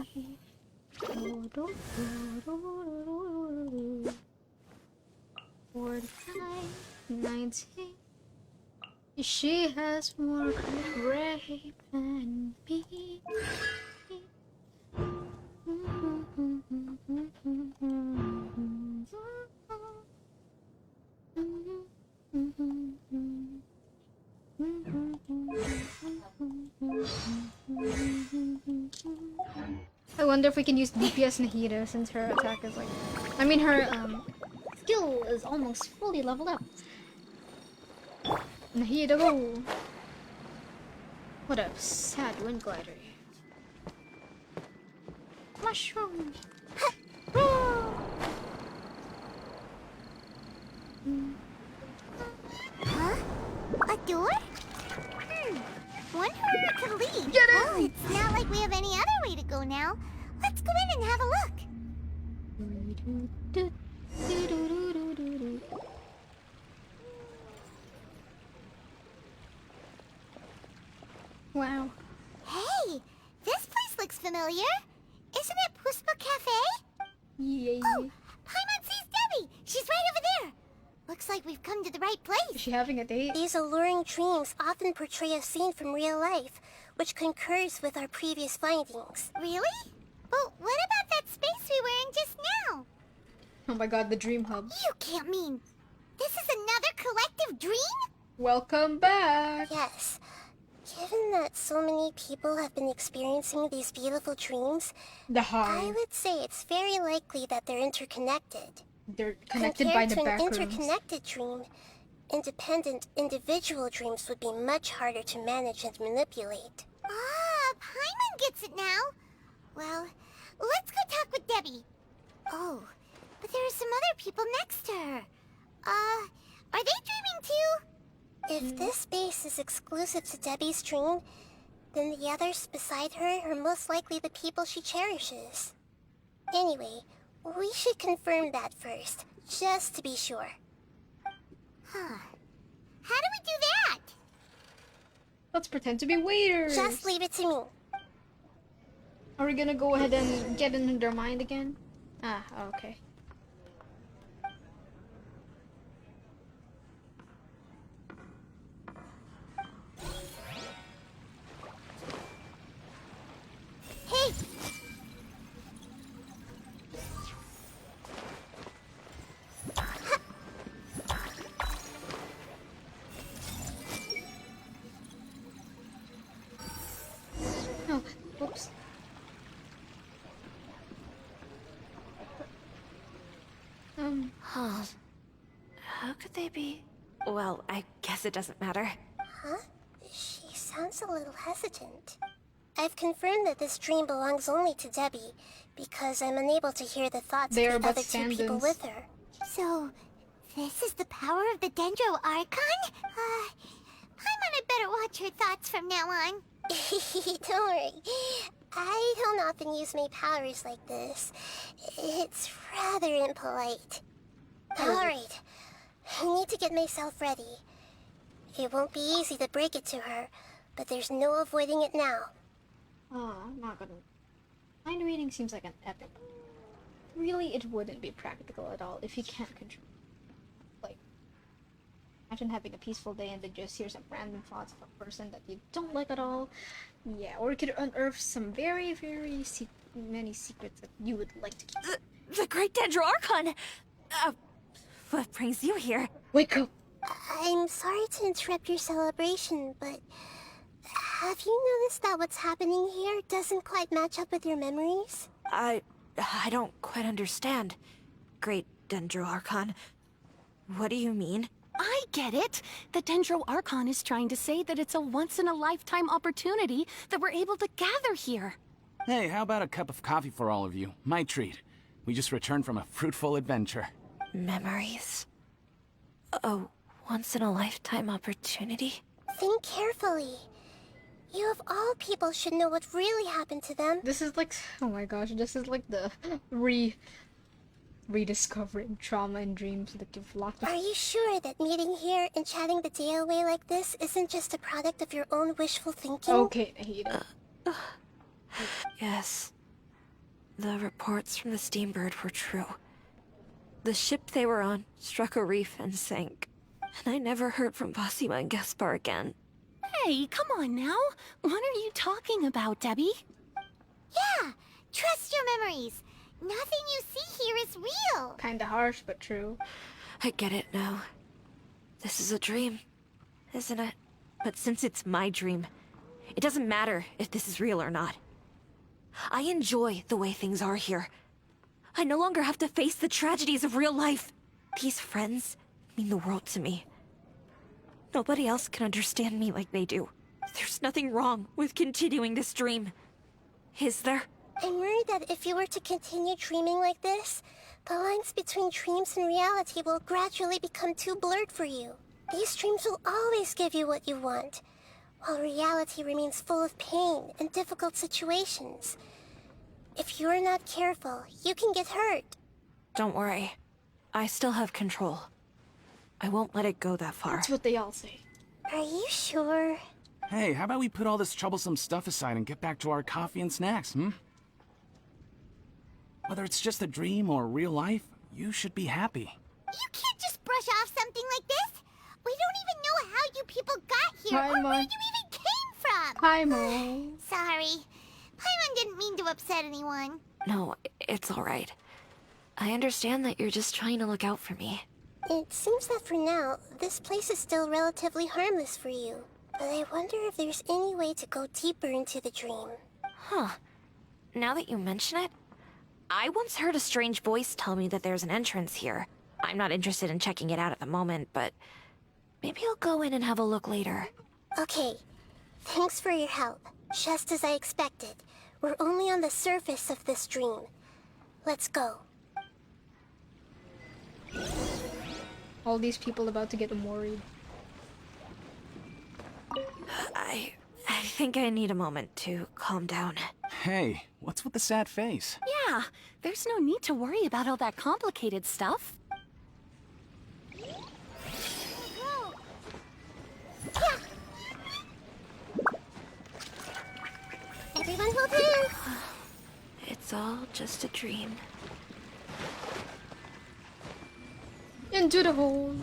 She has more great than me. I wonder if we can use DPS Nahida since her attack is like... I mean her skill is almost fully leveled up. Nahida, go! What a sad wind glider. Mushroom! Huh? A door? Wonder where it could lead. Get in! Oh, it's not like we have any other way to go now. Let's go in and have a look. Wow. Hey, this place looks familiar. Isn't it Puspa Cafe? Yay. Oh, Paimon sees Debbie. She's right over there. Looks like we've come to the right place. Is she having a date? These alluring dreams often portray a scene from real life, which concurs with our previous findings. Really? But what about that space we were in just now? Oh my god, the dream hub. You can't mean this is another collective dream? Welcome back. Yes. Given that so many people have been experiencing these beautiful dreams, The I hive. would say it's very likely that they're interconnected. They're connected Compared by the to back an rooms. interconnected dream, independent individual dreams would be much harder to manage and manipulate. Ah, Paimon gets it now. Well, let's go talk with Debbie. Oh, but there are some other people next to her. Are they dreaming too? If this space is exclusive to Debbie's dream, then the others beside her are most likely the people she cherishes. Anyway, we should confirm that first, just to be sure. Huh. How do we do that? Let's pretend to be waiters. Just leave it to me. Are we gonna go ahead and get into their mind again? Ah, okay. Hey! Oh, whoops. Huh. How could they be? Well, I guess it doesn't matter. Huh? She sounds a little hesitant. I've confirmed that this dream belongs only to Debbie, because I'm unable to hear the thoughts They of are the but other two people stand-ins. with her. So, this is the power of the Dendro Archon? Paimon had better watch her thoughts from now on. Don't worry. I don't often use my powers like this. It's rather impolite. Alright. I need to get myself ready. It won't be easy to break it to her, but there's no avoiding it now. Oh, I'm not gonna. Mind reading seems like an epic. Really, it wouldn't be practical at all if you can't control. Like, imagine having a peaceful day and then just hear some random thoughts of a person that you don't like at all. Yeah, or it could unearth some very, very many secrets that you would like to keep. The Great Dendro Archon! What brings you here? Wake up! I'm sorry to interrupt your celebration, but have you noticed that what's happening here doesn't quite match up with your memories? I don't quite understand. Great Dendro Archon. What do you mean? I get it. The Dendro Archon is trying to say that it's a once-in-a-lifetime opportunity that we're able to gather here. Hey, how about a cup of coffee for all of you? My treat. We just returned from a fruitful adventure. Memories. A once-in-a-lifetime opportunity? Think carefully. You of all people should know what really happened to them. This is like, oh my gosh, this is like the rediscovering trauma and dreams that you've locked up. Are you sure that meeting here and chatting the day away like this isn't just a product of your own wishful thinking? Okay, Nahida. Yes. The reports from the Steambird were true. The ship they were on struck a reef and sank. And I never heard from Basima and Gaspar again. Hey, come on now. What are you talking about, Debbie? Yeah, trust your memories. Nothing you see here is real. Kinda harsh, but true. I get it now. This is a dream, isn't it? But since it's my dream, it doesn't matter if this is real or not. I enjoy the way things are here. I no longer have to face the tragedies of real life. These friends mean the world to me. Nobody else can understand me like they do. There's nothing wrong with continuing this dream. Is there? I'm worried that if you were to continue dreaming like this, the lines between dreams and reality will gradually become too blurred for you. These dreams will always give you what you want, while reality remains full of pain and difficult situations. If you're not careful, you can get hurt. Don't worry. I still have control. I won't let it go that far. That's what they all say. Are you sure? Hey, how about we put all this troublesome stuff aside and get back to our coffee and snacks, Whether it's just a dream or real life, you should be happy. You can't just brush brush off something like this? We don't even know how you people got here or where you even came from. Paimon. Sorry. Paimon didn't mean to upset anyone. No, it's alright. I understand that you're just trying to look out for me. It seems that for now, this place is still relatively harmless for you. But I wonder if there's any way to go deeper into the dream. Huh. Now that you mention it, I once heard a strange voice tell me that there's an entrance here. I'm not interested in checking it out at the moment, but maybe I'll go in and have a look later. Okay. Thanks for your help. Just as I expected. We're only on the surface of this dream. Let's go. All these people about to get worried. I think I need a moment to calm down. Hey, what's with the sad face? Yeah, there's no need to worry about all that complicated stuff. Everyone hold hands. It's all just a dream. Into the hole.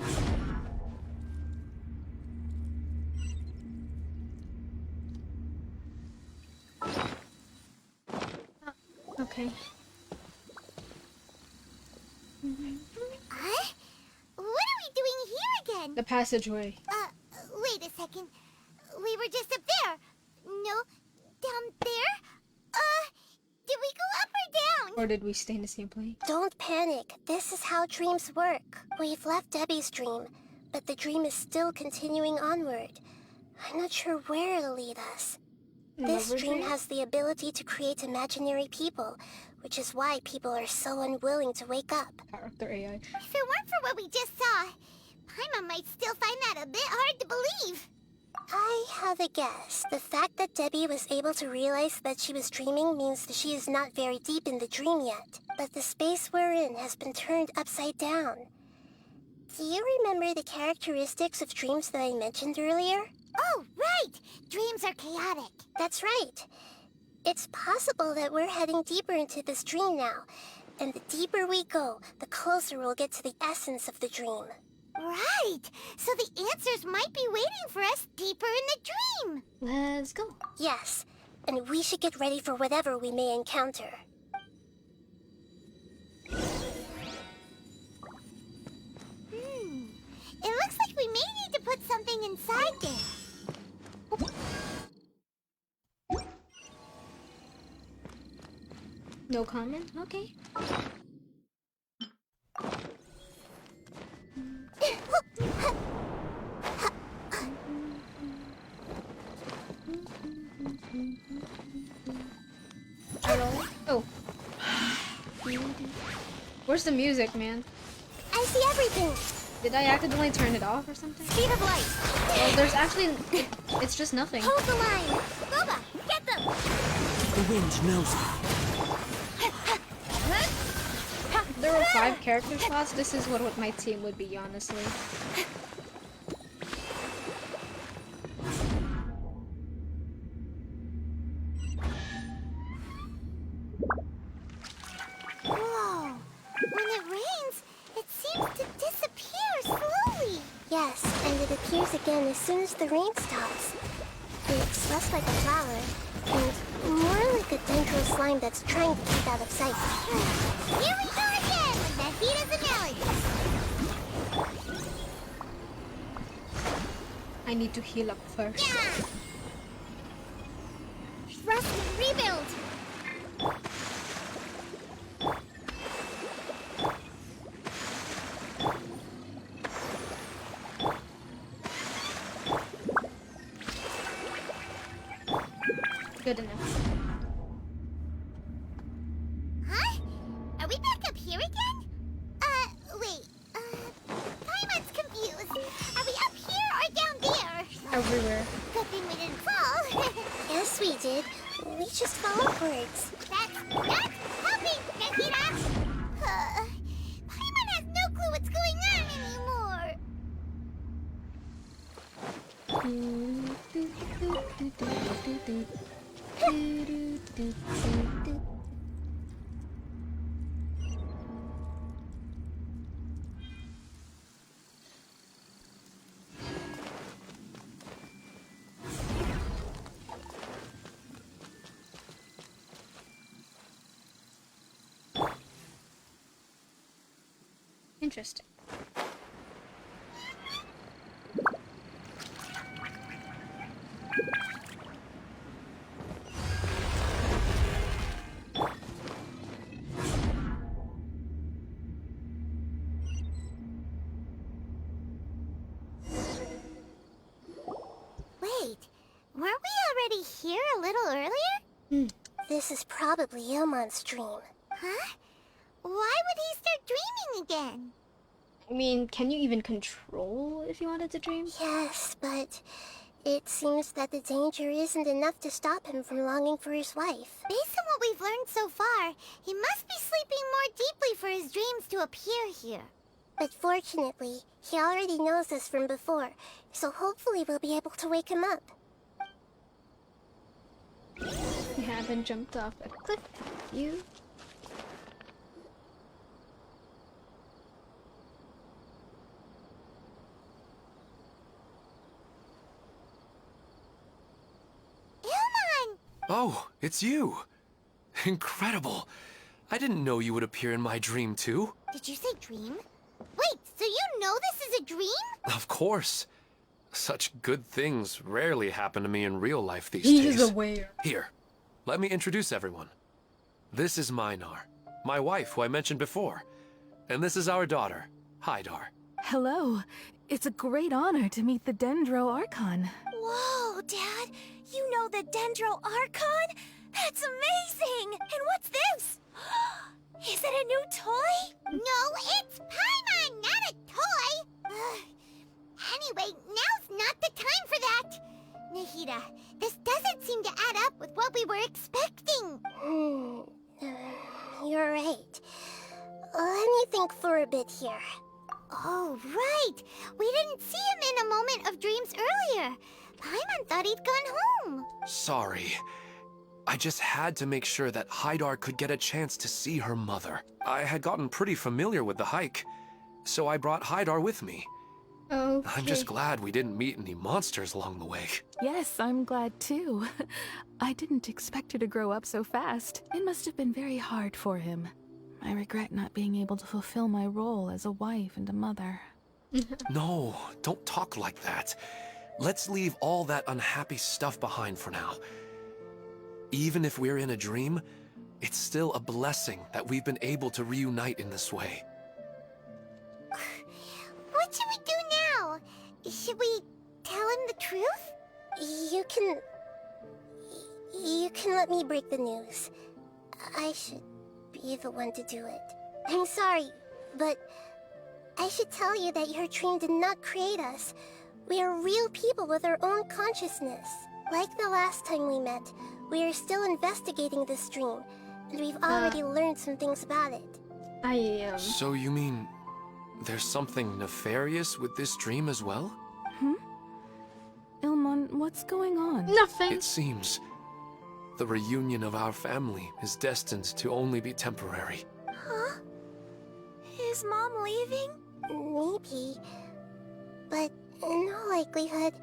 Okay. Huh? What are we doing here again? The passageway. Wait a second. We were just up there. No, down there? Did we go up or down? Or did we stay in the same place? Don't panic. This is how dreams work. We've left Debbie's dream, but the dream is still continuing onward. I'm not sure where it'll lead us. This Another dream has the ability to create imaginary people, which is why people are so unwilling to wake up. Character AI. If it weren't for what we just saw, Paimon might still find that a bit hard to believe. I have a guess. The fact that Debbie was able to realize that she was dreaming means that she is not very deep in the dream yet. But the space we're in has been turned upside down. Do you remember the characteristics of dreams that I mentioned earlier? Oh, right! Dreams are chaotic. That's right. It's possible that we're heading deeper into this dream now. And the deeper we go, the closer we'll get to the essence of the dream. Right! So the answers might be waiting for us deeper in the dream. Let's go. Yes, and we should get ready for whatever we may encounter. It looks like we may need to put something inside this. No comment? Okay. Hello? Oh. Where's the music, man? I see everything! Did I accidentally turn it off or something? Speed of light. Oh, there's actually... it's just nothing. Hold the line. Boba, get them. The wind knows. There were 5 character slots. This is what my team would be, honestly. Whoa. When it rains, it seems to disappear slowly. Yes, and it appears again as soon as the rain stops. It's less like a flower, and more like a dendral slime that's trying to keep out of sight. Here we go again with Nahida's analogy. I need to heal up first. Yeah. Thrust and rebuild. Good enough. Huh? Are we back up here again? Wait. Paimon's confused. Are we up here or down there? Everywhere. Good thing we didn't fall. Yes, we did. We just fell upwards. That's not helping, Nahida! Paimon has no clue what's going on anymore. Interesting. Wait, weren't we already here a little earlier? This is probably Ilmon's dream. Huh? Why would he start dreaming again? I mean, can you even control if you wanted to dream? Yes, but it seems that the danger isn't enough to stop him from longing for his wife. Based on what we've learned so far, he must be sleeping more deeply for his dreams to appear here. But fortunately, he already knows this from before, so hopefully we'll be able to wake him up. You haven't jumped off a cliff, have you? Ilmon! Oh, it's you. Incredible. I didn't know you would appear in my dream, too. Did you say dream? Wait, so you know this is a dream? Of course. Such good things rarely happen to me in real life these He days. is aware. Here, let me introduce everyone. This is Minar, my wife who I mentioned before. And this is our daughter, Hydar. Hello. It's a great honor to meet the Dendro Archon. Whoa, Dad! You know the Dendro Archon? That's amazing! And what's this? Is it a new toy? No, it's Paimon, not a toy! Anyway, now's not the time for that! Nahida, this doesn't seem to add up with what we were expecting. You're right. Let me think for a bit here. Oh, right! We didn't see him in a moment of dreams earlier. Paimon thought he'd gone home. Sorry. I just had to make sure that Hydar could get a chance to see her mother. I had gotten pretty familiar with the hike, so I brought Hydar with me. Okay. I'm just glad we didn't meet any monsters along the way. Yes, I'm glad too. I didn't expect her to grow up so fast. It must have been very hard for him. I regret not being able to fulfill my role as a wife and a mother. No, don't talk like that. Let's leave all that unhappy stuff behind for now. Even if we're in a dream, it's still a blessing that we've been able to reunite in this way. What should we do now? Should we tell him the truth? You can let me break the news. I should be the one to do it. I'm sorry, but I should tell you that your dream did not create us. We are real people with our own consciousness. Like the last time we met, we are still investigating this dream, and we've already learned some things about it. So you mean there's something nefarious with this dream as well? Ilmon, what's going on? Nothing. It seems the reunion of our family is destined to only be temporary. Huh? Is Mom leaving? Maybe. But in all likelihood,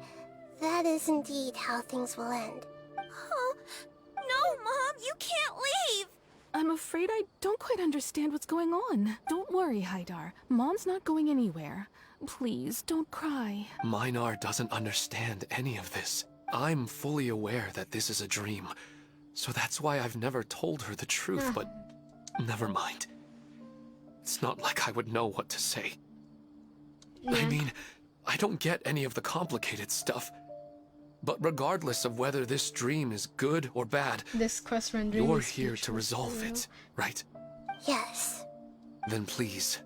that is indeed how things will end. Oh, no, Mom, you can't leave! I'm afraid I don't quite understand what's going on. Don't worry, Hydar. Mom's not going anywhere. Please, don't cry. Minar doesn't understand any of this. I'm fully aware that this is a dream, so that's why I've never told her the truth, but never mind. It's not like I would know what to say. I mean, I don't get any of the complicated stuff. But regardless of whether this dream is good or bad, This quest rendering you're is here to resolve it, right? Yes. Then please,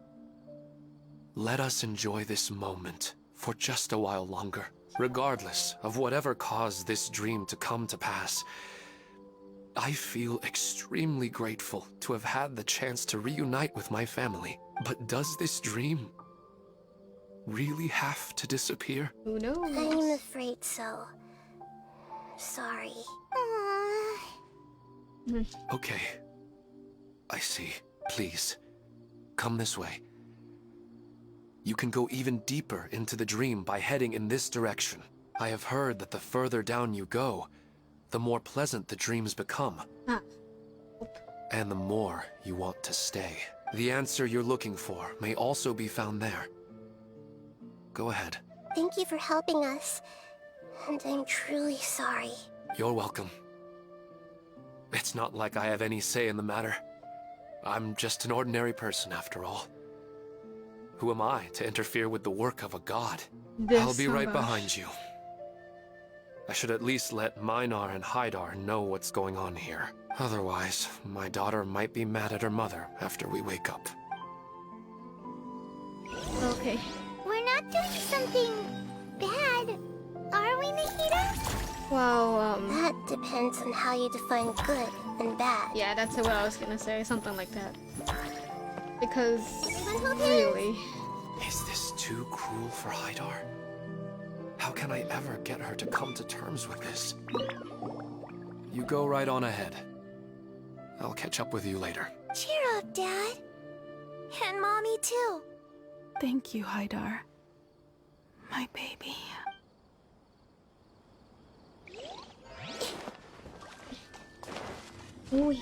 let us enjoy this moment for just a while longer. Regardless of whatever caused this dream to come to pass, I feel extremely grateful to have had the chance to reunite with my family. But does this dream really have to disappear? Who knows? I'm afraid so. Sorry. Okay. I see. Please, come this way. You can go even deeper into the dream by heading in this direction. I have heard that the further down you go, the more pleasant the dreams become. And the more you want to stay. The answer you're looking for may also be found there. Go ahead. Thank you for helping us. And I'm truly sorry. You're welcome. It's not like I have any say in the matter. I'm just an ordinary person, after all. Who am I to interfere with the work of a god? I'll be right behind you. I should at least let Minar and Haidar know what's going on here. Otherwise, my daughter might be mad at her mother after we wake up. Okay. We're not doing something bad, are we, Nahida? Well, That depends on how you define good and bad. yeah, that's what I was gonna say. Something like that. Because, Everyone hold hands. really... Is this too cruel for Haidar? How can I ever get her to come to terms with this? You go right on ahead. I'll catch up with you later. Cheer up, Dad. And Mommy, too. Thank you, Haidar. My baby. Ooh.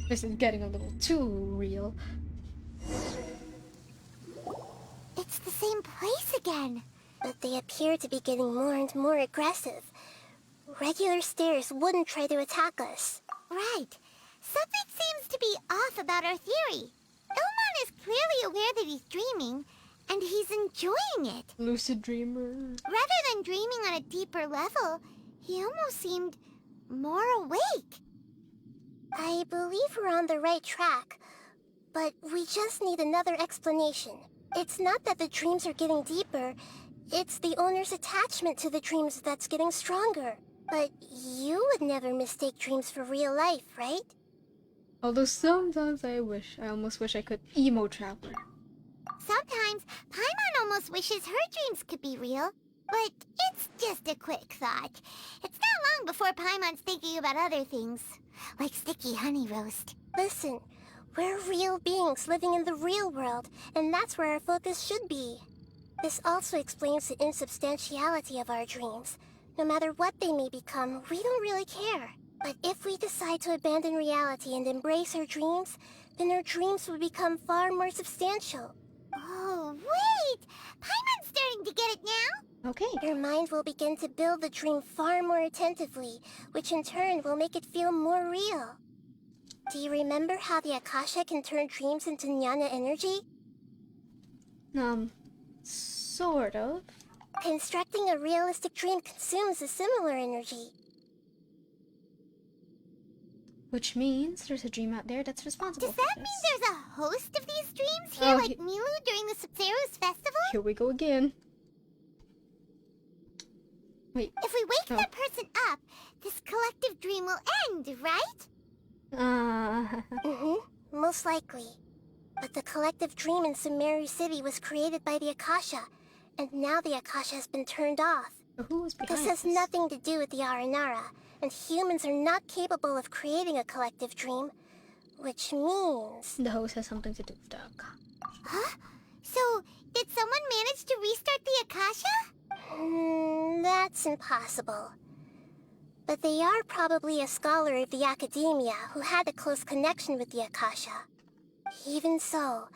This is getting a little too real. It's the same place again. But they appear to be getting more and more aggressive. Regular stairs wouldn't try to attack us. Right. Something seems to be off about our theory. Ilmon is clearly aware that he's dreaming, and he's enjoying it. Lucid dreamer. Rather than dreaming on a deeper level, he almost seemed more awake. I believe we're on the right track, but we just need another explanation. It's not that the dreams are getting deeper, it's the owner's attachment to the dreams that's getting stronger. But you would never mistake dreams for real life, right? Although sometimes I almost wish I could emo traveler. Sometimes, Paimon almost wishes her dreams could be real. But it's just a quick thought. It's not long before Paimon's thinking about other things, like sticky honey roast. Listen, we're real beings living in the real world, and that's where our focus should be. This also explains the insubstantiality of our dreams. No matter what they may become, we don't really care. But if we decide to abandon reality and embrace our dreams, then our dreams will become far more substantial. Oh, wait! Paimon's starting to get it now? Okay. Your mind will begin to build the dream far more attentively, which in turn will make it feel more real. Do you remember how the Akasha can turn dreams into jnana energy? Sort of. Constructing a realistic dream consumes a similar energy. Which means there's a dream out there that's responsible Does for that this. mean there's a host of these dreams here, Oh, like Milu during the Subzero's festival? Here we go again. Wait. If we wake that person up, this collective dream will end, right? Most likely. But the collective dream in Sumeru City was created by the Akasha, and now the Akasha has been turned off. Who was behind This has nothing to do with the Aranara, and humans are not capable of creating a collective dream, which means... The host has something to do with the Akasha. Huh? So, did someone manage to restart the Akasha? That's impossible. But they are probably a scholar of the academia who had a close connection with the Akasha. Even so,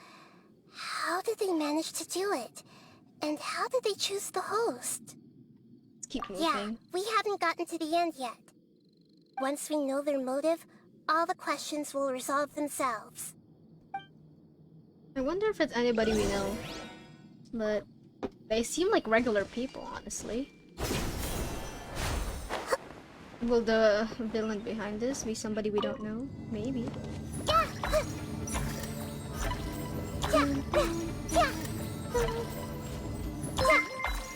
how did they manage to do it? And how did they choose the host? Let's keep moving. Yeah, we haven't gotten to the end yet. Once we know their motive, all the questions will resolve themselves. I wonder if it's anybody we know. But they seem like regular people, honestly. Will the villain behind this be somebody we don't know? Maybe.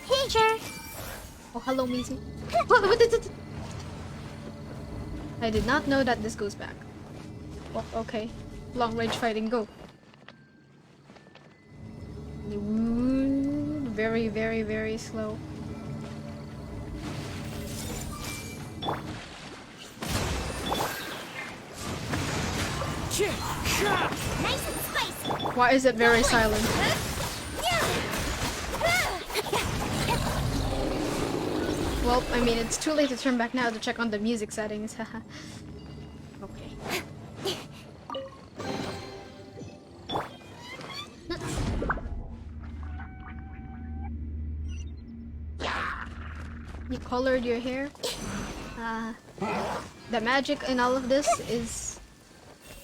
Pager! Oh, hello, Mizu. What is it? I did not know that this goes back. Oh, okay. Long range fighting, go. Very, very, very slow. Nice and spicy! Why is it very silent? Well, I mean, it's too late to turn back now to check on the music settings. Haha. Okay. You colored your hair. The magic in all of this is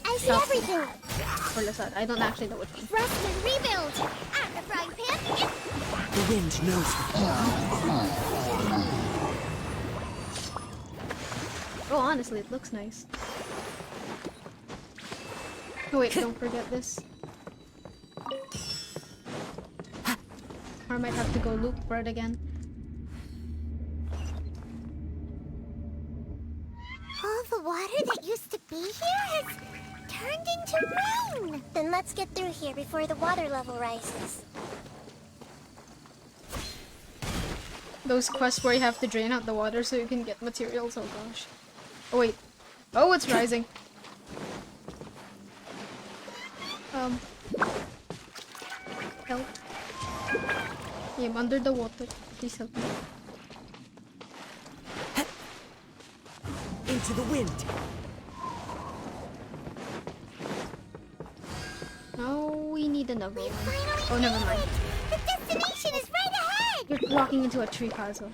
I see everything. or Lasad. I don't actually know which one. Rest and rebuild. I'm the frying pan. The wind knows. Oh, honestly, it looks nice. Oh wait, don't forget this. Or I might have to go loop for it again. All the water that used to be here has turned into rain. Then let's get through here before the water level rises. Those quests where you have to drain out the water so you can get materials. Oh gosh. Oh wait. Oh, it's rising. Help. I'm under the water. Please help me. Into the wind. No, we need another one. Finally Oh, never mind. The destination is right ahead. You're walking into a tree castle.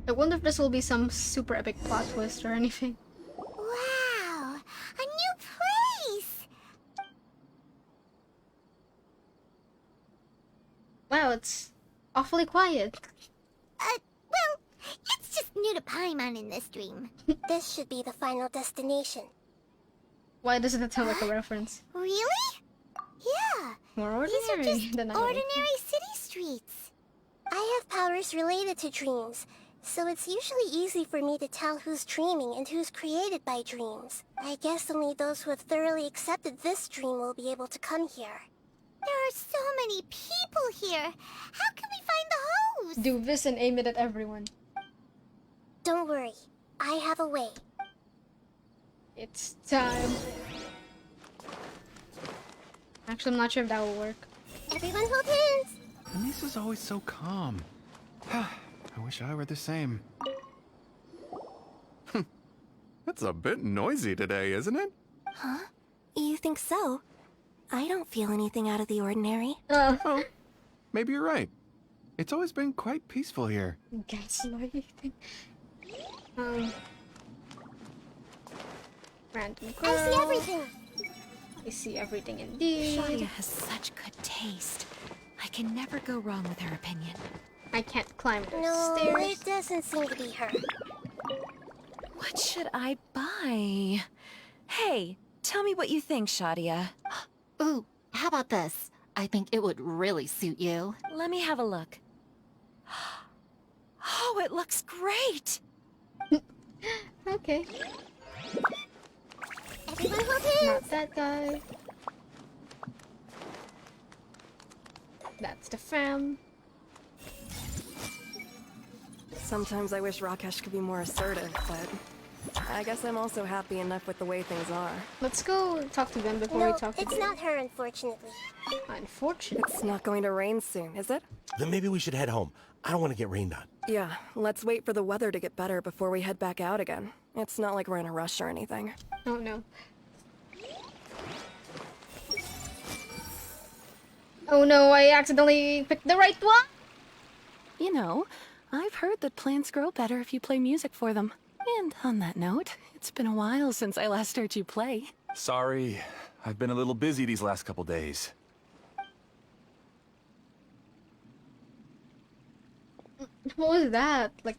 I wonder if this will be some super epic plot twist or anything. Wow, a new place. Wow, it's awfully quiet. Well, it's just new to Paimon in this dream. This should be the final destination. Why doesn't it sound like a reference? Really? Yeah. More These are ordinary just than I ordinary city streets. I have powers related to dreams, so it's usually easy for me to tell who's dreaming and who's created by dreams. I guess only those who have thoroughly accepted this dream will be able to come here. There are so many people here. How can we find the hose? Do this and aim it at everyone. Don't worry. I have a way. It's time. Actually, I'm not sure if that will work. Everyone hold hands. Lisa's always so calm. I wish I were the same. It's a bit noisy today, isn't it? Huh? You think so? I don't feel anything out of the ordinary. Oh, maybe you're right. It's always been quite peaceful here. Gaslighting. Random I see girl. everything. I see everything indeed. Shadia has such good taste. I can never go wrong with her opinion. I can't climb the No, stairs. it doesn't seem to be her. What should I buy? Hey, tell me what you think, Shadia. Ooh, how about this? I think it would really suit you. Let me have a look. Oh, it looks great! Okay. Everyone hold hands. Not that guy. That's the fam. Sometimes I wish Rakesh could be more assertive, but I guess I'm also happy enough with the way things are. Let's go talk to them before No, we talk to it's them. not her, unfortunately. Unfortunate. It's not going to rain soon, is it? Then maybe we should head home. I don't want to get rained on. Yeah, let's wait for the weather to get better before we head back out again. It's not like we're in a rush or anything. Oh no. Oh no, I accidentally picked the right one! You know, I've heard that plants grow better if you play music for them. And on that note, it's been a while since I last heard you play. Sorry, I've been a little busy these last couple days. What was that? Like...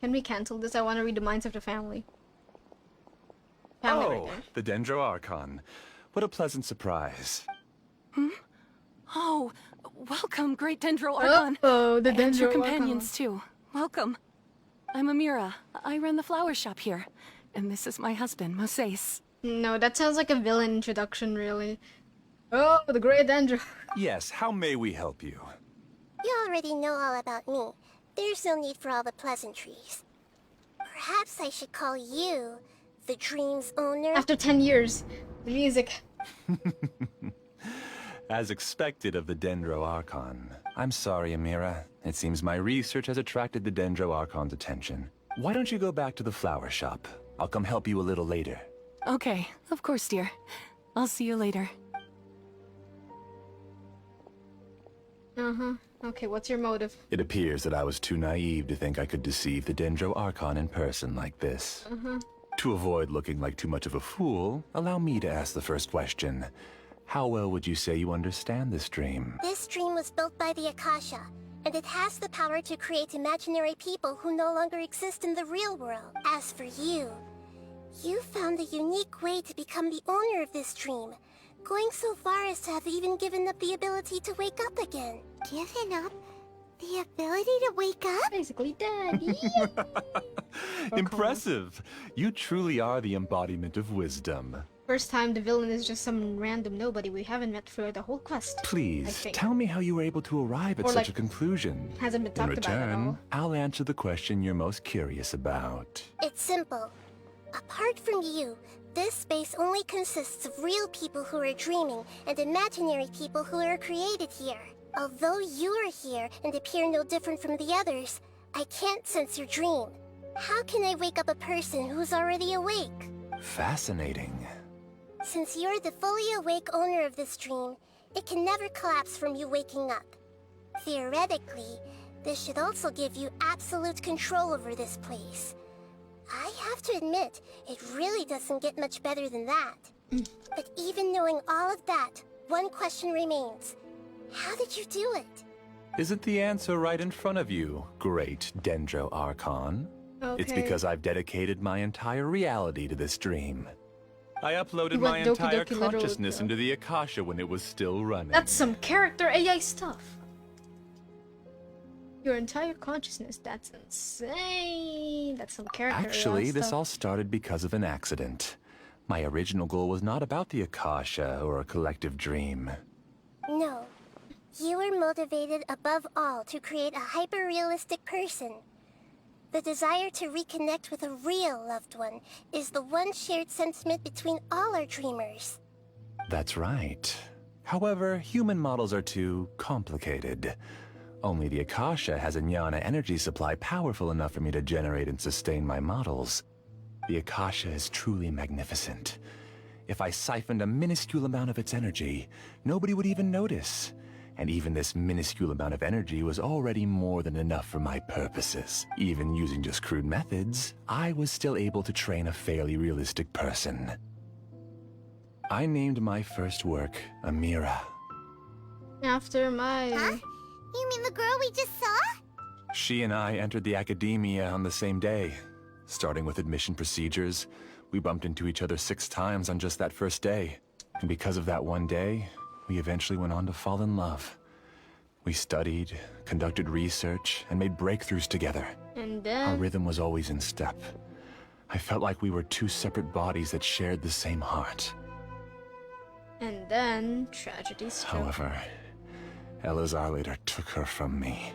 Can we cancel this? I want to read the minds of the family. Family right there. The Dendro Archon. What a pleasant surprise. Oh, welcome, Great Dendro Archon. Oh, the And your Dendro companions, too. Welcome. I'm Amira. I run the flower shop here. And this is my husband, Moses. No, that sounds like a villain introduction, really. Oh, the Great Dendro. Yes, how may we help you? You already know all about me. There's no need for all the pleasantries. Perhaps I should call you the dream's owner? After 10 years, the music. As expected of the Dendro Archon. I'm sorry, Amira. It seems my research has attracted the Dendro Archon's attention. Why don't you go back to the flower shop? I'll come help you a little later. Okay, of course, dear. I'll see you later. Okay, what's your motive? It appears that I was too naive to think I could deceive the Dendro Archon in person like this. To avoid looking like too much of a fool, allow me to ask the first question. How well would you say you understand this dream? This dream was built by the Akasha, and it has the power to create imaginary people who no longer exist in the real world. As for you, you found a unique way to become the owner of this dream, going so far as to have even given up the ability to wake up again. Given up? The ability to wake up? Basically dead. Impressive! You truly are the embodiment of wisdom. First time the villain is just some random nobody we haven't met for the whole quest. I Please, think. tell me how you were able to arrive at Or, such like, a conclusion. hasn't been In talked about at return, all. I'll answer the question you're most curious about. It's simple. Apart from you, this space only consists of real people who are dreaming and imaginary people who are created here. Although you are here and appear no different from the others, I can't sense your dream. How can I wake up a person who's already awake? Fascinating. Since you're the fully awake owner of this dream, it can never collapse from you waking up. Theoretically, this should also give you absolute control over this place. I have to admit, it really doesn't get much better than that. But even knowing all of that, one question remains. How did you do it? Isn't the answer right in front of you, great Dendro Archon? It's Okay. because I've dedicated my entire reality to this dream. I uploaded You my went Doki entire Doki literal, consciousness yeah. into the Akasha when it was still running. That's some character AI stuff. Your entire consciousness, that's insane. That's some character Actually, AI this stuff. all started because of an accident. My original goal was not about the Akasha or a collective dream. No. You were motivated above all to create a hyper-realistic person. The desire to reconnect with a real loved one is the one shared sentiment between all our dreamers. That's right. However, human models are too complicated. Only the Akasha has a jnana energy supply powerful enough for me to generate and sustain my models. The Akasha is truly magnificent. If I siphoned a minuscule amount of its energy, nobody would even notice. And even this minuscule amount of energy was already more than enough for my purposes. Even using just crude methods, I was still able to train a fairly realistic person. I named my first work Amira. After my... Huh? You mean the girl we just saw? She and I entered the academia on the same day. Starting with admission procedures, we bumped into each other 6 times on just that first day. And because of that one day, we eventually went on to fall in love. We studied, conducted research, and made breakthroughs together. And Our then... rhythm was always in step. I felt like we were 2 separate bodies that shared the same heart. And then... tragedy struck. However, Elazar later took her from me.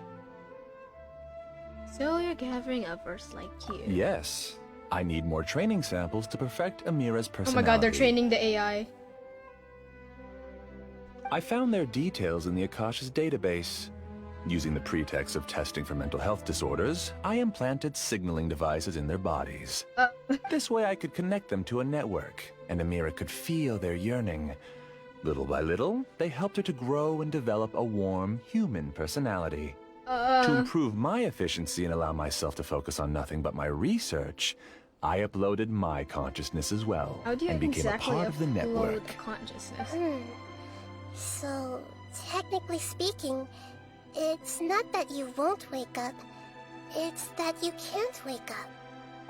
So you're gathering others like you. Yes, I need more training samples to perfect Amira's Oh personality. my god, they're training the AI. I found their details in the Akasha's database. Using the pretext of testing for mental health disorders, I implanted signaling devices in their bodies. This way I could connect them to a network, and Amira could feel their yearning. Little by little, they helped her to grow and develop a warm, human personality. To improve my efficiency and allow myself to focus on nothing but my research, I uploaded my consciousness as well, How do you and became exactly a part of the upload network. consciousness? So, technically speaking, it's not that you won't wake up, it's that you can't wake up.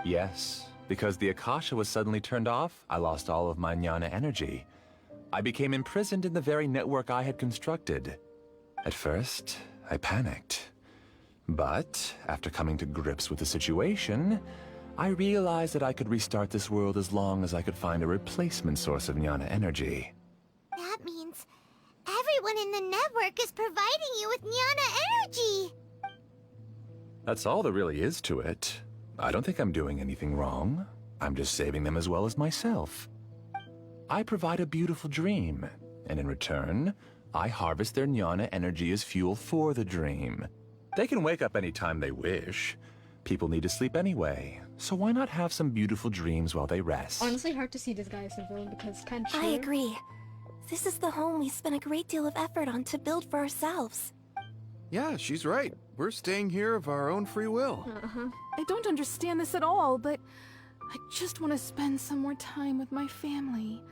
Yes, because the Akasha was suddenly turned off, I lost all of my jnana energy. I became imprisoned in the very network I had constructed. At first, I panicked. But, after coming to grips with the situation, I realized that I could restart this world as long as I could find a replacement source of jnana energy. That means everyone in the network is providing you with jnana energy. That's all there really is to it. I don't think I'm doing anything wrong. I'm just saving them as well as myself. I provide a beautiful dream, and in return, I harvest their jnana energy as fuel for the dream. They can wake up any time they wish. People need to sleep anyway, so why not have some beautiful dreams while they rest? Honestly, hard to see this guy as a villain because kind of I agree. This is the home we spent a great deal of effort on to build for ourselves. Yeah, she's right. We're staying here of our own free will. I don't understand this at all, but I just want to spend some more time with my family.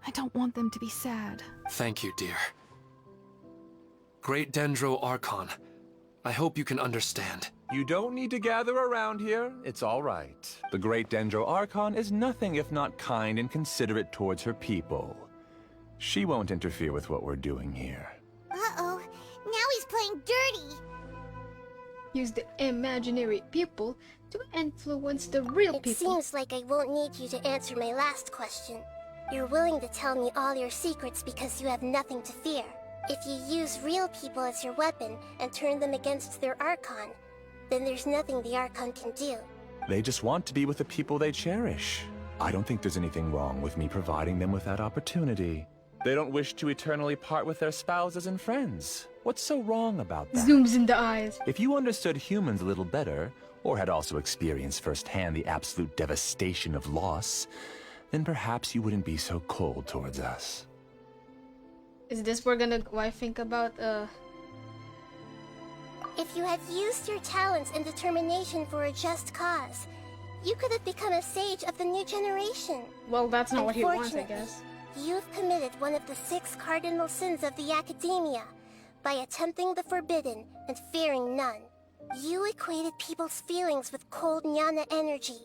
I don't want them to be sad. Thank you, dear. Great Dendro Archon, I hope you can understand. You don't need to gather around here. It's all right. The Great Dendro Archon is nothing if not kind and considerate towards her people. She won't interfere with what we're doing here. Uh-oh. Now he's playing dirty. Use the imaginary people to influence the real people. It seems like I won't need you to answer my last question. You're willing to tell me all your secrets because you have nothing to fear. If you use real people as your weapon and turn them against their Archon, then there's nothing the Archon can do. They just want to be with the people they cherish. I don't think there's anything wrong with me providing them with that opportunity. They don't wish to eternally part with their spouses and friends. What's so wrong about that? Zooms in the eyes. If you understood humans a little better, or had also experienced firsthand the absolute devastation of loss, then perhaps you wouldn't be so cold towards us. Is this what I think about, If you had used your talents and determination for a just cause, you could have become a sage of the new generation. Well, that's not what he wants, I guess. You've committed one of the 6 cardinal sins of the Academia by attempting the forbidden and fearing none. You equated people's feelings with cold Nyana energy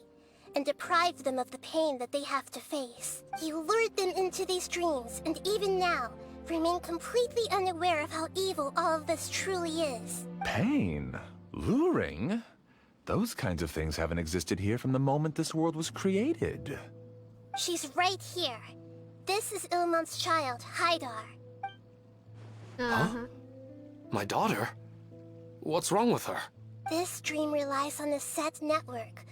and deprived them of the pain that they have to face. You lured them into these dreams, and even now, remain completely unaware of how evil all of this truly is. Pain? Luring? Those kinds of things haven't existed here from the moment this world was created. She's right here. This is Ilmon's child, Haidar. Huh? My daughter? What's wrong with her? This dream relies on a set network,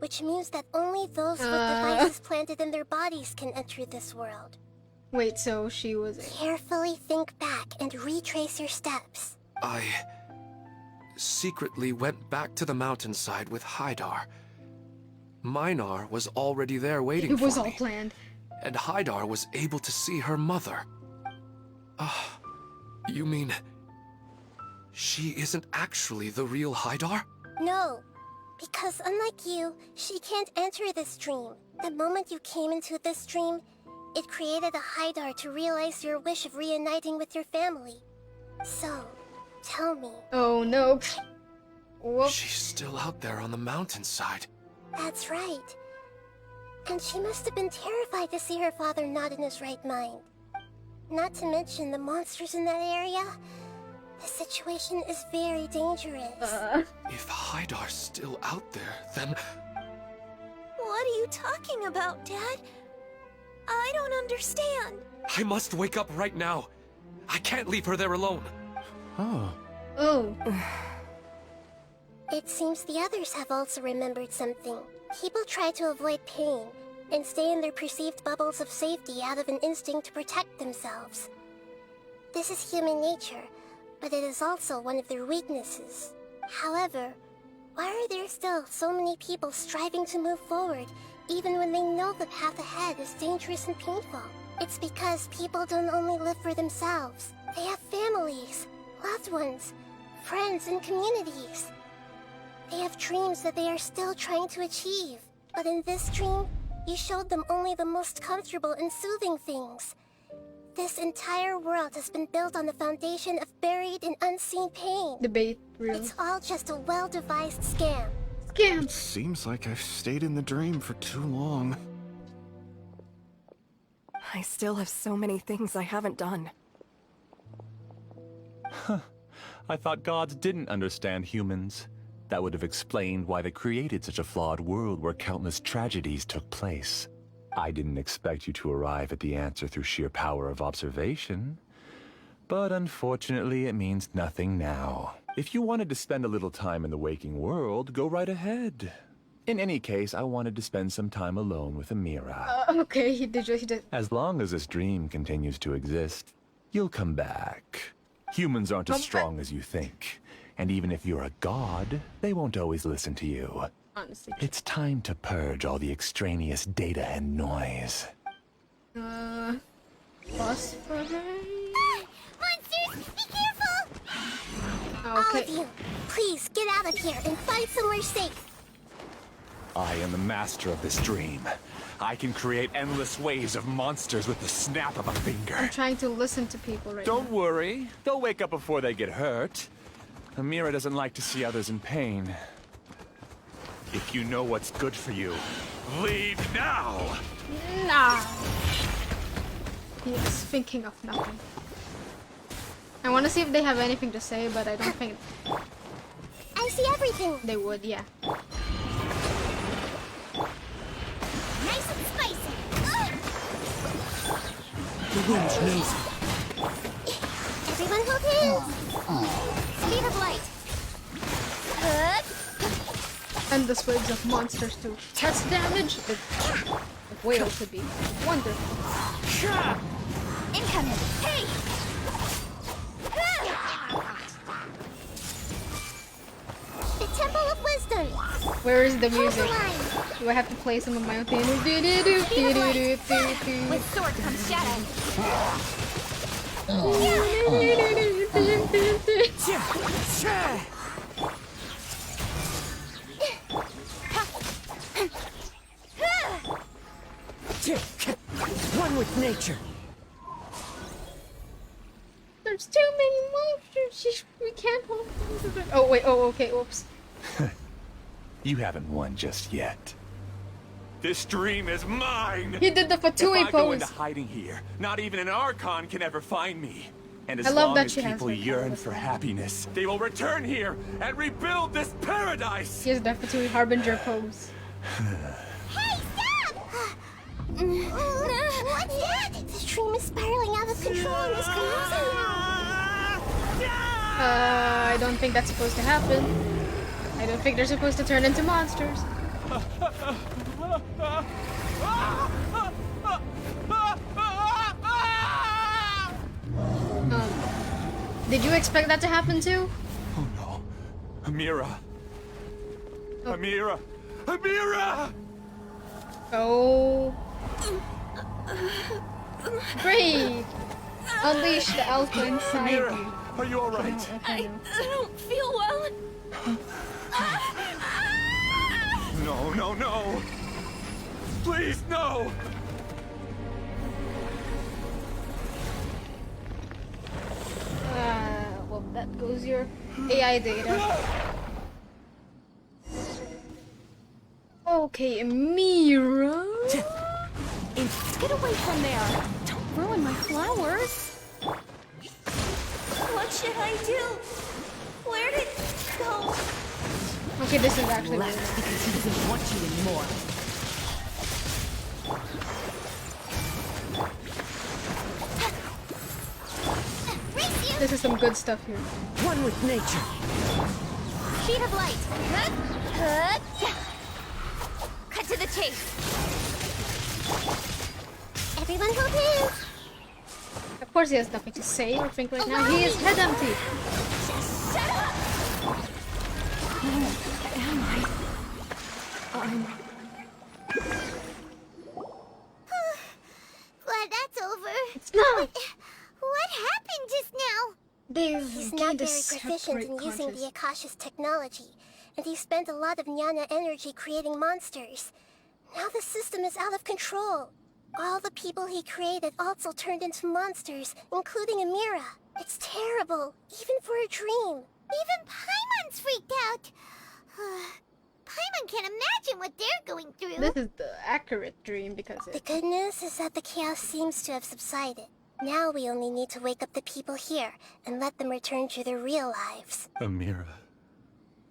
which means that only those with devices planted in their bodies can enter this world. Wait, so she was Carefully think back and retrace your steps. I secretly went back to the mountainside with Haidar. Minar was already there waiting for me. It was all planned. And Haidar was able to see her mother. You mean she isn't actually the real Haidar? No, because unlike you, she can't enter this dream. The moment you came into this dream, it created a Haidar to realize your wish of reuniting with your family. So, tell me. Oh no. Whoop. She's still out there on the mountainside. That's right. And she must have been terrified to see her father not in his right mind. Not to mention the monsters in that area. The situation is very dangerous. If Haidar's still out there, then... What are you talking about, Dad? I don't understand. I must wake up right now. I can't leave her there alone. Oh. It seems the others have also remembered something. People try to avoid pain and stay in their perceived bubbles of safety out of an instinct to protect themselves. This is human nature, but it is also one of their weaknesses. However, why are there still so many people striving to move forward even when they know the path ahead is dangerous and painful? It's because people don't only live for themselves. They have families, loved ones, friends, and communities. They have dreams that they are still trying to achieve. But in this dream, you showed them only the most comfortable and soothing things. This entire world has been built on the foundation of buried and unseen pain. Debate, real. It's all just a well-devised scam. It seems like I've stayed in the dream for too long. I still have so many things I haven't done. I thought gods didn't understand humans. That would have explained why they created such a flawed world where countless tragedies took place. I didn't expect you to arrive at the answer through sheer power of observation. But unfortunately, it means nothing now. If you wanted to spend a little time in the waking world, go right ahead. In any case, I wanted to spend some time alone with Amira. Okay, he did. As long as this dream continues to exist, you'll come back. Humans aren't as strong as you think. And even if you're a god, they won't always listen to you. Honestly. It's time to purge all the extraneous data and noise. Monsters, be careful! All Okay. of you, please get out of here and find somewhere safe. I am the master of this dream. I can create endless waves of monsters with the snap of a finger. I'm trying to listen to people right Don't now. worry. They'll wake up before they get hurt. Amira doesn't like to see others in pain. If you know what's good for you, leave now! Nah. He is thinking of nothing. I want to see if they have anything to say, but I don't think I see everything. they would, yeah. Nice and spicy. The wind knows it. Everyone hold hands. Speed of light. Endless waves of monsters to test damage. The whale could be wonderful. Incoming. Hey! The Temple of Wisdom. Where is the Hold music? the line. Do I have to play some of my own thing? With sword comes shadow. One with nature. There's too many monsters. We can't hold on to it. Oh wait. Oh okay. Oops. You haven't won just yet. This dream is mine! He did the Fatui If I go into pose. hiding here, not even an Archon can ever find me. And as I love long that as she has people her yearn color. for happiness, they will return here and rebuild this paradise! He has the Fatui Harbinger pose. Hey, stop! What's that? The stream is spiraling out of control and is collapsing now. I don't think that's supposed to happen. I don't think they're supposed to turn into monsters. Did you expect that to happen too? Oh no. Amira. Oh. Amira. Amira! Oh. Great! Unleash the alpha inside you. Amira, are you alright? I don't feel well. No, no, no! Please, no! Well, that goes your AI data. Okay, Mira. Get away from there. Don't ruin my flowers. What should I do? Where did it go? Okay, this is actually Left because he doesn't want you anymore. this is some good stuff here. One with nature. Speed of light. Cut to the chase. Everyone hold hands. Of course, he has nothing to say or think right now. He is head empty. Shut up! Am I? Glad that's over. It's not. What happened just now? They've He's gained not a very proficient separate in using conscious. the Akasha's technology, and he spent a lot of Jnana energy creating monsters. Now the system is out of control. All the people he created also turned into monsters, including Amira. It's terrible, even for a dream. Even Paimon's freaked out. Paimon can't imagine what they're going through. This is the accurate dream because The it. good news is that the chaos seems to have subsided. Now we only need to wake up the people here and let them return to their real lives. Amira.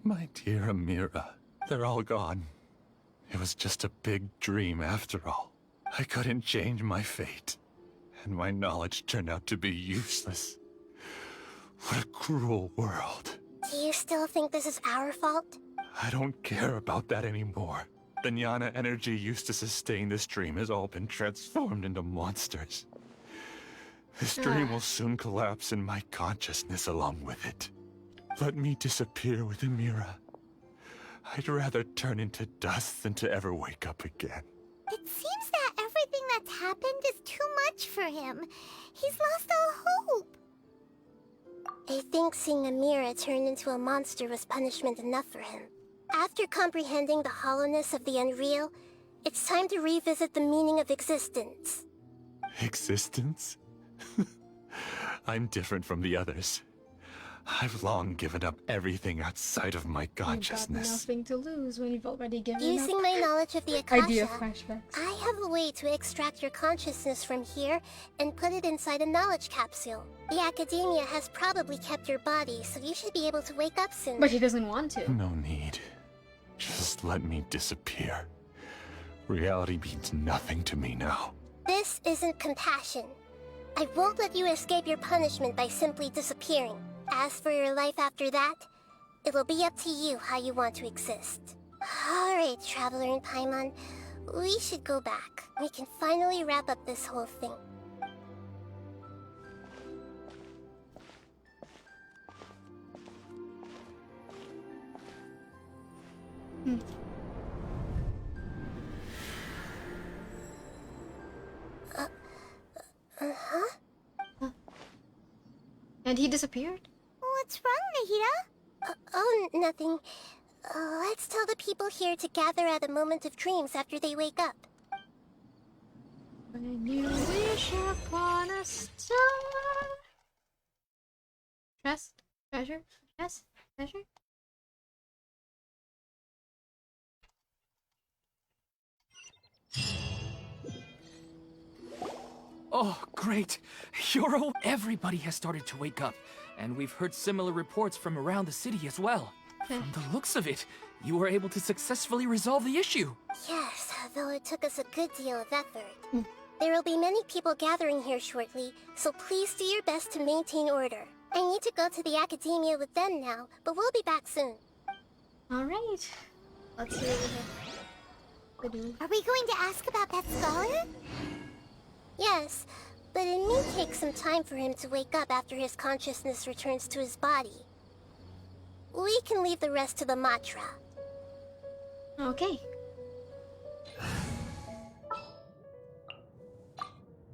My dear Amira. They're all gone. It was just a big dream after all. I couldn't change my fate. And my knowledge turned out to be useless. What a cruel world. Do you still think this is our fault? I don't care about that anymore. The Jnana energy used to sustain this dream has all been transformed into monsters. This dream will soon collapse and my consciousness along with it. Let me disappear with Amira. I'd rather turn into dust than to ever wake up again. It seems that everything that's happened is too much for him. He's lost all hope. I think seeing Amira turn into a monster was punishment enough for him. After comprehending the hollowness of the unreal, it's time to revisit the meaning of existence. Existence? I'm different from the others. I've long given up everything outside of my You've got consciousness. nothing to lose when you've already given Using up. my knowledge of the Idea Akasha, flashbacks. I have a way to extract your consciousness from here and put it inside a knowledge capsule. The Academia has probably kept your body, so you should be able to wake up soon. But he doesn't want to. No need. Just let me disappear. Reality means nothing to me now. This isn't compassion. I won't let you escape your punishment by simply disappearing. As for your life after that, it'll be up to you how you want to exist. Alright, Traveler in Paimon, we should go back. We can finally wrap up this whole thing. And he disappeared? What's wrong, Nahida? Oh, nothing. Let's tell the people here to gather at a moment of dreams after they wake up. When you wish upon a star. Trust? Treasure? Trust? Treasure? Oh, great! Everybody has started to wake up, and we've heard similar reports from around the city as well. From the looks of it, you were able to successfully resolve the issue. Yes, though it took us a good deal of effort. There will be many people gathering here shortly, so please do your best to maintain order. I need to go to the Academia with them now, but we'll be back soon. Alright. Let's see what we do. Are we going to ask about that scholar? Yes, but it may take some time for him to wake up after his consciousness returns to his body. We can leave the rest to the Matra. Okay.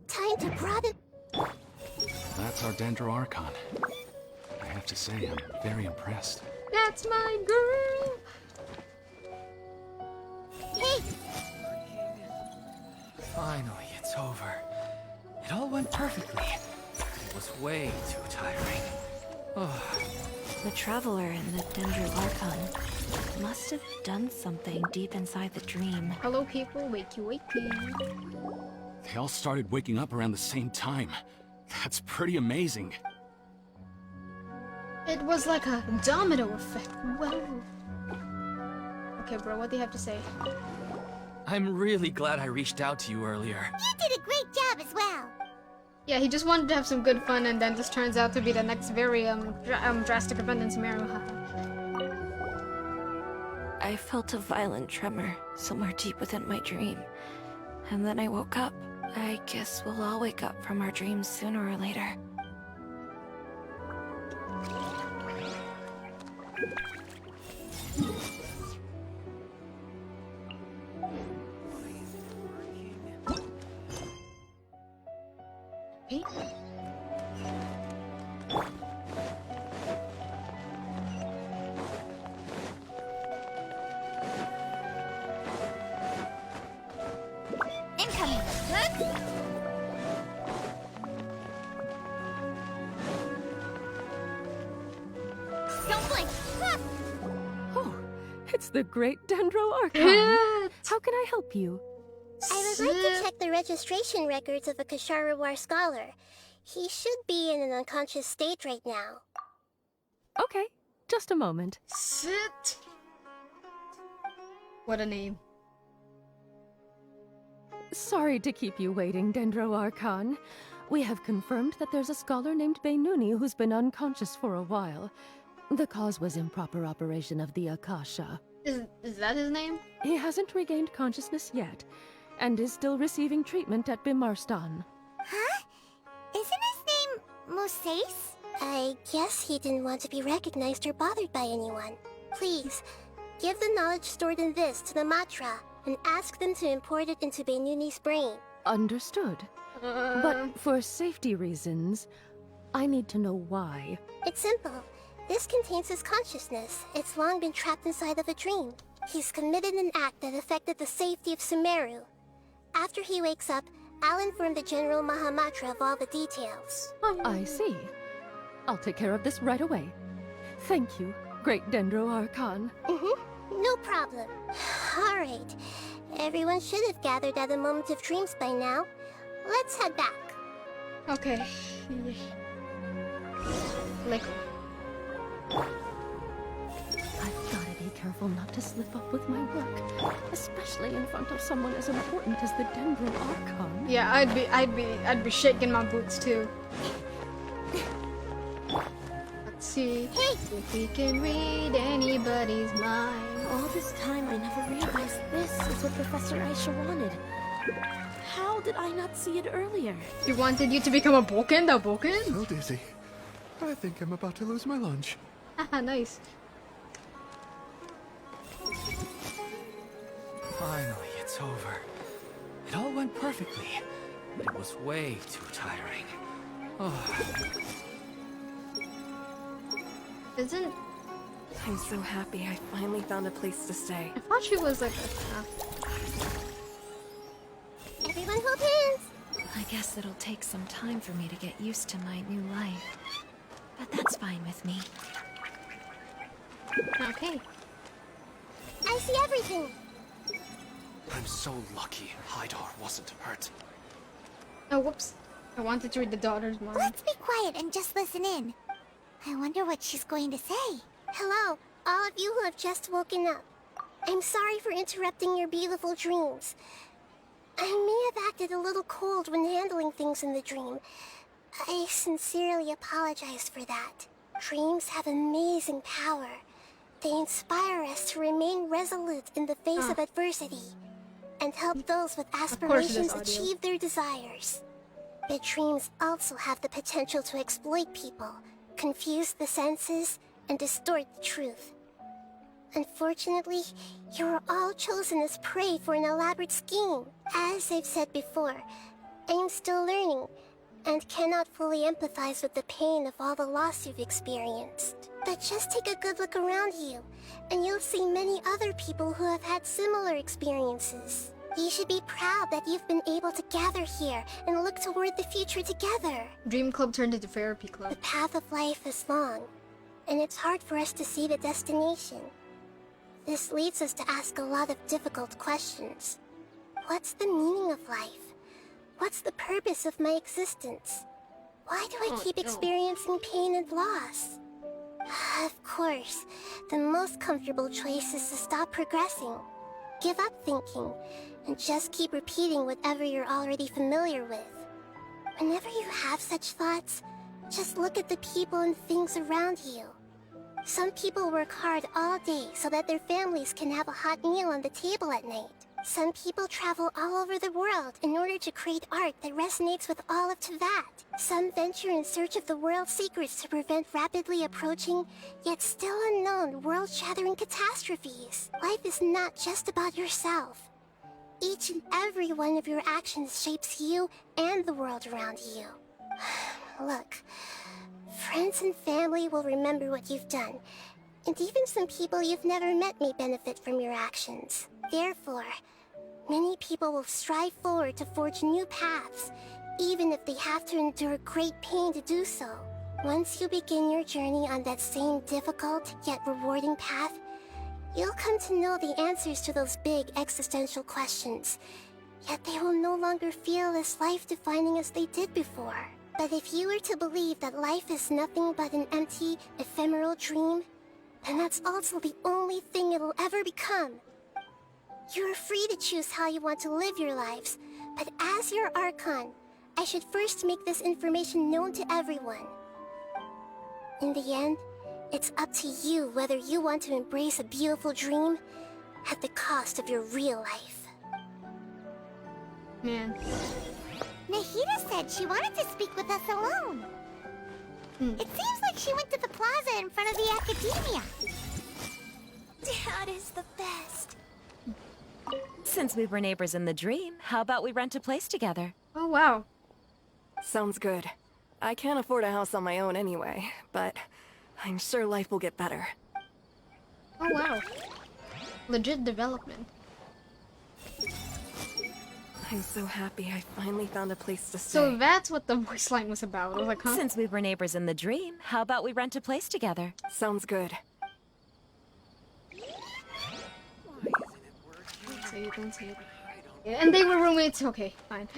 Time to broaden... That's our Dendroarchon. I have to say, I'm very impressed. That's my girl! Hey! Finally, it's over. It all went perfectly. It was way too tiring. Oh. The Traveler and the Dendroarchon must have done something deep inside the dream. Hello people, wakey wakey. They all started waking up around the same time. That's pretty amazing. It was like a domino effect. Whoa. Okay, bro, what do you have to say? I'm really glad I reached out to you earlier. You did a great job as well. Yeah, he just wanted to have some good fun, and then this turns out to be the next very drastic event in Sumeru. I felt a violent tremor somewhere deep within my dream. And then I woke up. I guess we'll all wake up from our dreams sooner or later. Hey. Incoming. Don't blink. Oh, it's the great Dendroarchon. How can I help you? I would like to check the registration records of a Kasharawar scholar. He should be in an unconscious state right now. Okay, just a moment. Sit. What a name. Sorry to keep you waiting, Dendroarchon. We have confirmed that there's a scholar named Beinuni who's been unconscious for a while. The cause was improper operation of the Akasha. Is that his name? He hasn't regained consciousness yet, and is still receiving treatment at Bimarstan. Huh? Isn't his name Moses? I guess he didn't want to be recognized or bothered by anyone. Please, give the knowledge stored in this to the Matra, and ask them to import it into Beinuni's brain. Understood. But for safety reasons, I need to know why. It's simple. This contains his consciousness. It's long been trapped inside of a dream. He's committed an act that affected the safety of Sumeru. After he wakes up, I'll inform the General Mahamatra of all the details. I see. I'll take care of this right away. Thank you, Great Dendro Archon. No problem. Alright. Everyone should have gathered at a moment of dreams by now. Let's head back. Okay. Like, I've gotta be careful not to slip up with my work, especially in front of someone as important as the Dendro Archon. yeah, I'd be shaking my boots too. Let's see if we can read anybody's mind. All this time, I never realized this is what Professor Aisha wanted. How did I not see it earlier? He wanted you to become a Boken, the Boken? So dizzy. I think I'm about to lose my lunch. Haha, nice. Finally, it's over. It all went perfectly. But it was way too tiring. Oh. Isn't... I'm so happy I finally found a place to stay. I thought she was like Everyone hold hands! I guess it'll take some time for me to get used to my new life. But that's fine with me. okay. I see everything! I'm so lucky Hydar wasn't hurt. Oh, whoops. I wanted to read the daughter's mind. Let's be quiet and just listen in. I wonder what she's going to say. Hello, all of you who have just woken up. I'm sorry for interrupting your beautiful dreams. I may have acted a little cold when handling things in the dream. I sincerely apologize for that. Dreams have amazing power. They inspire us to remain resolute in the face of adversity and help those with aspirations achieve their desires. But dreams also have the potential to exploit people, confuse the senses, and distort the truth. Unfortunately, you were all chosen as prey for an elaborate scheme. As I've said before, I'm still learning, and cannot fully empathize with the pain of all the loss you've experienced. But just take a good look around you, and you'll see many other people who have had similar experiences. You should be proud that you've been able to gather here and look toward the future together. Dream Club turned into Therapy Club. The path of life is long, and it's hard for us to see the destination. This leads us to ask a lot of difficult questions. What's the meaning of life? What's the purpose of my existence? Why do I keep experiencing pain and loss? Of course, the most comfortable choice is to stop progressing. Give up thinking, and just keep repeating whatever you're already familiar with. Whenever you have such thoughts, just look at the people and things around you. Some people work hard all day so that their families can have a hot meal on the table at night. Some people travel all over the world in order to create art that resonates with all of Teyvat. Some venture in search of the world's secrets to prevent rapidly approaching, yet still unknown, world-shattering catastrophes. Life is not just about yourself. Each and every one of your actions shapes you and the world around you. Look, friends and family will remember what you've done, and even some people you've never met may benefit from your actions. Therefore, many people will strive forward to forge new paths, even if they have to endure great pain to do so. Once you begin your journey on that same difficult yet rewarding path, you'll come to know the answers to those big existential questions, yet they will no longer feel as life-defining as they did before. But if you were to believe that life is nothing but an empty, ephemeral dream, then that's also the only thing it'll ever become. You are free to choose how you want to live your lives, but as your Archon, I should first make this information known to everyone. In the end, it's up to you whether you want to embrace a beautiful dream at the cost of your real life. Man. Nahida said she wanted to speak with us alone. It seems like she went to the plaza in front of the academia. Dad is the best. Since we were neighbors in the dream, how about we rent a place together? Oh, wow. Sounds good. I can't afford a house on my own anyway, but I'm sure life will get better. Oh wow. Legit development. I'm so happy I finally found a place to stay. So that's what the voice line was about. I was like, huh? Since we were neighbors in the dream, how about we rent a place together? Sounds good. Don't say it. Yeah, and they were roommates. Okay, fine.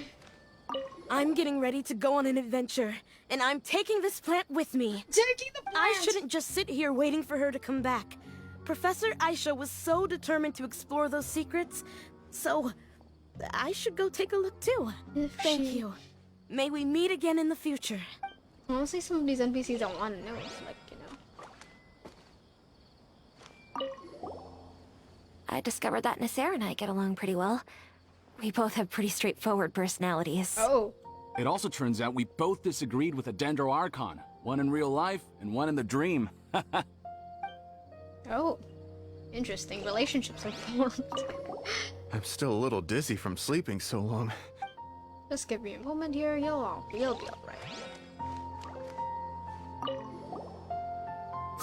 I'm getting ready to go on an adventure, and I'm taking this plant with me. Taking the plant! I shouldn't just sit here waiting for her to come back. Professor Aisha was so determined to explore those secrets, so I should go take a look too. Thank you. May we meet again in the future. Honestly, some of these NPCs I want to know. Like, I discovered that Nasser and I get along pretty well. We both have pretty straightforward personalities. Oh. It also turns out we both disagreed with a Dendro Archon. One in real life, and one in the dream. Oh. Interesting. Relationships are formed. I'm still a little dizzy from sleeping so long. Just give me a moment here. You'll be alright.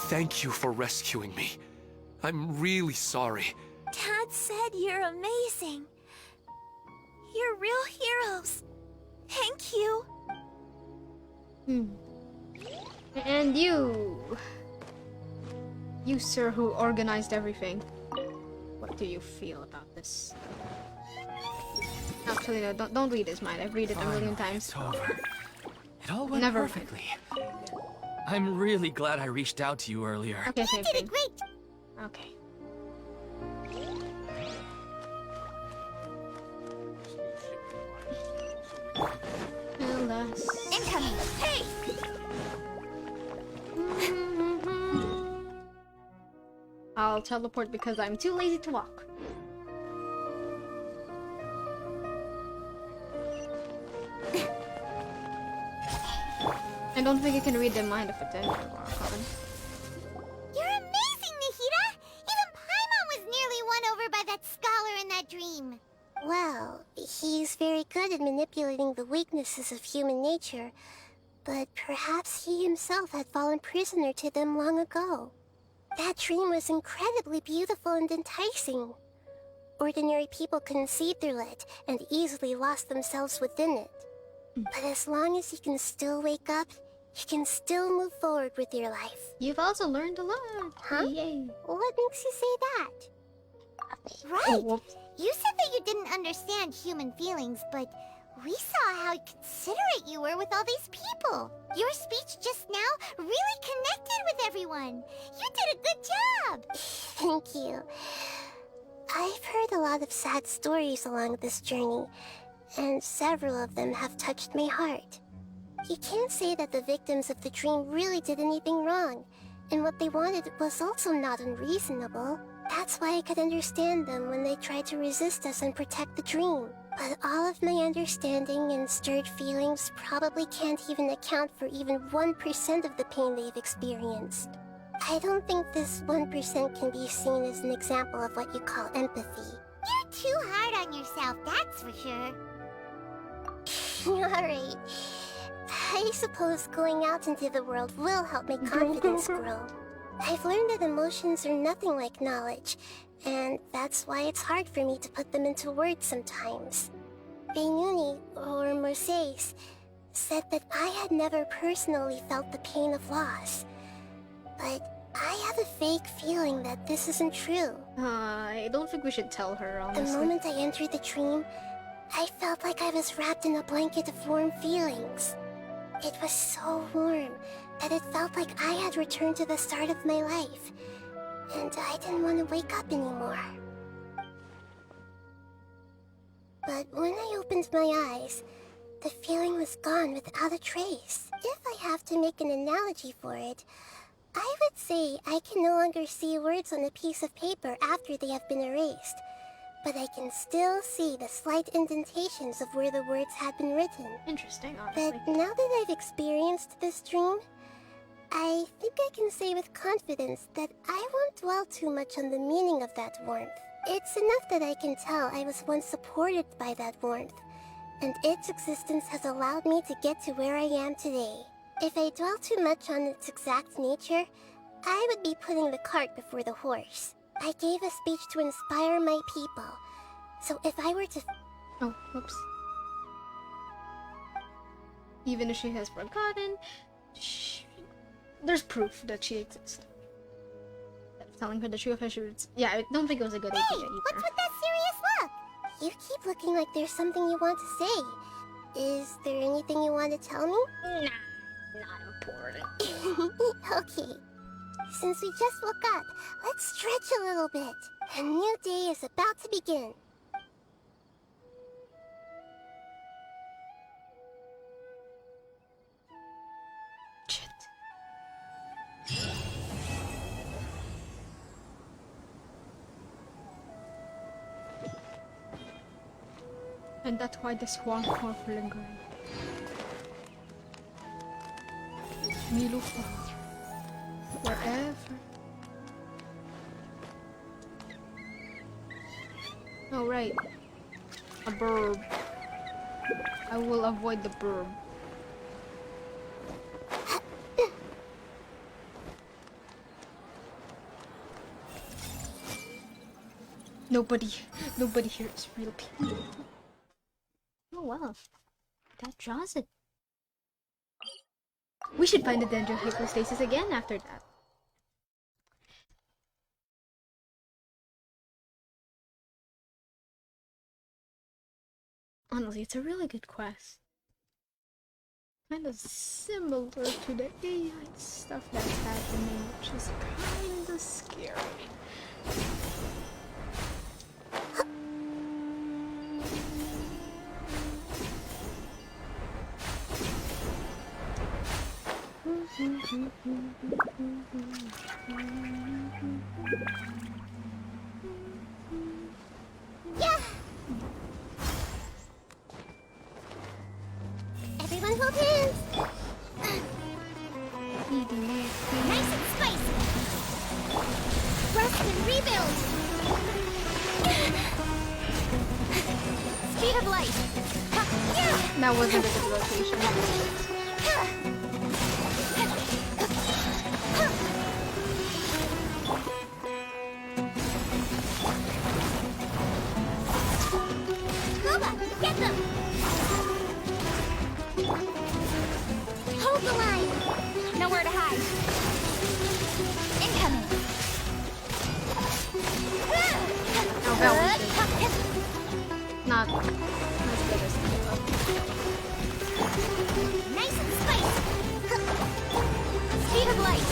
Thank you for rescuing me. I'm really sorry. Dad said you're amazing. You're real heroes. Thank you. And you, sir, who organized everything. What do you feel about this? Actually, no, don't read his mind. I've read it a million times. It's over. It all went Never. perfectly. I'm really glad I reached out to you earlier. Okay, You did a great. Okay. Incoming. Hey! I'll teleport because I'm too lazy to walk. I don't think I can read their mind if it's anything wrong. You're amazing, Nahida! Even Paimon was nearly won over by that scholar in that dream. Well, he's very good at manipulating the weaknesses of human nature, but perhaps he himself had fallen prisoner to them long ago. That dream was incredibly beautiful and enticing. Ordinary people couldn't see through it and easily lost themselves within it. But as long as you can still wake up, you can still move forward with your life. You've also learned a lot. Huh? Yay. What makes you say that? Right! Oh, whoops. You said that you didn't understand human feelings, but we saw how considerate you were with all these people. Your speech just now really connected with everyone. You did a good job. Thank you. I've heard a lot of sad stories along this journey, and several of them have touched my heart. You can't say that the victims of the dream really did anything wrong, and what they wanted was also not unreasonable. That's why I could understand them when they tried to resist us and protect the dream. But all of my understanding and stirred feelings probably can't even account for even 1% of the pain they've experienced. I don't think this 1% can be seen as an example of what you call empathy. You're too hard on yourself, that's for sure. Alright. I suppose going out into the world will help my confidence grow. I've learned that emotions are nothing like knowledge, and that's why it's hard for me to put them into words sometimes. Beinuni, or Mercedes, said that I had never personally felt the pain of loss. But I have a vague feeling that this isn't true. I don't think we should tell her, honestly. The moment I entered the dream, I felt like I was wrapped in a blanket of warm feelings. It was so warm that it felt like I had returned to the start of my life, and I didn't want to wake up anymore. But when I opened my eyes, the feeling was gone without a trace. If I have to make an analogy for it, I would say I can no longer see words on a piece of paper after they have been erased, but I can still see the slight indentations of where the words had been written. Interesting, honestly. But now that I've experienced this dream, I think I can say with confidence that I won't dwell too much on the meaning of that warmth. It's enough that I can tell I was once supported by that warmth, and its existence has allowed me to get to where I am today. If I dwell too much on its exact nature, I would be putting the cart before the horse. I gave a speech to inspire my people, so if I were to... Oh, whoops. Even if she has forgotten, there's proof that she exists. Telling her the truth, I should... Yeah, I don't think it was a good idea either. What's with that serious look? You keep looking like there's something you want to say. Is there anything you want to tell me? Nah, not important. Okay. Since we just woke up, let's stretch a little bit. A new day is about to begin. Shit. And that's why the swan form lingering. Milufa. Wherever. Oh, right. A burb. I will avoid the burb. Nobody here is real people. Oh wow, that draws it. We should find the Dendro hypostasis again after that. Honestly, it's a really good quest. Kind of similar to the AI stuff that's happening, which is kind of scary. Yeah! Everyone hold hands! Nice and spicy! Rest and rebuild! Speed of light! That wasn't a good rotation. Get them! Hold the line! Nowhere to hide. Incoming! Oh, that was not as good as I thought. Nice and spicy! Speed of light!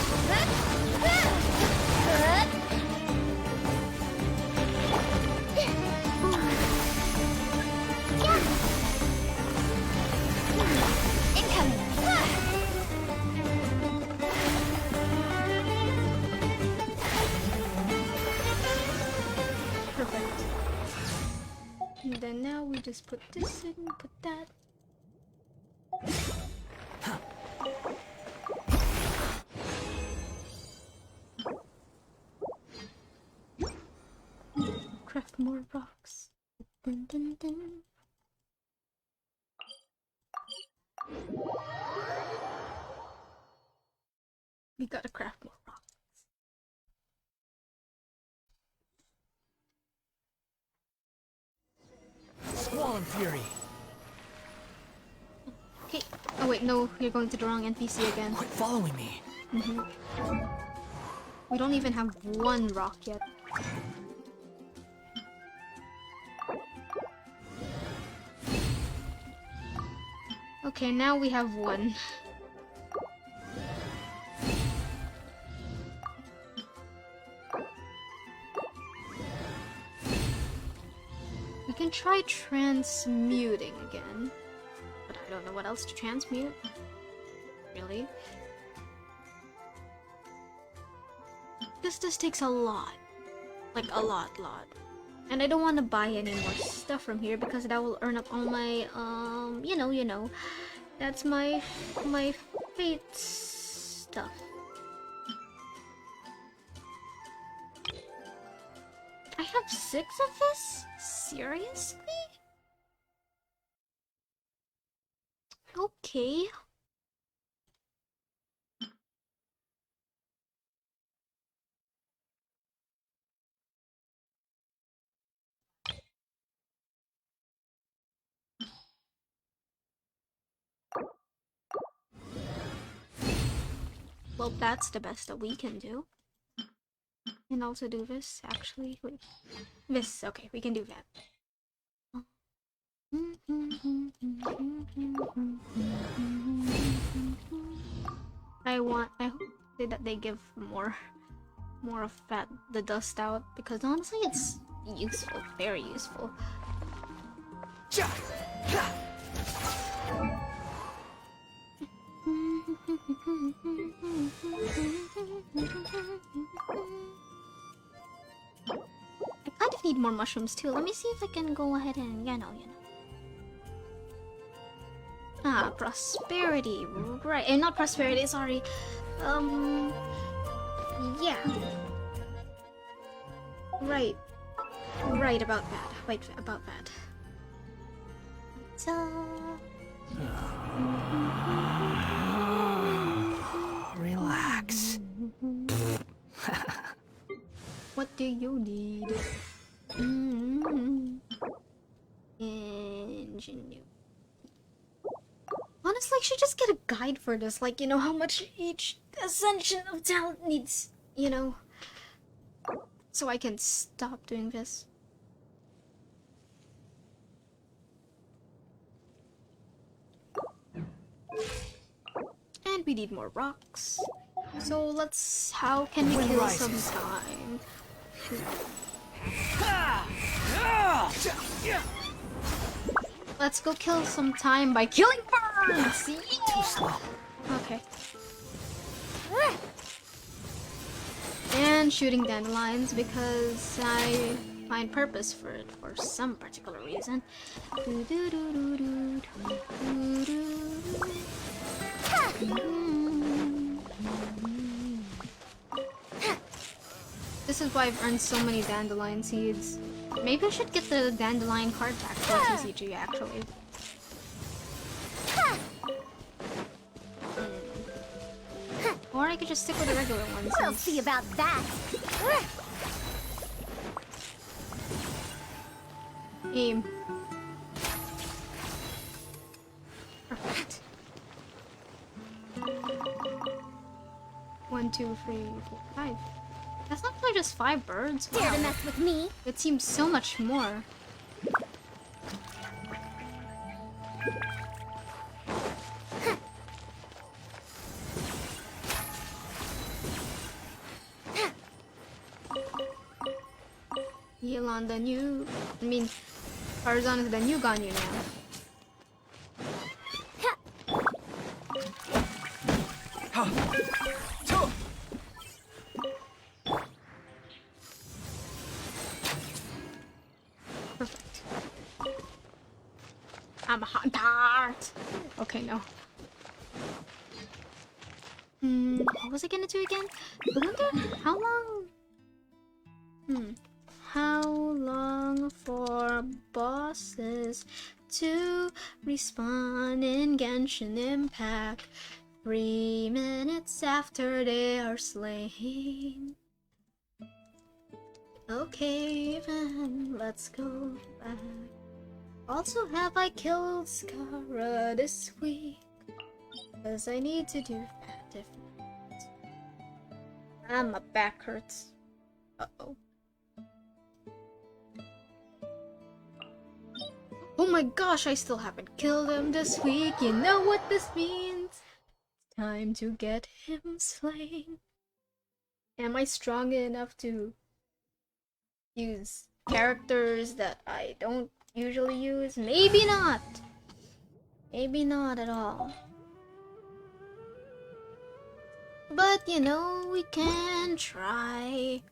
Perfect. And then now we just put this in, put that. Craft more rocks. Dun, dun, dun. We gotta craft more rocks. Squall and Fury. Okay. Oh wait, no, you're going to the wrong NPC again. Quit following me. We don't even have one rock yet. Okay, now we have one. We can try transmuting again, but I don't know what else to transmute. Really? This takes a lot. Like a lot. And I don't want to buy any more stuff from here because that will earn up all my, you know. That's my fate stuff. I have 6 of this? Seriously? Okay. Well, that's the best that we can do. And also do this, actually. Wait. This, okay, we can do that. I hope that they give more of the dust out, because honestly it's useful, very useful. I kind of need more mushrooms too. Let me see if I can go ahead and, you know. Ah, prosperity, right? Not prosperity, sorry. Yeah. Right. Right about that. Right about that. Relax. What do you need? Ingenuity. Honestly, I should just get a guide for this. Like, you know, how much each ascension of talent needs, you know, so I can stop doing this. And we need more rocks. So let's... how can we kill some time? Let's go kill some time by killing birds! Yeah! Too slow. Okay. And shooting dandelions because I find purpose for it for some particular reason. This is why I've earned so many dandelion seeds. Maybe I should get the dandelion card pack for TCG actually. Or I could just stick with the regular ones. We'll see about that. Aim. Perfect. 1, 2, 3, 4, 5. That's not really just 5 birds. Dare to mess with me? It seems so much more. Heal on the new... Tarzan is the new Ganyu now. Perfect. I'm a hot tart. Okay, no. What was I gonna do again? I wonder how long... How long for bosses to respawn in Genshin Impact? 3 minutes after they are slain. Okay, then let's go back. Also, have I killed Skara this week? Cause I need to do that if not. My back hurts. Uh-oh. Oh my gosh, I still haven't killed him this week. You know what this means? It's time to get him slain. Am I strong enough to use characters that I don't usually use? Maybe not. Maybe not at all. But you know, we can try.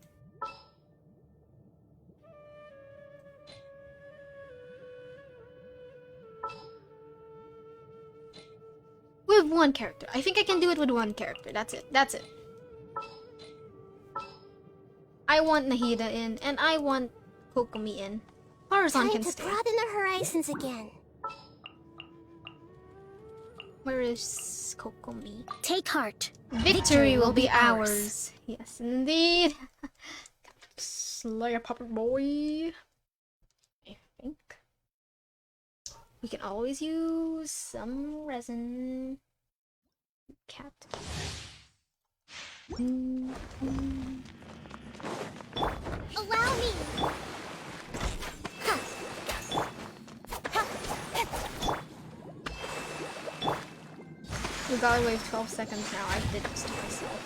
With one character. I think I can do it with one character. That's it. That's it. I want Nahida in, and I want Kokomi in. Tarzan can stay. Time to broaden the horizons again. Where is Kokomi? Take heart. Victory will be ours. Yes, indeed. Slay a puppet boy. I think we can always use some resin. Cat. Allow me. We gotta wait 12 seconds now. I did this to myself.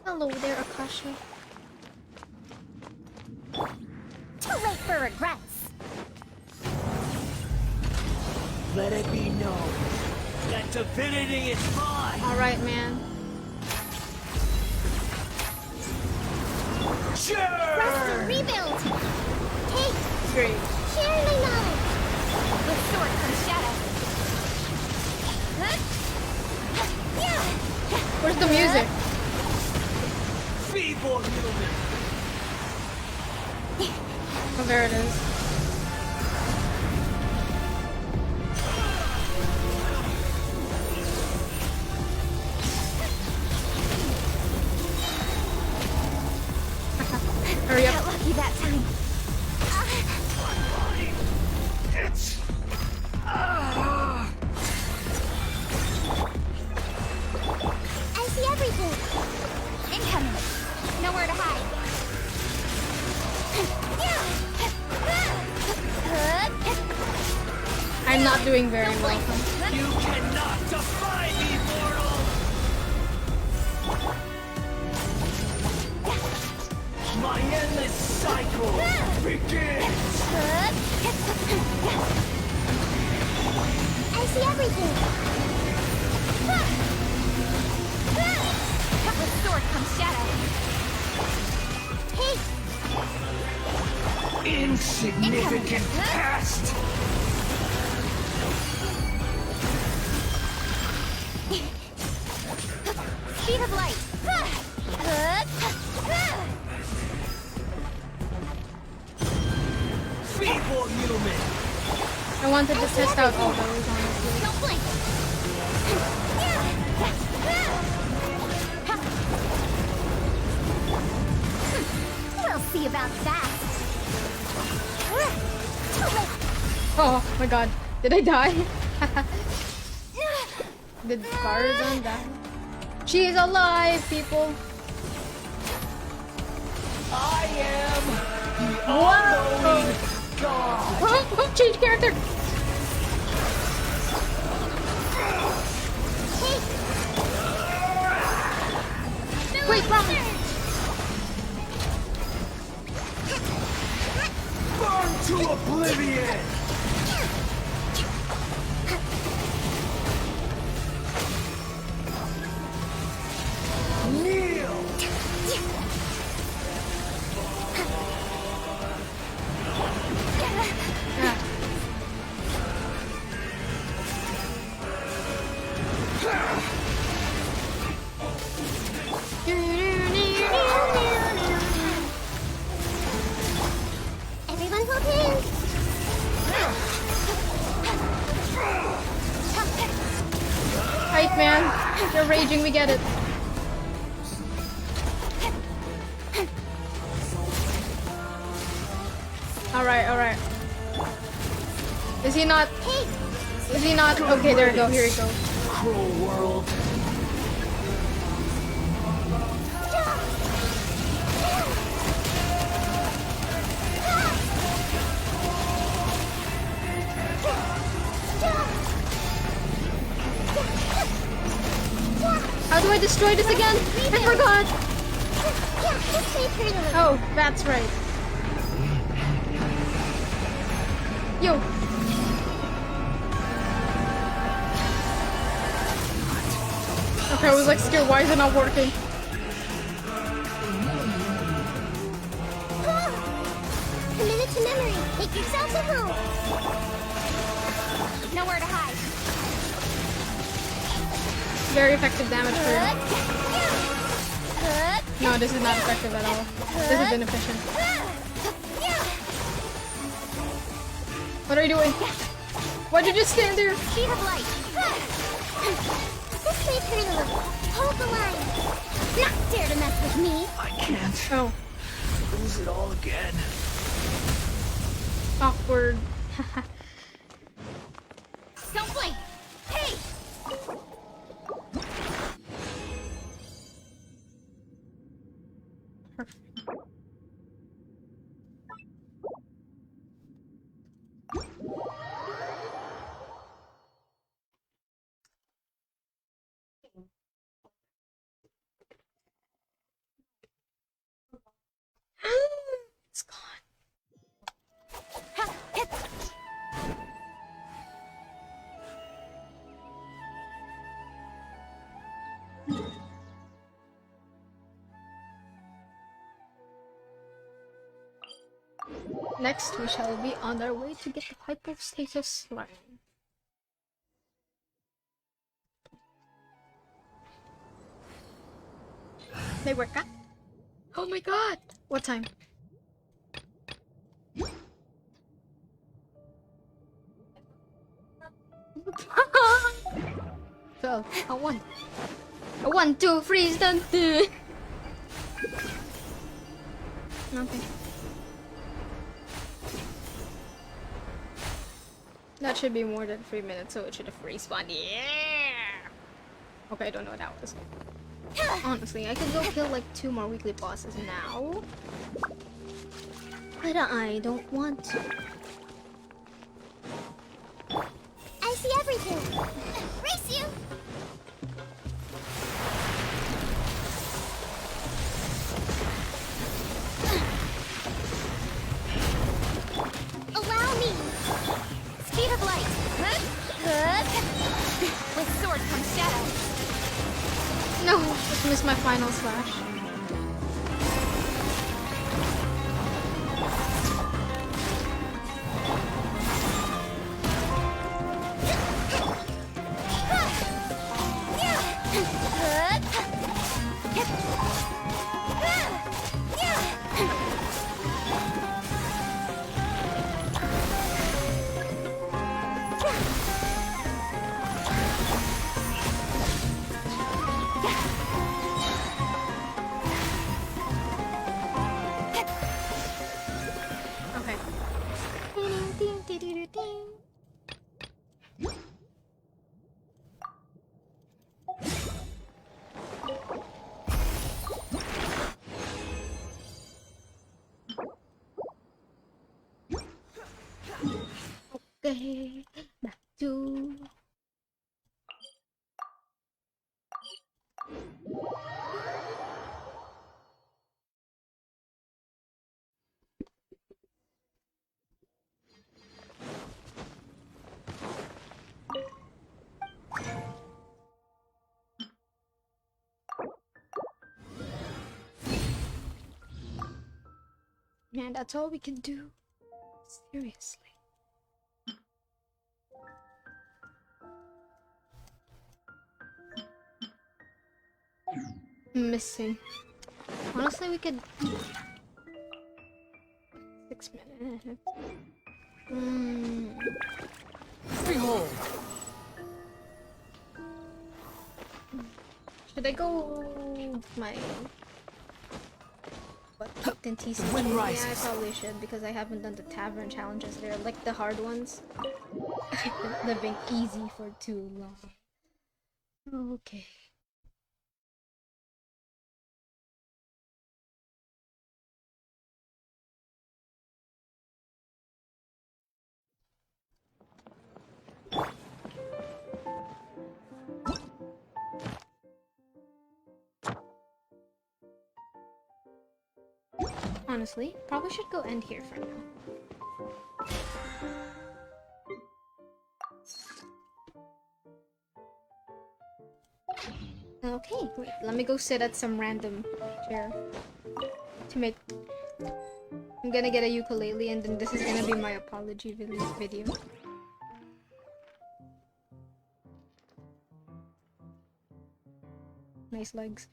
Hello there, Akasha. Too late for regrets. Let it be known that divinity is mine! Alright, man. Rest and rebuild. Hey, Great. share my knowledge. With sword comes shadow. Where's the music? Feeble human! Oh, there it is. Hurry up. Got lucky that time. I see everything. Incoming. Nowhere to hide. I'm not doing very well. You cannot defy me, mortal! My endless cycle begins! I see everything. With sword comes shadow. Hey! Insignificant past! Speed of light. Feeble human! I wanted to test out all those, honestly. Don't blink. We'll see about that. Oh my god. Did I die? Did Garzon die? She's alive, people! I am the Wow! unknowing god! Oh, change character! Wait, wrong! Burn to oblivion! Kneel! Everyone hold hands. Hype, man. You're raging, we get it. Alright. Is he not? Is he not? Okay, there we go, here we go. Cruel world. How do I destroy this again? I forgot! Yeah, just stay pretty little. Oh, that's right. Yo! Okay, I was like scared, why is it not working? Commit it to memory. Make yourself at home. Nowhere to hide. Very effective damage for him. No, this is not effective at all. This is inefficient. What are you doing? Why'd you just stand there? Speed of light. This way, Colonel. Hold the line. Not dare to mess with me. I can't. Oh, Lose it all again. awkward. Don't blink! Hey! It's gone. Ha! Hit! Next, we shall be on our way to get the hypostasis line. They work, huh? Oh my god! What time? So, a 1. A 1, 2, freeze, done. Okay. That should be more than 3 minutes, so it should have respawned. Yeah! Okay, I don't know what that was. Honestly, I could go kill like 2 more weekly bosses now. But I don't want to. I see everything. Race you! Allow me. Speed of light! With sword comes shadow. No, just missed my final slash. Okay. Okay, back to... Man, that's all we can do. Seriously. Missing. Honestly, we could... 6 minutes. Behold! Should I go my... What? Captain TC? Wind Yeah, I rises. probably should because I haven't done the tavern challenges. They're like the hard ones. They've been easy for too long. Okay. Honestly, probably should go end here for now. Okay, wait, let me go sit at some random chair to make... I'm gonna get a ukulele and then this is gonna be my apology video. Nice legs.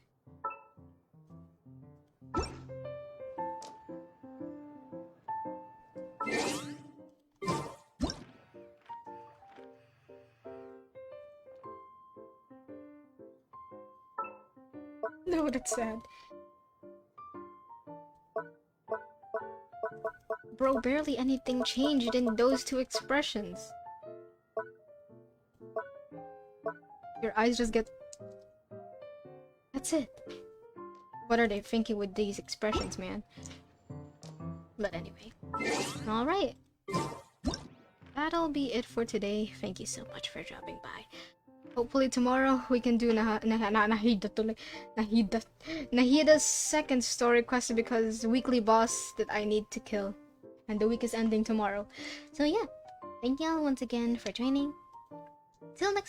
No, that's sad. Bro, barely anything changed in those two expressions. Your eyes just get... That's it. What are they thinking with these expressions, man? But anyway. Alright. That'll be it for today. Thank you so much for dropping by. Hopefully tomorrow we can do Nahida's second story quest because weekly boss that I need to kill. And the week is ending tomorrow. So yeah. Thank y'all once again for joining. Till next time.